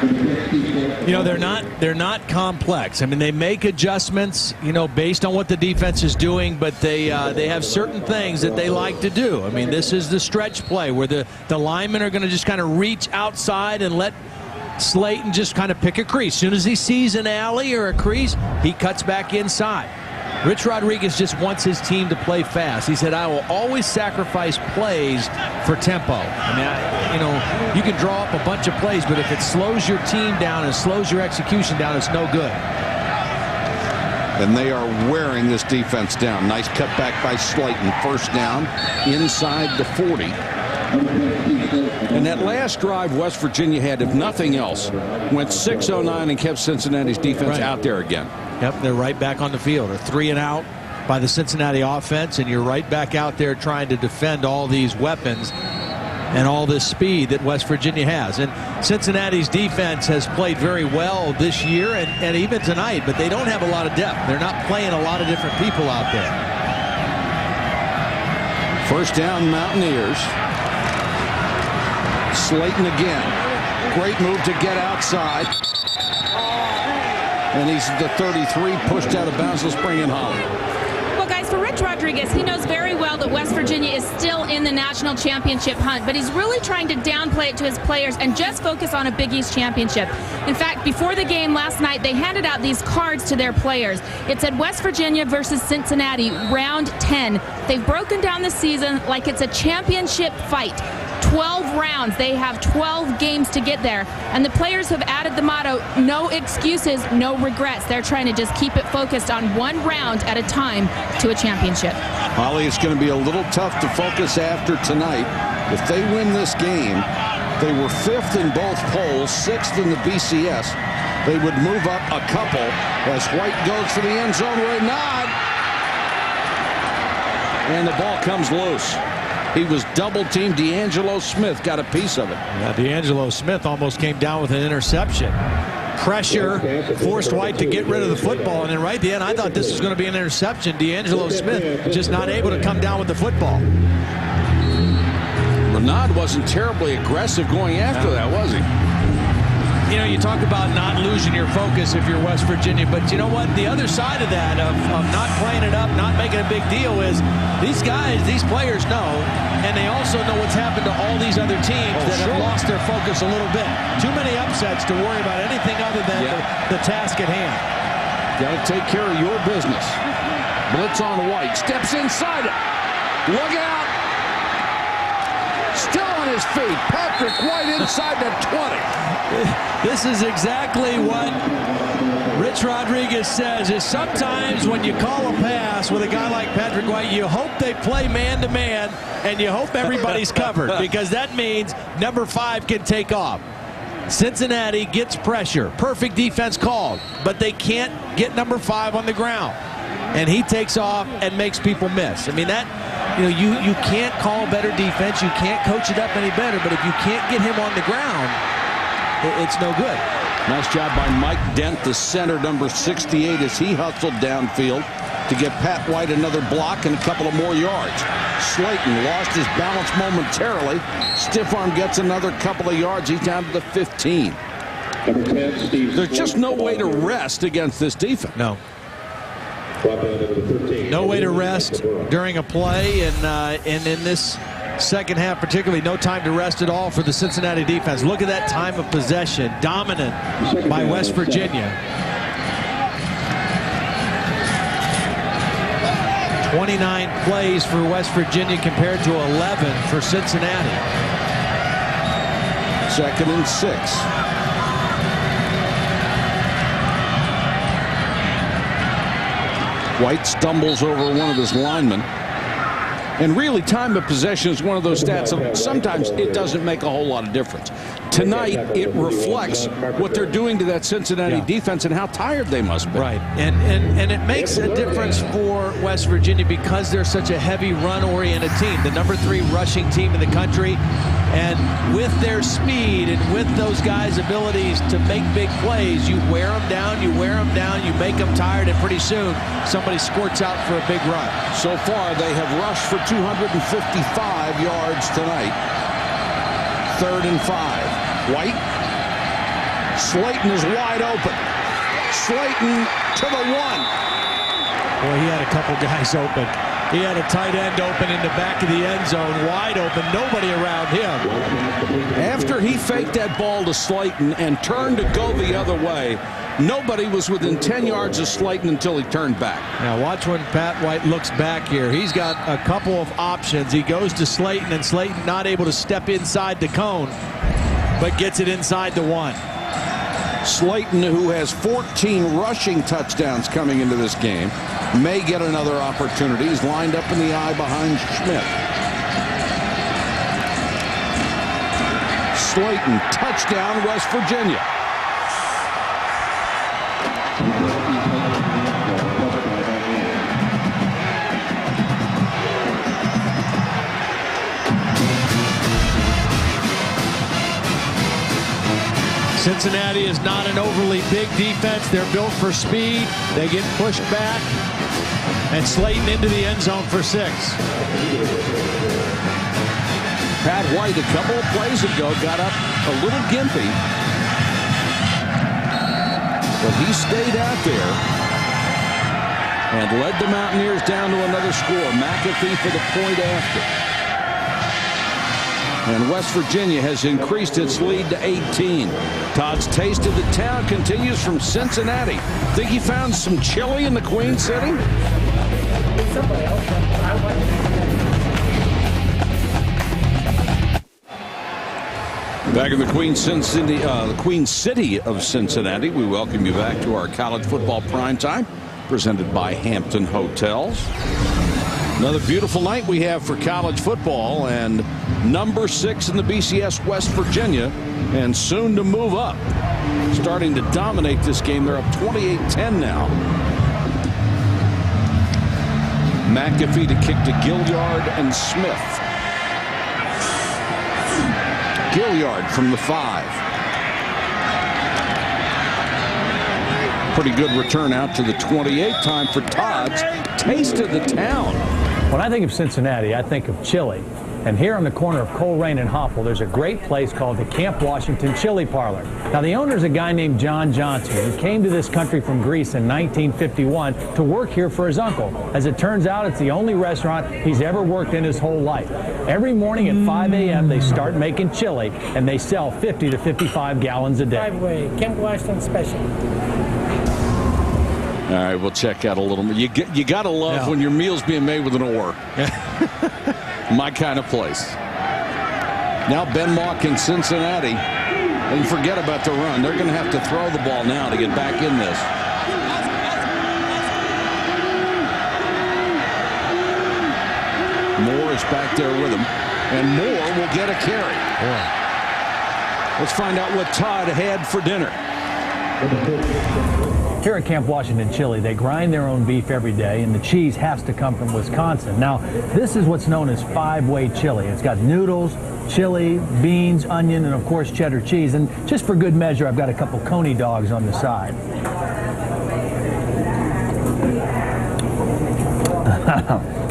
You know, they're not complex. I mean, they make adjustments, you know, based on what the defense is doing, but they have certain things that they like to do. I mean, this is the stretch play where the linemen are going to just kind of reach outside and let Slayton just kind of pick a crease. As soon as he sees an alley or a crease, he cuts back inside. Rich Rodriguez just wants his team to play fast. He said, I will always sacrifice plays for tempo. I mean, you know, you can draw up a bunch of plays, but if it slows your team down and slows your execution down, it's no good. And they are wearing this defense down. Nice cutback by Slayton. First down inside the 40. And that last drive West Virginia had, if nothing else, went 6-09 and kept Cincinnati's defense out there again. Yep, they're right back on the field. A 3 and out by the Cincinnati offense, and you're right back out there trying to defend all these weapons and all this speed that West Virginia has. And Cincinnati's defense has played very well this year and even tonight, but they don't have a lot of depth. They're not playing a lot of different people out there. First down, Mountaineers. Slayton again. Great move to get outside. And he's the 33, pushed out of bounds. Let's bring in Holly. Well, guys, for Rich Rodriguez, he knows very well that West Virginia is still in the national championship hunt, but he's really trying to downplay it to his players and just focus on a Big East championship. In fact, before the game last night, they handed out these cards to their players. It said West Virginia versus Cincinnati, round 10. They've broken down the season like it's a championship fight. 12 rounds. They have 12 games to get there. And the players have added the motto, no excuses, no regrets. They're trying to just keep it focused on one round at a time to a championship. Holly, it's going to be a little tough to focus after tonight. If they win this game, they were 5th in both polls, 6th in the BCS. They would move up a couple as White goes for the end zone with a nod. And the ball comes loose. He was double-teamed. D'Angelo Smith got a piece of it. Yeah, D'Angelo Smith almost came down with an interception. Pressure forced White to get rid of the football, and then right at the end, I thought this was going to be an interception. D'Angelo Smith just not able to come down with the football. Renaud wasn't terribly aggressive going after that, was he? You know, you talk about not losing your focus if you're West Virginia, but you know what? The other side of that, of not playing it up, not making a big deal, is these guys, these players know, and they also know what's happened to all these other teams that have lost their focus a little bit. Too many upsets to worry about anything other than the task at hand. Got to take care of your business. Blitz on White. Steps inside it. Look out. Still on his feet. Patrick White inside the 20. This is exactly what Rich Rodriguez says, is sometimes when you call a pass with a guy like Patrick White, you hope they play man-to-man, and you hope everybody's covered, because that means number 5 can take off. Cincinnati gets pressure. Perfect defense called, but they can't get number 5 on the ground. And he takes off and makes people miss. I mean, that, you know, you can't call better defense. You can't coach it up any better, but if you can't get him on the ground, it's no good. Nice job by Mike Dent, the center, number 68, as he hustled downfield to get Pat White another block and a couple of more yards. Slayton lost his balance momentarily. Stiff arm gets another couple of yards. He's down to the 15. There's just no way to rest against this defense. No. No way to rest during a play, and in this second half particularly, no time to rest at all for the Cincinnati defense. Look at that time of possession, dominant by West Virginia. 29 plays for West Virginia compared to 11 for Cincinnati. 2nd and 6. White stumbles over one of his linemen. And really, time of possession is one of those stats that sometimes it doesn't make a whole lot of difference. tonight it reflects what they're doing to that Cincinnati defense and how tired they must be. Right, and it makes a difference for West Virginia because they're such a heavy run-oriented team, the number 3 rushing team in the country, and with their speed and with those guys' abilities to make big plays, you wear them down, you make them tired, and pretty soon somebody squirts out for a big run. So far, they have rushed for 255 yards tonight. 3rd and 5. White. Slayton is wide open. Slayton to the 1. Boy, he had a couple guys open. He had a tight end open in the back of the end zone, wide open, nobody around him. After he faked that ball to Slayton and turned to go the other way, nobody was within 10 yards of Slayton until he turned back. Now watch when Pat White looks back here. He's got a couple of options. He goes to Slayton, and Slayton not able to step inside the cone, but gets it inside the 1. Slayton, who has 14 rushing touchdowns coming into this game, may get another opportunity. He's lined up in the eye behind Schmidt. Slayton, touchdown, West Virginia. Cincinnati is not an overly big defense. They're built for speed. They get pushed back. And Slayton into the end zone for 6. Pat White a couple of plays ago got up a little gimpy. But he stayed out there and led the Mountaineers down to another score. McAfee for the point after. And West Virginia has increased its lead to 18. Todd's Taste of the Town continues from Cincinnati. Think he found some chili in the Queen City? Back in the Queen City of Cincinnati, we welcome you back to our college football primetime, presented by Hampton Hotels. Another beautiful night we have for college football, and number 6 in the BCS, West Virginia, and soon to move up. Starting to dominate this game. They're up 28-10 now. McAfee to kick to Gilliard and Smith. Gilliard from the 5. Pretty good return out to the 28. Time for Todd's Taste of the Town. When I think of Cincinnati, I think of chili. And here on the corner of Colerain and Hopple, there's a great place called the Camp Washington Chili Parlor. Now, the owner is a guy named John Johnson, who came to this country from Greece in 1951 to work here for his uncle. As it turns out, it's the only restaurant he's ever worked in his whole life. Every morning at 5 a.m., they start making chili, and they sell 50 to 55 gallons a day. Driveway, Camp Washington Special. All right, we'll check out a little more. You got to love when your meal's being made with an oar. My kind of place. Now Ben Mock in Cincinnati. And forget about the run. They're going to have to throw the ball now to get back in this. Moore is back there with him. And Moore will get a carry. Let's find out what Todd had for dinner. Here at Camp Washington Chili, they grind their own beef every day, and the cheese has to come from Wisconsin. Now, this is what's known as 5-way chili. It's got noodles, chili, beans, onion, and of course cheddar cheese. And just for good measure, I've got a couple coney dogs on the side.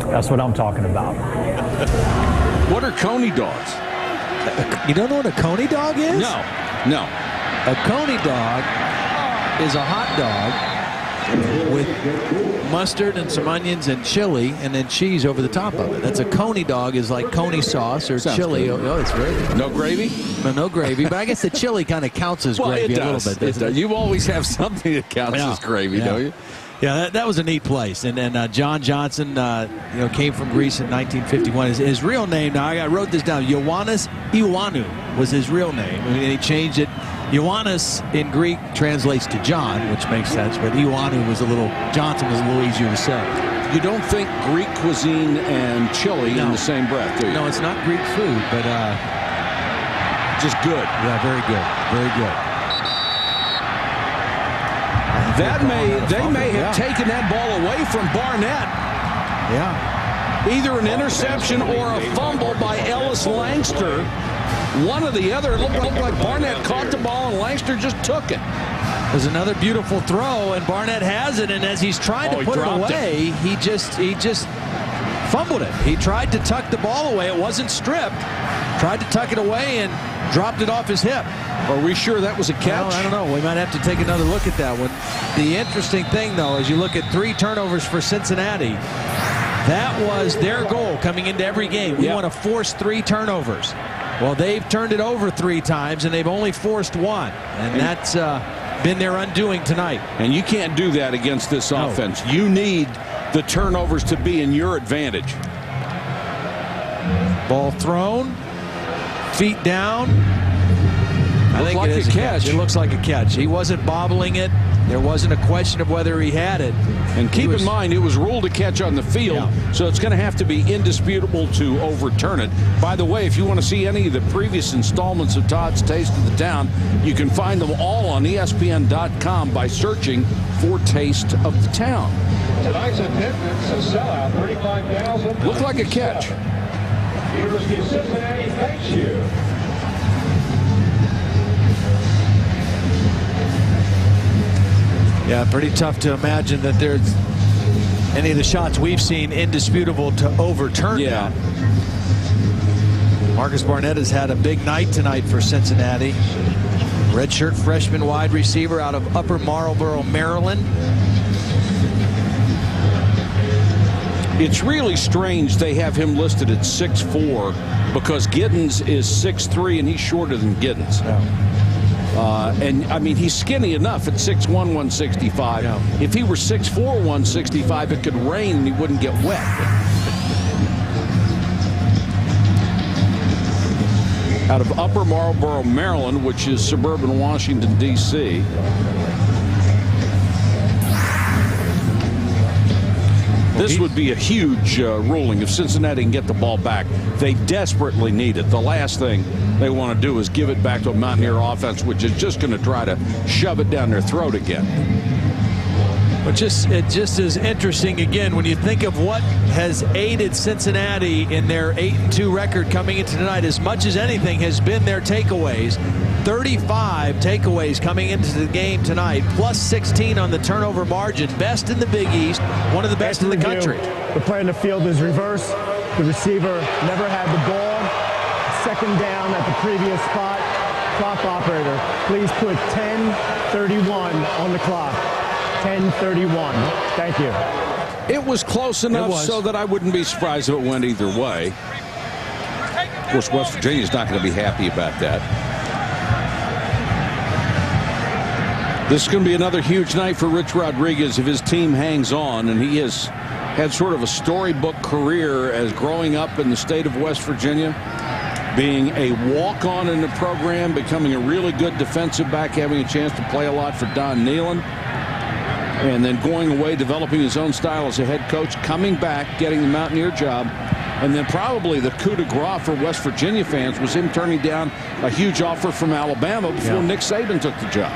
That's what I'm talking about. What are coney dogs? You don't know what a coney dog is? No. A coney dog is a hot dog with mustard and some onions and chili and then cheese over the top of it. That's a coney dog, is like coney sauce or chili. Good. Oh, it's very good. No gravy? No gravy, but I guess the chili kind of counts as gravy a little bit. Doesn't it? You always have something that counts as gravy, don't you? Yeah, that was a neat place. And John Johnson, came from Greece in 1951. His real name, now I wrote this down, Ioannis Ioannou was his real name. And he changed it. Ioannis in Greek translates to John, which makes sense, but Ioannou Johnson was a little easier to say. You don't think Greek cuisine and chili in the same breath, do you? No, it's not Greek food, but just good. Yeah, very good. Very good. They may have taken that ball away from Barnett. Yeah. Either an interception or a fumble by Ellis Langster. One or the other. It looked like Barnett caught the ball and Langster just took it. There's another beautiful throw, and Barnett has it, and as he's trying to put it away, he just fumbled it. He tried to tuck the ball away. It wasn't stripped. Tried to tuck it away and dropped it off his hip. Are we sure that was a catch? Well, I don't know. We might have to take another look at that one. The interesting thing, though, is you look at 3 turnovers for Cincinnati. That was their goal coming into every game. We want to force 3 turnovers. Well, they've turned it over 3 times, and they've only forced 1. And that's been their undoing tonight. And you can't do that against this offense. You need the turnovers to be in your advantage. Ball thrown. Feet down. I think like it is a catch. It looks like a catch. He wasn't bobbling it. There wasn't a question of whether he had it. And keep in mind, it was ruled a catch on the field, so it's going to have to be indisputable to overturn it. By the way, if you want to see any of the previous installments of Todd's Taste of the Town, you can find them all on ESPN.com by searching for Taste of the Town. Tonight's attendance, a sellout, 35,000. Looked like a catch. University of Cincinnati, thanks you. Yeah, pretty tough to imagine that there's any of the shots we've seen indisputable to overturn that. Marcus Barnett has had a big night tonight for Cincinnati. Redshirt freshman wide receiver out of Upper Marlboro, Maryland. It's really strange they have him listed at 6'4", because Giddens is 6'3", and he's shorter than Giddens. And, I mean, he's skinny enough at 6'1", 165. If he were 6'4", 165, it could rain and he wouldn't get wet. Out of Upper Marlboro, Maryland, which is suburban Washington, D.C. This would be a huge ruling if Cincinnati can get the ball back. They desperately need it. The last thing they want to do is give it back to a Mountaineer offense, which is just going to try to shove it down their throat again. But it just is interesting, again, when you think of what has aided Cincinnati in their 8-2 record coming into tonight, as much as anything has been their takeaways. 35 takeaways coming into the game tonight, plus 16 on the turnover margin. Best in the Big East, one of the best in the country. The play in the field is reverse. The receiver never had the ball. Second down at the previous spot. Clock operator, please put 10:31 on the clock. 10:31. Thank you. It was close enough so that I wouldn't be surprised if it went either way. Of course, West Virginia's not going to be happy about that. This is going to be another huge night for Rich Rodriguez if his team hangs on, and he has had sort of a storybook career as growing up in the state of West Virginia, being a walk-on in the program, becoming a really good defensive back, having a chance to play a lot for Don Nehlen, and then going away, developing his own style as a head coach, coming back, getting the Mountaineer job. And then probably the coup de grace for West Virginia fans was him turning down a huge offer from Alabama before Nick Saban took the job.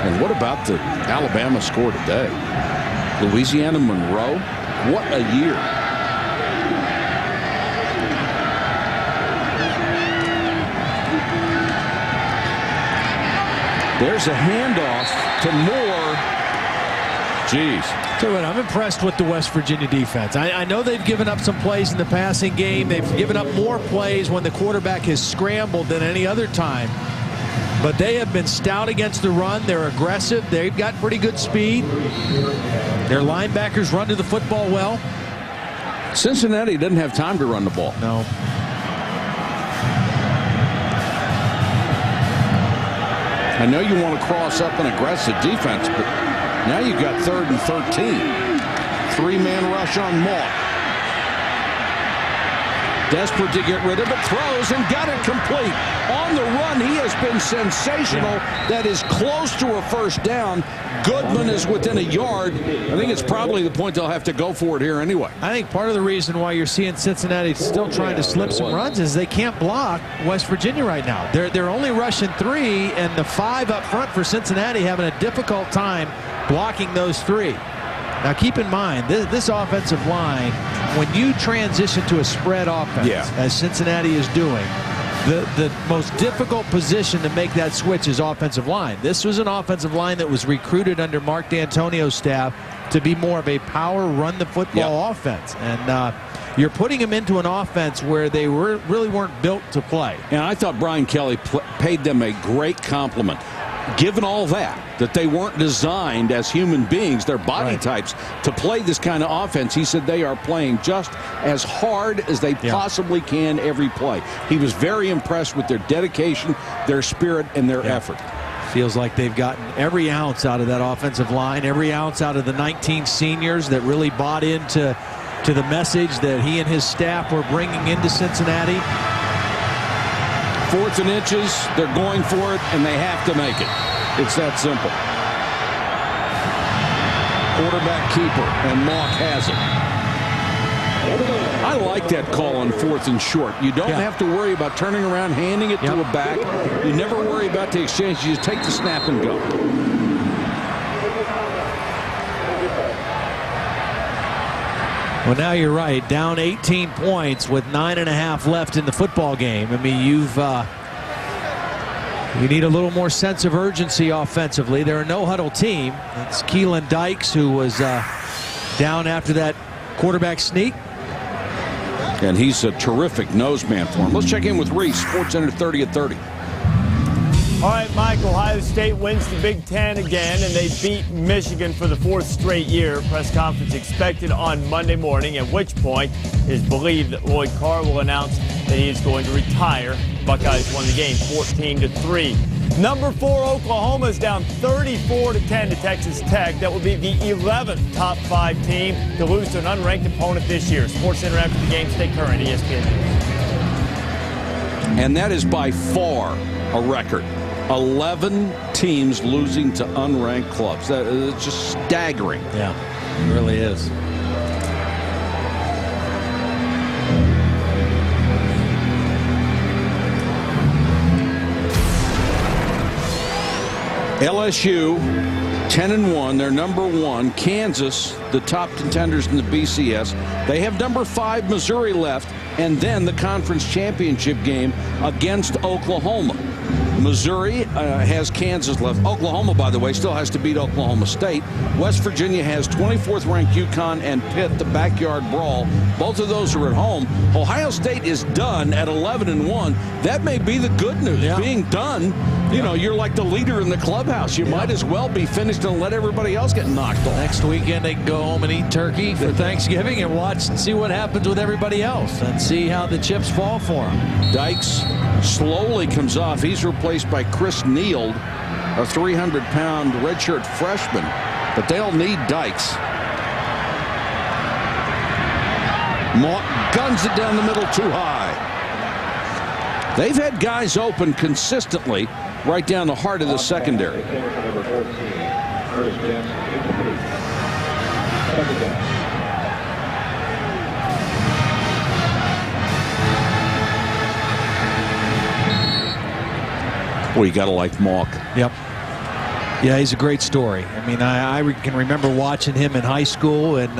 And what about the Alabama score today? Louisiana Monroe, what a year. There's a handoff to Moore. Jeez. So I'm impressed with the West Virginia defense. I know they've given up some plays in the passing game. They've given up more plays when the quarterback has scrambled than any other time. But they have been stout against the run. They're aggressive. They've got pretty good speed. Their linebackers run to the football well. Cincinnati doesn't have time to run the ball. No. I know you want to cross up an aggressive defense, but now you've got 3rd and 13. 3-man rush on Moore. Desperate to get rid of it, throws and got it complete. On the run, he has been sensational. That is close to a first down. Goodman is within a yard. I think it's probably the point they'll have to go for it here anyway. I think part of the reason why you're seeing Cincinnati still trying to slip some runs is they can't block West Virginia right now. They're only rushing 3, and the 5 up front for Cincinnati having a difficult time blocking those 3. Now keep in mind, this offensive line, when you transition to a spread offense, as Cincinnati is doing, the most difficult position to make that switch is offensive line. This was an offensive line that was recruited under Mark D'Antonio's staff to be more of a power run the football offense. And you're putting them into an offense where they really weren't built to play. And I thought Brian Kelly paid them a great compliment. Given all that they weren't designed as human beings, their body types, to play this kind of offense, he said they are playing just as hard as they possibly can every play. He was very impressed with their dedication, their spirit, and their effort. Feels like they've gotten every ounce out of that offensive line, every ounce out of the 19 seniors that really bought into the message that he and his staff were bringing into Cincinnati. 4th and inches, they're going for it, and they have to make it. It's that simple. Quarterback keeper, and Mock has it. I like that call on 4th and short. You don't have to worry about turning around, handing it to a back. You never worry about the exchange. You just take the snap and go. Well, now you're right. Down 18 points with 9.5 left in the football game. I mean, you need a little more sense of urgency offensively. They're a no-huddle team. It's Keelan Dykes, who was down after that quarterback sneak. And he's a terrific nose man for him. Let's check in with Reese, SportsCenter 30 at 30. All right, Mike, Ohio State wins the Big Ten again, and they beat Michigan for the 4th straight year. Press conference expected on Monday morning, at which point it is believed that Lloyd Carr will announce that he is going to retire. Buckeyes won the game 14-3. Number 4, Oklahoma is down 34-10 to Texas Tech. That will be the 11th top 5 team to lose to an unranked opponent this year. SportsCenter after the game, stay current, ESPN News. And that is by far a record. 11 teams losing to unranked clubs. That is just staggering. Yeah, it really is. LSU 10-1. They're number 1. Kansas, the top contenders in the BCS. They have number 5 Missouri left, and then the conference championship game against Oklahoma. Missouri has Kansas left. Oklahoma, by the way, still has to beat Oklahoma State. West Virginia has 24th ranked UConn and Pitt, the backyard brawl. Both of those are at home. Ohio State is done at 11-1. That may be the good news. Being done, you know, you're like the leader in the clubhouse. You might as well be finished and let everybody else get knocked off. Next weekend they can go home and eat turkey for Thanksgiving and watch and see what happens with everybody else and see how the chips fall for them. Dykes slowly comes off. He's replaced by Chris Neal, a 300-pound redshirt freshman. But they'll need Dykes. Guns it down the middle too high. They've had guys open consistently right down the heart of the secondary. Well, you got to like Mock. Yep. Yeah, he's a great story. I mean, I can remember watching him in high school and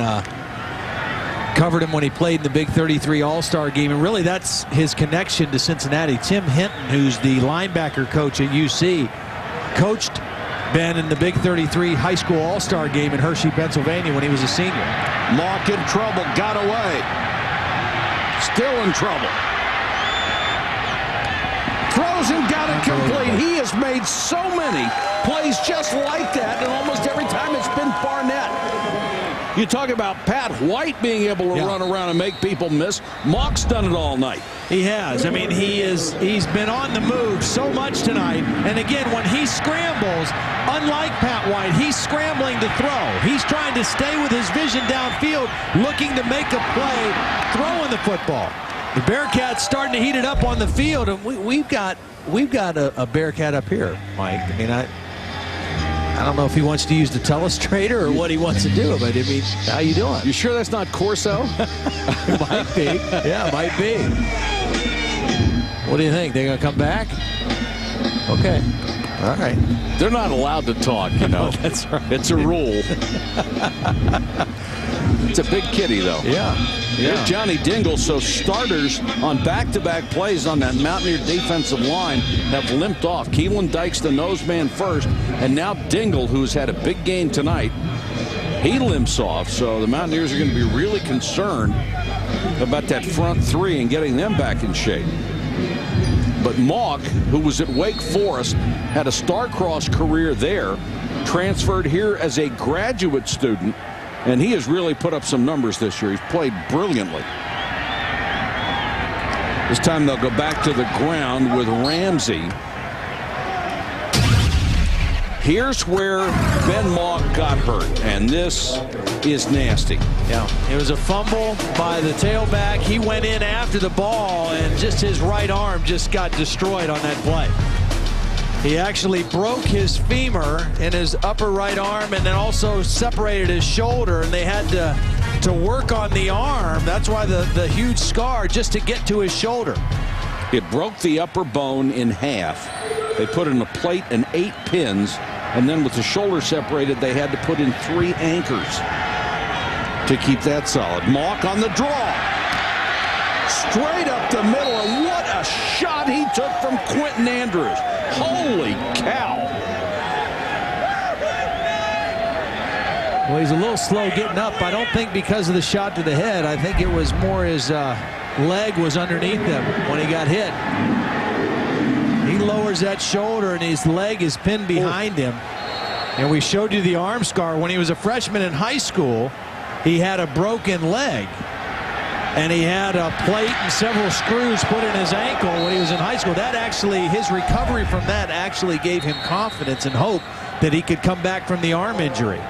covered him when he played in the Big 33 All-Star game. And really, that's his connection to Cincinnati. Tim Hinton, who's the linebacker coach at UC, coached Ben in the Big 33 high school All-Star game in Hershey, Pennsylvania when he was a senior. Mock in trouble, got away. Still in trouble. Throws and got it complete. He has made so many plays just like that, and almost every time it's been Barnett. You talk about Pat White being able to run around and make people miss. Mock's done it all night. He has. I mean, he's been on the move so much tonight. And again, when he scrambles, unlike Pat White, he's scrambling to throw. He's trying to stay with his vision downfield, looking to make a play, throwing the football. The Bearcats starting to heat it up on the field, and we've got a Bearcat up here, Mike. I mean, I don't know if he wants to use the telestrator or what he wants to do, but I mean, how you doing? You sure that's not Corso? It might be. Yeah, it might be. What do you think? They're going to come back? Okay. All right. They're not allowed to talk, you know. That's right. It's a rule. It's a big kitty, though. Yeah. Here's Johnny Dingle. So starters on back-to-back plays on that Mountaineer defensive line have limped off. Keelan Dykes, the nose man, first, and now Dingle, who's had a big game tonight, he limps off. So the Mountaineers are going to be really concerned about that front three and getting them back in shape. But Mock, who was at Wake Forest, had a star-crossed career there, transferred here as a graduate student, and he has really put up some numbers this year. He's played brilliantly. This time they'll go back to the ground with Ramsey. Here's where Ben Mock got hurt, and this is nasty. Yeah, it was a fumble by the tailback. He went in after the ball, and just his right arm just got destroyed on that play. He actually broke his femur in his upper right arm and then also separated his shoulder, and they had to work on the arm. That's why the huge scar, just to get to his shoulder. It broke the upper bone in half. They put in a plate and 8 pins, and then with the shoulder separated, they had to put in 3 anchors to keep that solid. Mock on the draw. Straight up the middle, and what a shot he took from Quentin Andrews. Holy cow. Well, he's a little slow getting up. I don't think because of the shot to the head. I think it was more his leg was underneath him when he got hit. He lowers that shoulder and his leg is pinned behind him. And we showed you the arm scar. When he was a freshman in high school, he had a broken leg. And he had a plate and several screws put in his ankle when he was in high school. That actually, his recovery from that actually gave him confidence and hope that he could come back from the arm injury.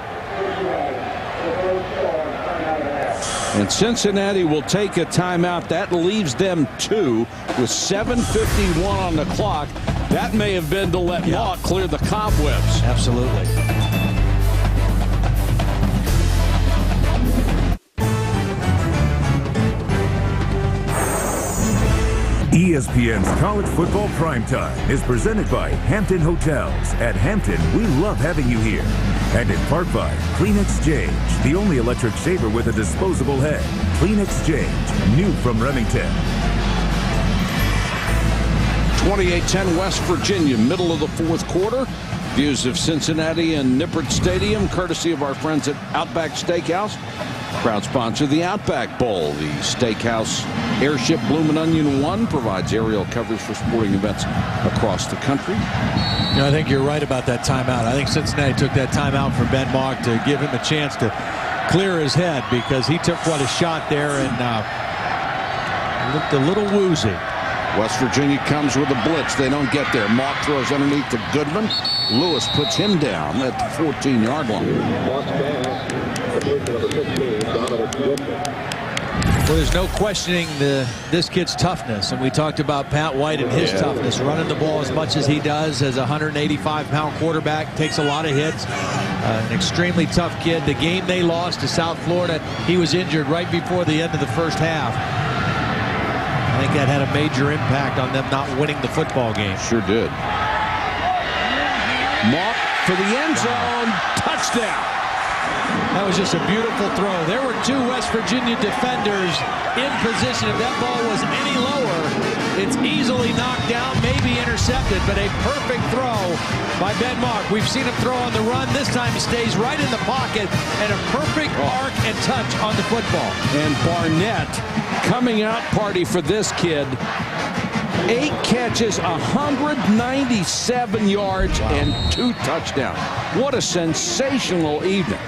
And Cincinnati will take a timeout. That leaves them 2 with 7:51 on the clock. That may have been to let Mock clear the cobwebs. Absolutely. ESPN's College Football Primetime is presented by Hampton Hotels. At Hampton, we love having you here. And in part by Clean Exchange, the only electric shaver with a disposable head. Clean Exchange, new from Remington. 28-10 West Virginia, middle of the fourth quarter. Views of Cincinnati and Nippert Stadium, courtesy of our friends at Outback Steakhouse. Proud sponsor of the Outback Bowl. The Steakhouse Airship Bloomin' Onion 1 provides aerial coverage for sporting events across the country. You know, I think you're right about that timeout. I think Cincinnati took that timeout for Ben Mock to give him a chance to clear his head, because he took quite a shot there and looked a little woozy. West Virginia comes with a blitz. They don't get there. Mock throws underneath to Goodman. Lewis puts him down at the 14-yard line. Well, there's no questioning this kid's toughness, and we talked about Pat White and his toughness, running the ball as much as he does as a 185-pound quarterback, takes a lot of hits. An extremely tough kid. The game they lost to South Florida, he was injured right before the end of the first half. I think that had a major impact on them not winning the football game. Sure did. Mock for the end zone. Touchdown. That was just a beautiful throw. There were 2 West Virginia defenders in position. If that ball was any lower, it's easily knocked down, maybe intercepted, but a perfect throw by Ben Mock. We've seen him throw on the run. This time he stays right in the pocket, and a perfect arc and touch on the football. And Barnett, coming out party for this kid. 8 catches, 197 yards, and 2 touchdowns. What a sensational evening.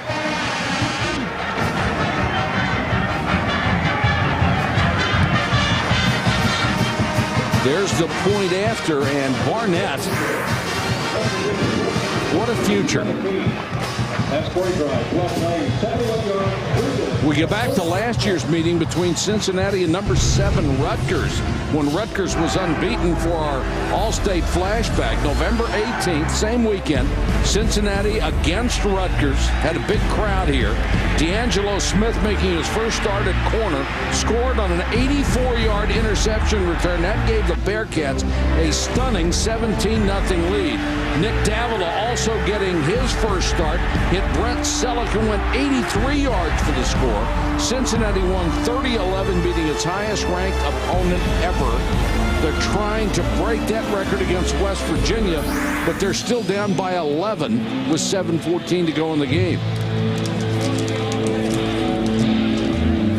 There's the point after, and Barnett, what a future. We We go back to last year's meeting between Cincinnati and number 7 Rutgers, when Rutgers was unbeaten for our All-State flashback. November 18th, same weekend, Cincinnati against Rutgers. Had a big crowd here. D'Angelo Smith making his first start at corner, scored on an 84-yard interception return. That gave the Bearcats a stunning 17-0 lead. Nick Davila also getting his first start, hit Brent Selleck, who went 83 yards for the score. Cincinnati won 30-11, beating its highest-ranked opponent ever. They're trying to break that record against West Virginia, but they're still down by 11 with 7:14 to go in the game.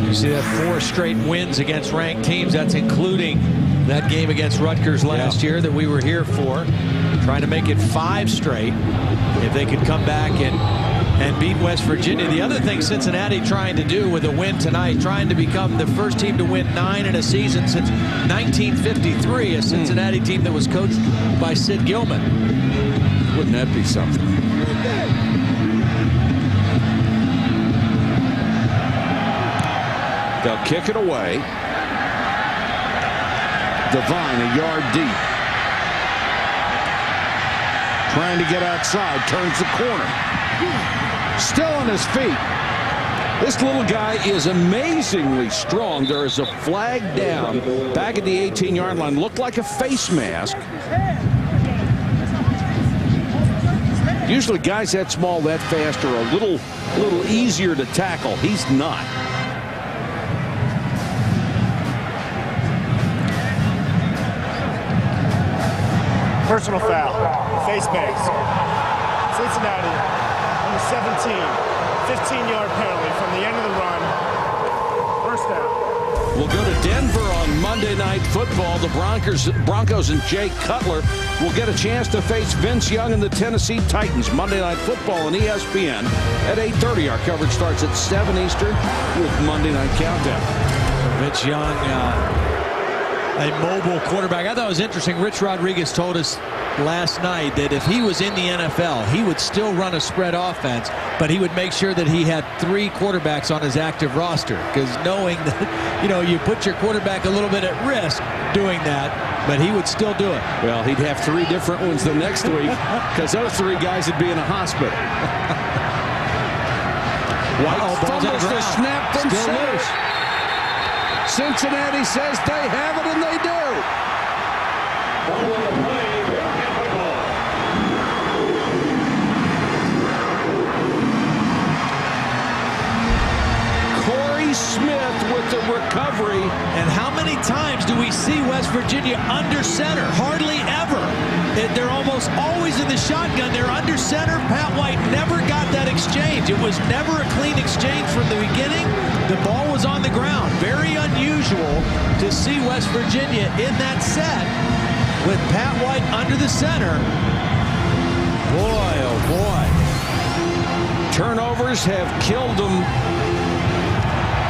You see that 4 straight wins against ranked teams. That's including that game against Rutgers last year that we were here for. Trying to make it 5 straight if they could come back and beat West Virginia. The other thing Cincinnati trying to do with a win tonight, trying to become the first team to win 9 in a season since 1953, a Cincinnati team that was coached by Sid Gilman. Wouldn't that be something? They'll kick it away. Devine a yard deep. Trying to get outside, turns the corner. Still on his feet. This little guy is amazingly strong. There is a flag down back at the 18-yard line. Looked like a face mask. Usually guys that small, that fast are a little easier to tackle. He's not. Personal foul. Face mask. Cincinnati, number 17. 15-yard penalty from the end of the run. First down. We'll go to Denver on Monday Night Football. The Broncos and Jay Cutler will get a chance to face Vince Young and the Tennessee Titans. Monday Night Football on ESPN at 8:30. Our coverage starts at 7 Eastern with Monday Night Countdown. Vince Young, a mobile quarterback. I thought it was interesting. Rich Rodriguez told us last night that if he was in the NFL, he would still run a spread offense, but he would make sure that he had 3 quarterbacks on his active roster, because knowing that, you put your quarterback a little bit at risk doing that, but he would still do it. Well, he'd have 3 different ones the next week, because those 3 guys would be in a hospital. White fumbles the snap from center. Cincinnati says they have it, and they do. Smith with the recovery. And how many times do we see West Virginia under center? Hardly ever. They're almost always in the shotgun. They're under center. Pat White never got that exchange. It was never a clean exchange from the beginning. The ball was on the ground. Very unusual to see West Virginia in that set with Pat White under the center. Boy, oh boy. Turnovers have killed them.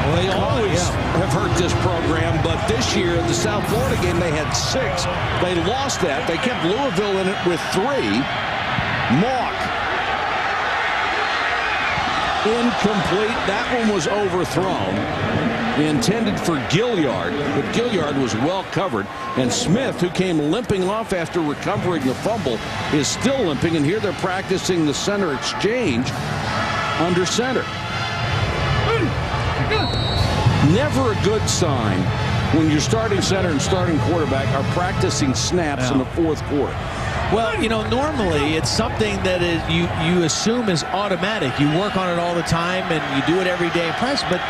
Well, they always have hurt this program, but this year, the South Florida game, they had 6. They lost that. They kept Louisville in it with 3. Mock. Incomplete. That one was overthrown. Intended for Gilliard, but Gilliard was well covered. And Smith, who came limping off after recovering the fumble, is still limping. And here they're practicing the center exchange under center. Never a good sign when your starting center and starting quarterback are practicing snaps in the 4th quarter. Well, normally it's something that is you assume is automatic. You work on it all the time and you do it every day in practice, but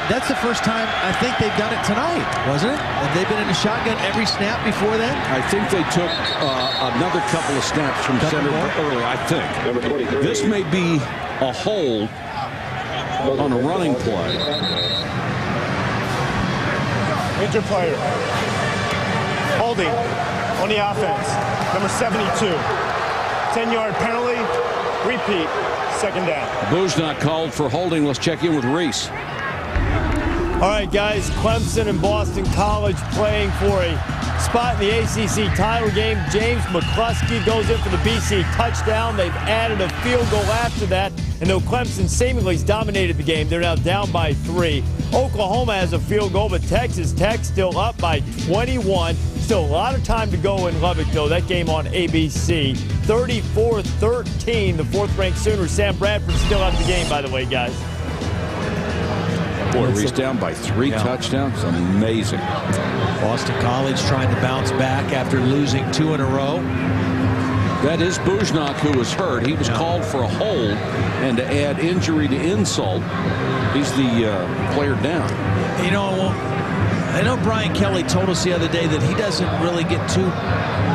that's the first time I think they've done it tonight, wasn't it? Have they been in a shotgun every snap before that? I think they took another couple of snaps from center early, I think. This may be a hold on a running play. Injured player. Holding on the offense. Number 72. 10-yard penalty. Repeat. Second down. Boo's not called for holding. Let's check in with Reese. All All right, guys, Clemson and Boston College playing for a spot in the ACC title game. James McCluskey goes in for the BC touchdown. They've added a field goal after that. And though Clemson seemingly has dominated the game, they're now down by 3. Oklahoma has a field goal, but Texas Tech still up by 21. Still a lot of time to go in Lubbock, though. That game on ABC. 34-13, the 4th-ranked Sooners. Sam Bradford still out of the game, by the way, guys. Boy, he's down by 3 touchdowns. Amazing. Boston College trying to bounce back after losing 2 in a row. That is Bujnak, who was hurt. He was called for a hold, and to add injury to insult, he's the player down. You know, I know Brian Kelly told us the other day that he doesn't really get too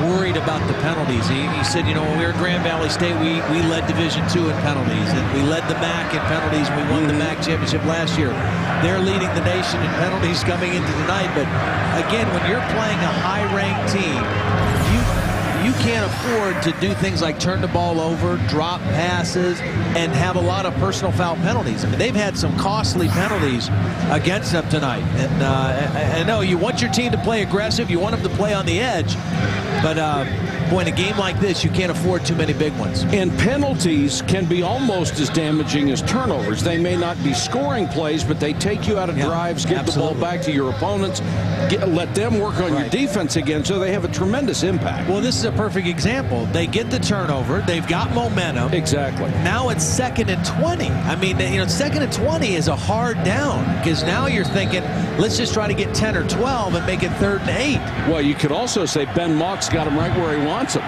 worried about the penalties. He said, you know, when we were at Grand Valley State, we led Division II in penalties, and we led the MAC in penalties, and we won the MAC championship last year. They're leading the nation in penalties coming into tonight, but again, when you're playing a high-ranked team, you can't afford to do things like turn the ball over, drop passes, and have a lot of personal foul penalties. I mean, they've had some costly penalties against them tonight. And I know you want your team to play aggressive, you want them to play on the edge, but boy, in a game like this, you can't afford too many big ones. And penalties can be almost as damaging as turnovers. They may not be scoring plays, but they take you out of drives, get the ball back to your opponents, let them work on your defense again, so they have a tremendous impact. Well, this is a perfect example. They get the turnover. They've got momentum. Exactly. Now it's 2nd and 20. I mean, you know, 2nd and 20 is a hard down because now you're thinking, let's just try to get 10 or 12 and make it 3rd and 8. Well, you could also say Ben Mock's got him right where he wants him,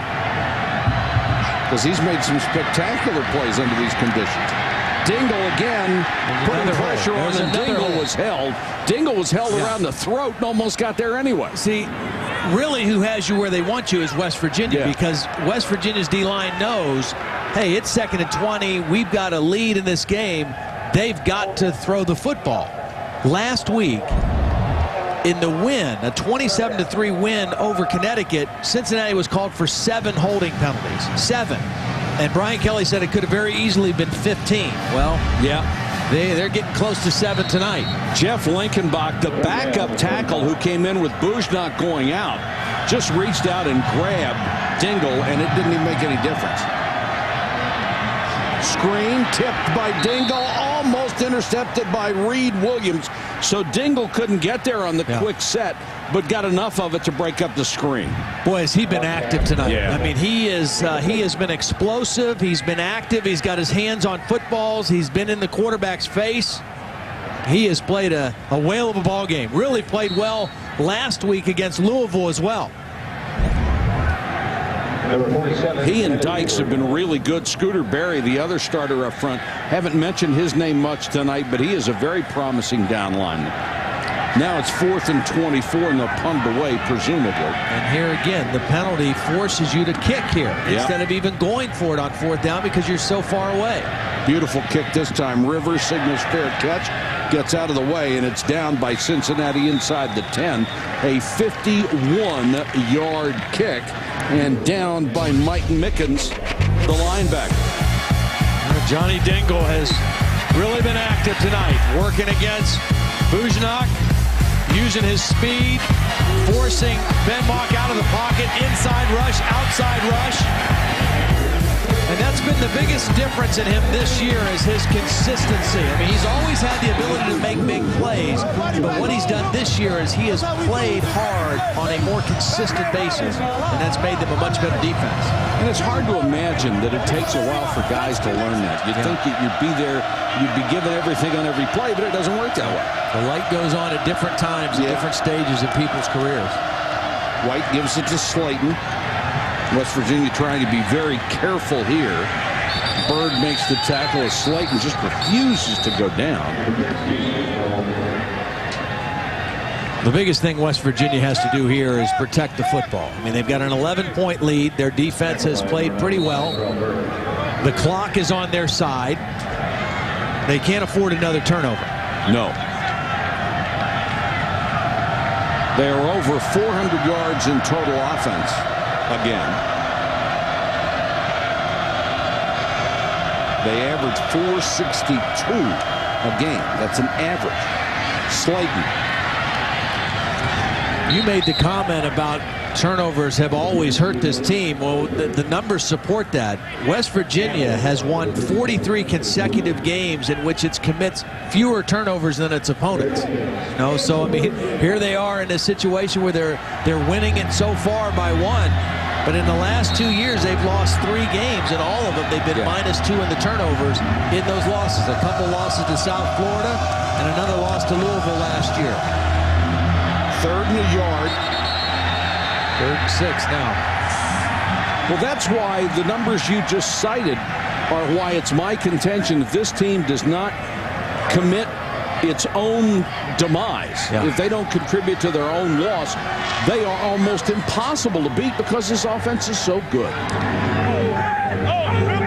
because he's made some spectacular plays under these conditions. Dingle again putting pressure on, and Dingle was held. Dingle was held around the throat and almost got there anyway. See, really who has you where they want you is West Virginia, because West Virginia's D-line knows, hey, it's 2nd and 20. We've got a lead in this game. They've got to throw the football. Last week, in the win, a 27-3 win over Connecticut, Cincinnati was called for 7 holding penalties. 7. And Brian Kelly said it could have very easily been 15. Well, they're getting close to 7 tonight. Jeff Linkenbach, the backup tackle who came in with Bujnak going out, just reached out and grabbed Dingle, and it didn't even make any difference. Screen tipped by Dingle, almost intercepted by Reed Williams. So Dingle couldn't get there on the quick set, but got enough of it to break up the screen. Boy, has he been active tonight. Yeah. I mean, he has been explosive. He's been active. He's got his hands on footballs. He's been in the quarterback's face. He has played a whale of a ball game. Really played well last week against Louisville as well. He and Dykes have been really good. Scooter Berry, the other starter up front, haven't mentioned his name much tonight, but he is a very promising down lineman. Now it's 4th and 24, and they'll punt it away, presumably. And here again, the penalty forces you to kick here instead of even going for it on 4th down because you're so far away. Beautiful kick this time. Rivers signals fair catch, gets out of the way, and it's down by Cincinnati inside the 10. A 51-yard kick, and down by Mike Mickens, the linebacker. Johnny Dingle has really been active tonight, working against Bujnak, using his speed, forcing Ben Mock out of the pocket, inside rush, outside rush. And that's been the biggest difference in him this year is his consistency. I mean, he's always had the ability to make big plays, but what he's done this year is he has played hard on a more consistent basis, and that's made them a much better defense. And it's hard to imagine that it takes a while for guys to learn that. You'd think that you'd be there, you'd be given everything on every play, but it doesn't work that way. The light goes on at different times, at different stages of people's careers. White gives it to Slayton. West Virginia trying to be very careful here. Bird makes the tackle as Slayton just refuses to go down. The biggest thing West Virginia has to do here is protect the football. I mean, they've got an 11-point lead. Their defense has played pretty well. The clock is on their side. They can't afford another turnover. No. They are over 400 yards in total offense again. They average 462 a game. That's an average. Slayton. You made the comment about turnovers have always hurt this team. Well, the numbers support that. West Virginia has won 43 consecutive games in which it commits fewer turnovers than its opponents. You know, so I mean, here they are in a situation where they're winning it so far by 1. But in the last 2 years, they've lost 3 games, and all of them they've been -2 in the turnovers in those losses. A couple losses to South Florida and another loss to Louisville last year. 3rd and a yard. 3rd and 6 now. Well, that's why the numbers you just cited are why it's my contention that this team does not commit its own demise. If they don't contribute to their own loss, they are almost impossible to beat because this offense is so good.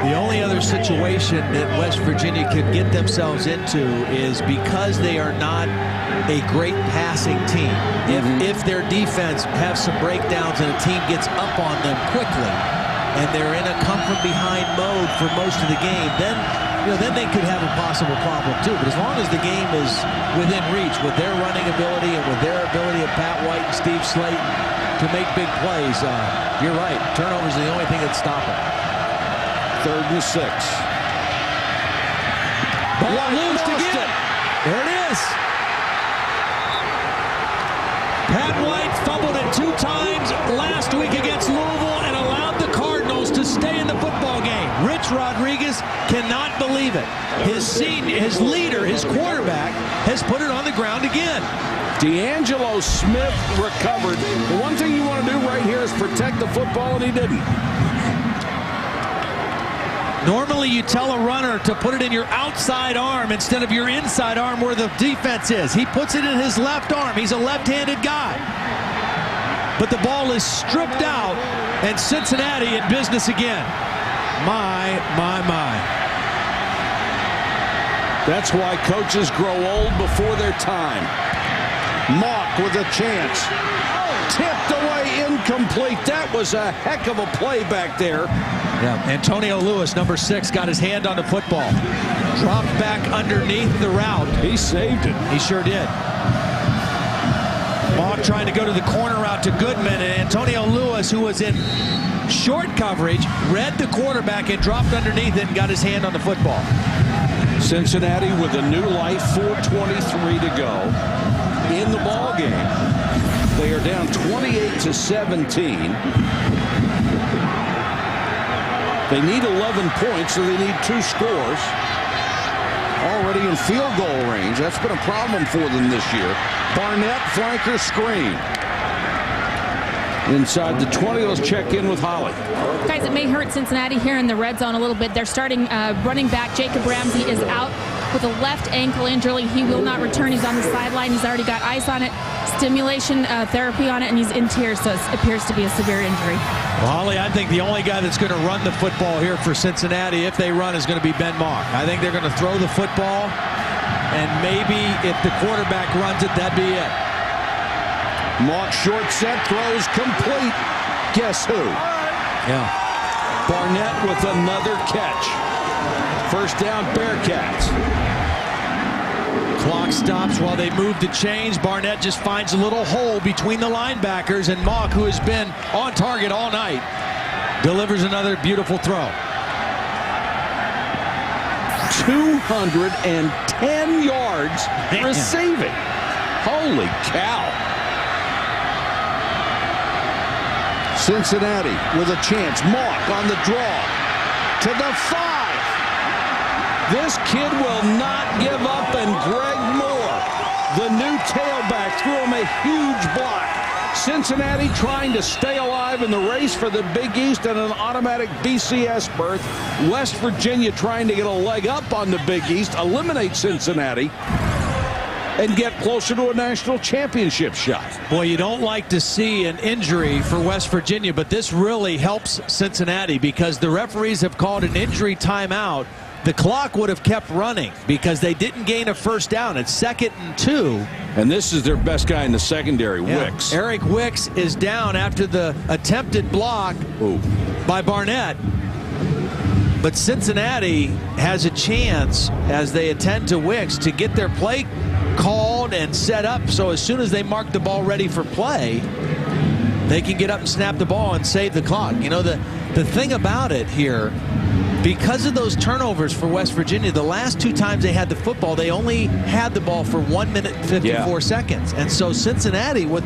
The only other situation that West Virginia could get themselves into is because they are not a great passing team. If their defense has some breakdowns and a team gets up on them quickly and they're in a come from behind mode for most of the game, then they could have a possible problem too. But as long as the game is within reach with their running ability and with their ability of Pat White and Steve Slayton to make big plays, you're right. Turnovers are the only thing that stop it. 3rd and 6. Ball loose again. There it is. Pat White fumbled it 2 times last week against Louisville and allowed the Cardinals to stay in the football game. Rich Rodriguez cannot believe it. His leader, his quarterback, has put it on the ground again. D'Angelo Smith recovered. The one thing you want to do right here is protect the football, and he didn't. Normally you tell a runner to put it in your outside arm instead of your inside arm where the defense is. He puts it in his left arm. He's a left-handed guy. But the ball is stripped out, and Cincinnati in business again. My. That's why coaches grow old before their time. Mock with a chance. Tipped away, incomplete. That was a heck of a play back there. Yeah, Antonio Lewis, number 6, got his hand on the football. Dropped back underneath the route. He saved it. He sure did. Mock trying to go to the corner route to Goodman, and Antonio Lewis, who was in short coverage, read the quarterback and dropped underneath it and got his hand on the football. Cincinnati with a new life, 4:23 to go in the ball game. They are down 28-17. They need 11 points, so they need 2 scores. Already in field goal range. That's been a problem for them this year. Barnett, flanker screen. Inside the 20, let's check in with Holly. Guys, it may hurt Cincinnati here in the red zone a little bit. They're starting running back Jacob Ramsey is out with a left ankle injury. He will not return. He's on the sideline. He's already got ice on it, stimulation therapy on it, and he's in tears, so it appears to be a severe injury. Well, Holly, I think the only guy that's going to run the football here for Cincinnati, if they run, is going to be Ben Mock. I think they're going to throw the football, and maybe if the quarterback runs it, that'd be it. Mock short set, throws complete. Guess who? Yeah. Barnett with another catch. First down, Bearcats. Clock stops while they move the chains. Barnett just finds a little hole between the linebackers, and Mock, who has been on target all night, delivers another beautiful throw. 210 yards receiving. Holy cow. Cincinnati with a chance. Mock on the draw to the 5. This kid will not give up, and Greg Moore, the new tailback, threw him a huge block. Cincinnati trying to stay alive in the race for the Big East and an automatic BCS berth. West Virginia trying to get a leg up on the Big East, eliminate Cincinnati, and get closer to a national championship shot. Boy, you don't like to see an injury for West Virginia, but this really helps Cincinnati because the referees have called an injury timeout. The clock would have kept running because they didn't gain a first down. It's 2nd and 2. And this is their best guy in the secondary, Wicks. Eric Wicks is down after the attempted block by Barnett. But Cincinnati has a chance, as they attend to Wicks, to get their play called and set up, so as soon as they mark the ball ready for play, they can get up and snap the ball and save the clock. You know, the thing about it here, because of those turnovers for West Virginia, the last 2 times they had the football, they only had the ball for 1 minute and 54 seconds. And so Cincinnati, with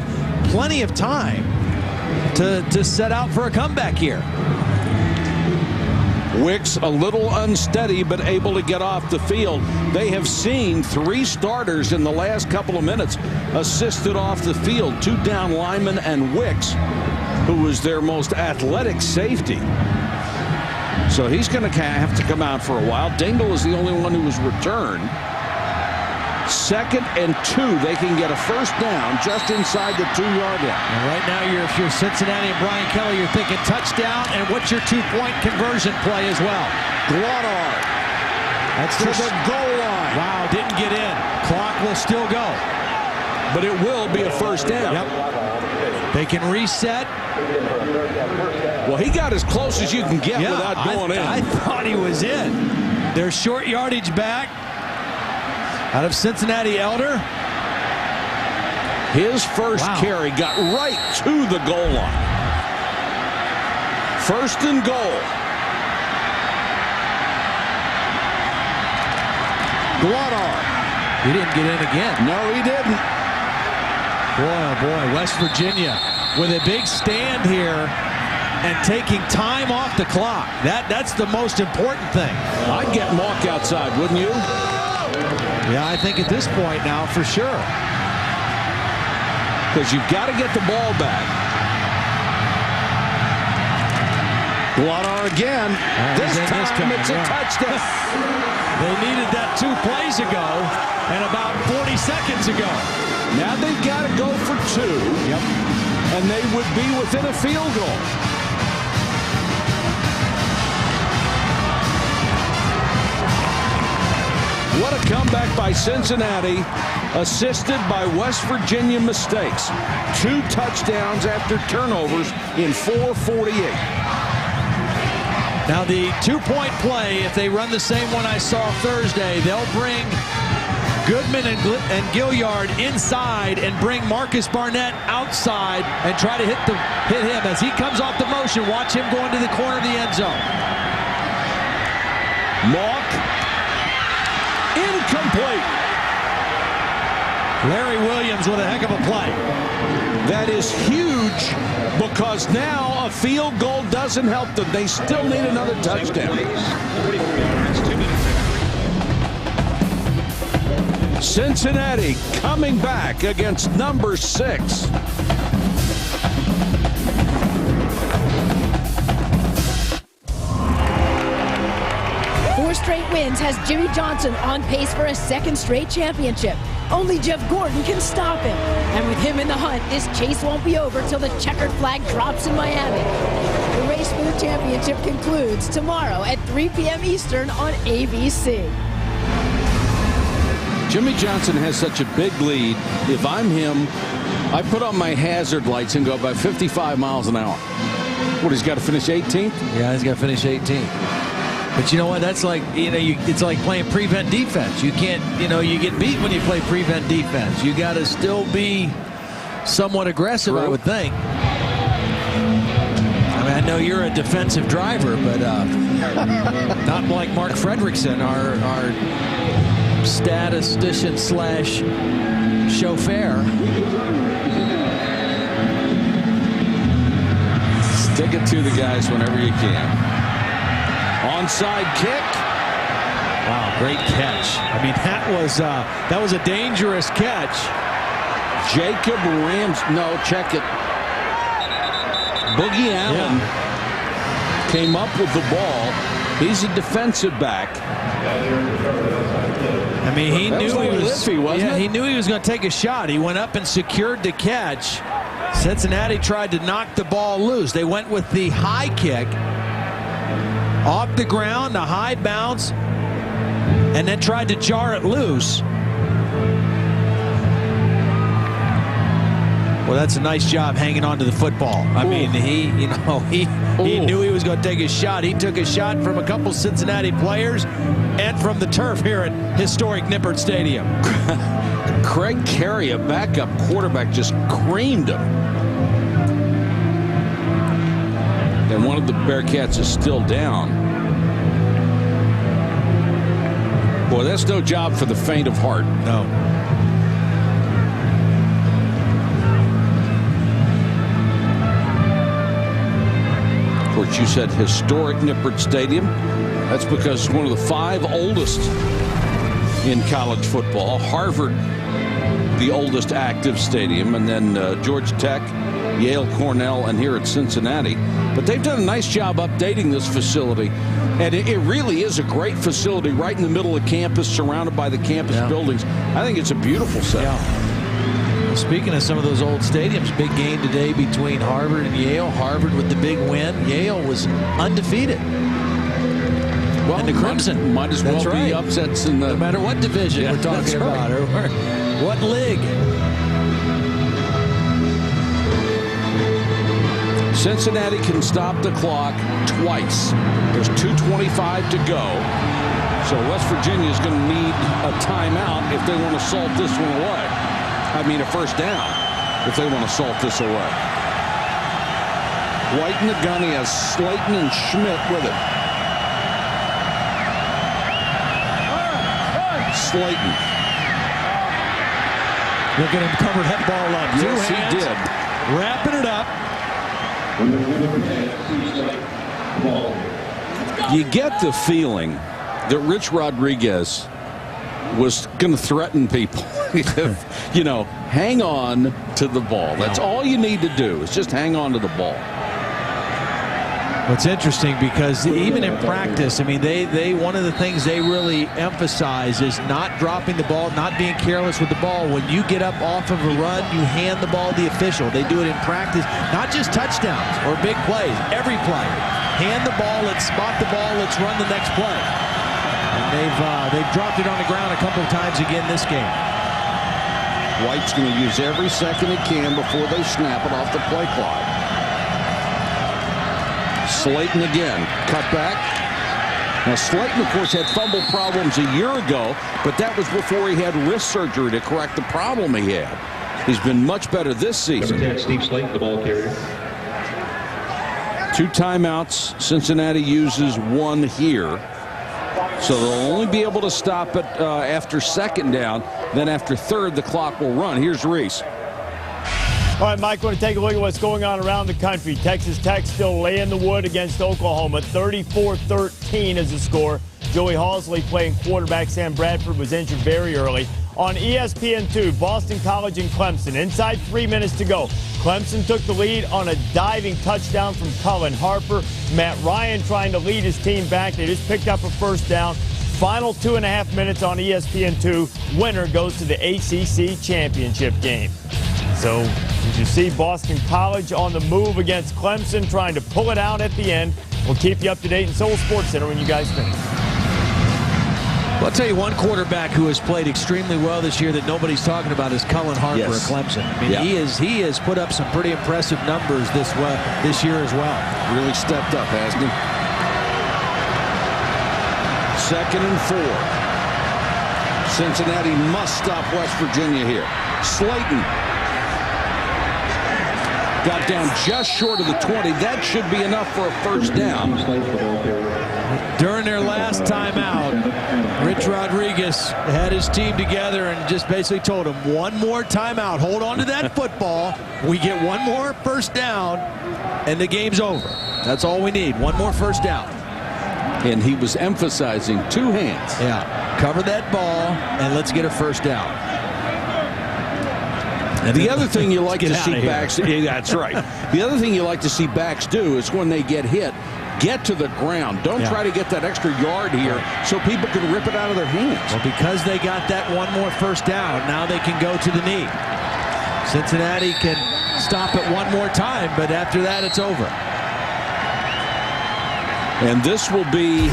plenty of time to set out for a comeback here. Wicks a little unsteady, but able to get off the field. They have seen 3 starters in the last couple of minutes assisted off the field. 2 down linemen and Wicks, who was their most athletic safety. So he's going to have to come out for a while. Dingle is the only one who was returned. 2nd and 2. They can get a first down just inside the 2-yard line. And right now, if you're Cincinnati and Brian Kelly, you're thinking touchdown, and what's your 2-point conversion play as well? Gloddard. That's to the goal line. Wow, didn't get in. Clock will still go. But it will be a first down. Yep. They can reset. Well, he got as close as you can get without going in. I thought he was in. Their short yardage back out of Cincinnati Elder. His first carry got right to the goal line. 1st and goal. Gloddard. He didn't get in again. No, he didn't. Boy, oh boy, West Virginia with a big stand here and taking time off the clock. That's the most important thing. I'd get Mock outside, wouldn't you? Yeah, I think at this point now, for sure. Because you've got to get the ball back. Gloddard again. This time it's a touchdown. They needed that 2 plays ago and about 40 seconds ago. Now they've got to go for 2. Yep. And they would be within a field goal. What a comeback by Cincinnati, assisted by West Virginia mistakes. 2 touchdowns after turnovers in 4:48. Now the 2-point play, if they run the same one I saw Thursday, they'll bring Goodman and Gilliard inside and bring Marcus Barnett outside and try to hit him. As he comes off the motion, watch him go into the corner of the end zone. Mock. Incomplete. Larry Williams with a heck of a play. That is huge because now a field goal doesn't help them. They still need another touchdown. Cincinnati coming back against number 6. 4 straight wins has Jimmy Johnson on pace for a 2nd straight championship. Only Jeff Gordon can stop him. And with him in the hunt, this chase won't be over till the checkered flag drops in Miami. The race for the championship concludes tomorrow at 3 p.m. Eastern on ABC. Jimmy Johnson has such a big lead. If I'm him, I put on my hazard lights and go about 55 miles an hour. What, he's got to finish 18th? Yeah, he's got to finish 18th. But you know what? That's like, it's like playing prevent defense. You can't, you get beat when you play prevent defense. You got to still be somewhat aggressive, I would think. I mean, I know you're a defensive driver, but not like Mark Fredrickson, our statistician / chauffeur. Stick it to the guys whenever you can. Onside kick. Wow, great catch. I mean, that was a dangerous catch. Jacob Rams. No, check it. Boogie Allen came up with the ball. He's a defensive back. I mean, he knew he was. Iffy, wasn't it? He knew he was going to take a shot. He went up and secured the catch. Cincinnati tried to knock the ball loose. They went with the high kick. Off the ground, a high bounce, and then tried to jar it loose. Well, that's a nice job hanging on to the football. I mean, he knew he was going to take a shot. He took a shot from a couple Cincinnati players and from the turf here at historic Nippert Stadium. Craig Carey, a backup quarterback, just creamed him. And one of the Bearcats is still down. Boy, that's no job for the faint of heart. No. Of course, you said historic Nippert Stadium. That's because it's one of the 5 oldest in college football. Harvard, the oldest active stadium, and then Georgia Tech, Yale, Cornell, and here at Cincinnati. But they've done a nice job updating this facility. And it really is a great facility right in the middle of campus, surrounded by the campus buildings. I think it's a beautiful set. Yeah. Speaking of some of those old stadiums, big game today between Harvard and Yale. Harvard with the big win. Yale was undefeated. Well, and the Crimson might as well be upsets in the... No matter what division we're talking about or what league. Cincinnati can stop the clock twice. There's 2:25 to go. So West Virginia is going to need a timeout if they want to salt this one away. I mean, a first down if they want to salt this away. White in the gun. He has Slayton and Schmidt with him. Slayton. Look at him covered that ball up. Yes, Two hands, he did. Wrapping it up. You get the feeling that Rich Rodriguez was going to threaten people. You know, hang on to the ball. That's all you need to do is just hang on to the ball. What's interesting, because even in practice, I mean, they one of the things they really emphasize is not dropping the ball, not being careless with the ball. When you get up off of a run, you hand the ball to the official. They do it in practice, not just touchdowns or big plays, every play. Hand the ball, let's spot the ball, let's run the next play. And they've dropped it on the ground a couple of times again this game. White's going to use every second he can before they snap it off the play clock. Slayton again, cut back. Now Slayton, of course, had fumble problems a year ago, but that was before he had wrist surgery to correct the problem he had. He's been much better this season. Number 10, Steve Slayton, the ball carrier. 2 timeouts. Cincinnati uses 1 here. So they'll only be able to stop it after second down. Then after third, the clock will run. Here's Reese. All right, Mike, want to take a look at what's going on around the country. Texas Tech still laying the wood against Oklahoma. 34-13 is the score. Joey Halsley playing quarterback. Sam Bradford was injured very early. On ESPN2, Boston College and Clemson. Inside 3 minutes to go. Clemson took the lead on a diving touchdown from Cullen Harper. Matt Ryan trying to lead his team back. They just picked up a first down. Final 2.5 minutes on ESPN2. Winner goes to the ACC championship game. So, as you see, Boston College on the move against Clemson, trying to pull it out at the end. We'll keep you up to date in Seoul Sports Center when you guys finish. Well, I'll tell you one quarterback who has played extremely well this year that nobody's talking about is Cullen Harper at Clemson. I mean, he has put up some pretty impressive numbers this year as well. Really stepped up, hasn't he? 2nd and 4. Cincinnati must stop West Virginia here. Slayton got down just short of the 20. That should be enough for a first down. During their last timeout, Rich Rodriguez had his team together and just basically told them, one more timeout. Hold on to that football. We get one more first down, and the game's over. That's all we need. One more first down. And he was emphasizing 2 hands. Yeah. Cover that ball, and let's get a first down. And the other thing you like to see backs, that's right. The other thing you like to see backs do is when they get hit, get to the ground. Don't try to get that extra yard here so people can rip it out of their hands. Well, because they got that one more first down, now they can go to the knee. Cincinnati can stop it one more time, but after that, it's over. And this will be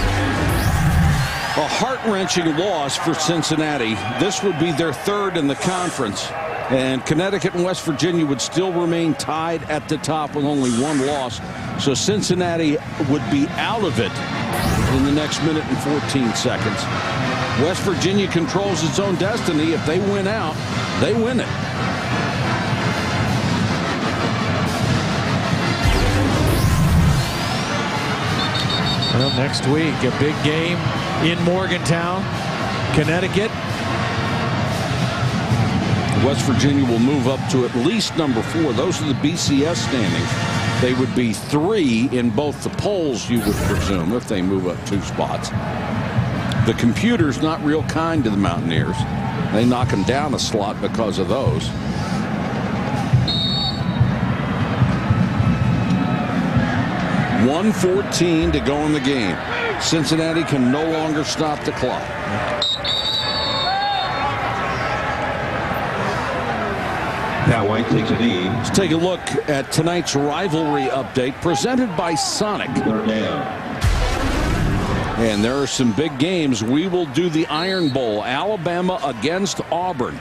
a heart-wrenching loss for Cincinnati. This would be their 3rd in the conference. And Connecticut and West Virginia would still remain tied at the top with only one loss. So Cincinnati would be out of it in the next minute and 14 seconds. West Virginia controls its own destiny. If they win out, they win it. Well, next week, a big game in Morgantown, Connecticut. West Virginia will move up to at least number 4. Those are the BCS standings. They would be 3 in both the polls, you would presume, if they move up 2 spots. The computer's not real kind to the Mountaineers. They knock them down a slot because of those. .114 to go in the game. Cincinnati can no longer stop the clock. Pat White takes a knee. Let's take a look at tonight's rivalry update presented by Sonic. And there are some big games. We will do the Iron Bowl. Alabama against Auburn.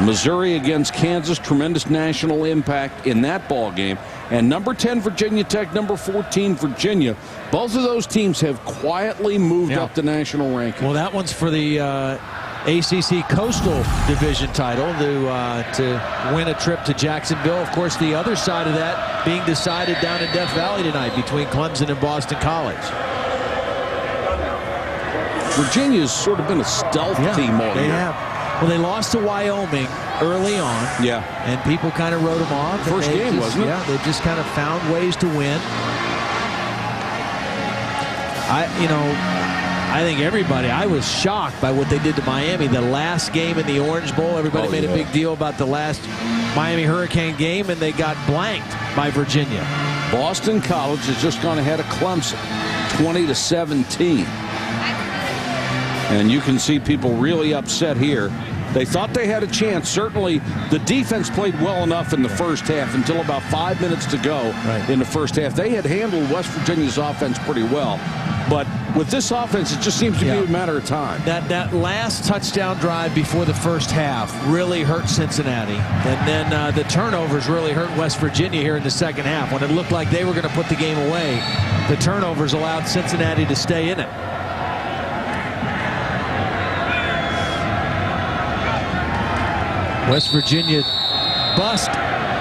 Missouri against Kansas. Tremendous national impact in that ball game. And number 10 Virginia Tech, number 14 Virginia. Both of those teams have quietly moved up the national rankings. Well, that one's for the ACC Coastal Division title to win a trip to Jacksonville. Of course, the other side of that being decided down in Death Valley tonight between Clemson and Boston College. Virginia's sort of been a stealth team all year. Well, they lost to Wyoming early on. Yeah. And people kind of wrote them off. First game, wasn't it? Yeah, they just kind of found ways to win. I think I was shocked by what they did to Miami. The last game in the Orange Bowl, everybody made a big deal about the last Miami Hurricane game, and they got blanked by Virginia. Boston College has just gone ahead of Clemson, 20-17. And you can see people really upset here. They thought they had a chance. Certainly, the defense played well enough in the first half until about 5 minutes to go in the first half. They had handled West Virginia's offense pretty well. But with this offense, it just seems to be a matter of time. That last touchdown drive before the first half really hurt Cincinnati. And then the turnovers really hurt West Virginia here in the second half. When it looked like they were going to put the game away, the turnovers allowed Cincinnati to stay in it. West Virginia bust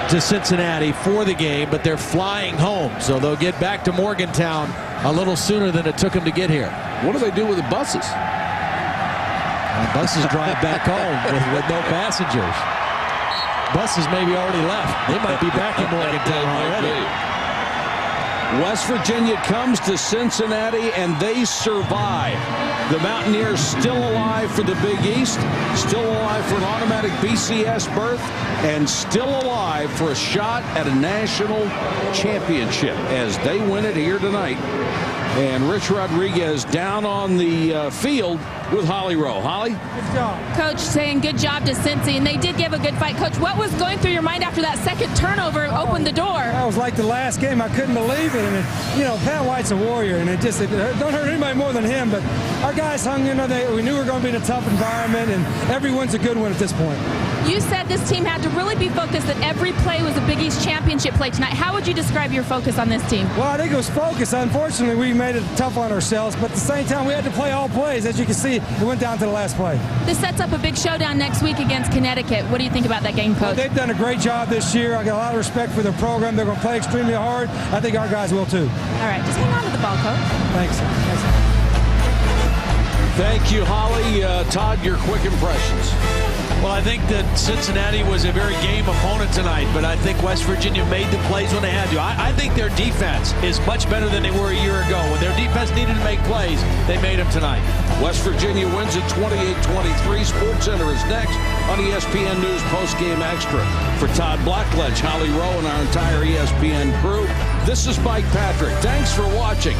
to Cincinnati for the game, but they're flying home, so they'll get back to Morgantown a little sooner than it took them to get here. What do they do with the buses? The buses drive back home with no passengers. Buses maybe already left. They might be back in Morgantown already. West Virginia comes to Cincinnati and they survive. The Mountaineers still alive for the Big East, still alive for an automatic BCS berth, and still alive for a shot at a national championship as they win it here tonight. And Rich Rodriguez down on the field with Holly Rowe. Holly? Good job. Coach saying good job to Cincy, and they did give a good fight. Coach, what was going through your mind after that second turnover opened the door? That was like the last game. I couldn't believe it. And Pat White's a warrior, and it don't hurt anybody more than him. But our guys hung, we knew we were going to be in a tough environment, and every win's a good one at this point. You said this team had to really be focused, that every play was a Big East championship play tonight. How would you describe your focus on this team? Well, I think it was focus. Unfortunately, we made it tough on ourselves, but at the same time, we had to play all plays. As you can see, it went down to the last play. This sets up a big showdown next week against Connecticut. What do you think about that game, Coach? Well, they've done a great job this year. I got a lot of respect for their program. They're going to play extremely hard. I think our guys will, too. All right, just hang on to the ball, Coach. Thanks. Thank you, Holly. Todd, your quick impressions. Well, I think that Cincinnati was a very game opponent tonight, but I think West Virginia made the plays when they had to. I think their defense is much better than they were a year ago. When their defense needed to make plays, they made them tonight. West Virginia wins at 28-23. SportsCenter is next on ESPN News Postgame Extra. For Todd Blackledge, Holly Rowe, and our entire ESPN crew, this is Mike Patrick. Thanks for watching.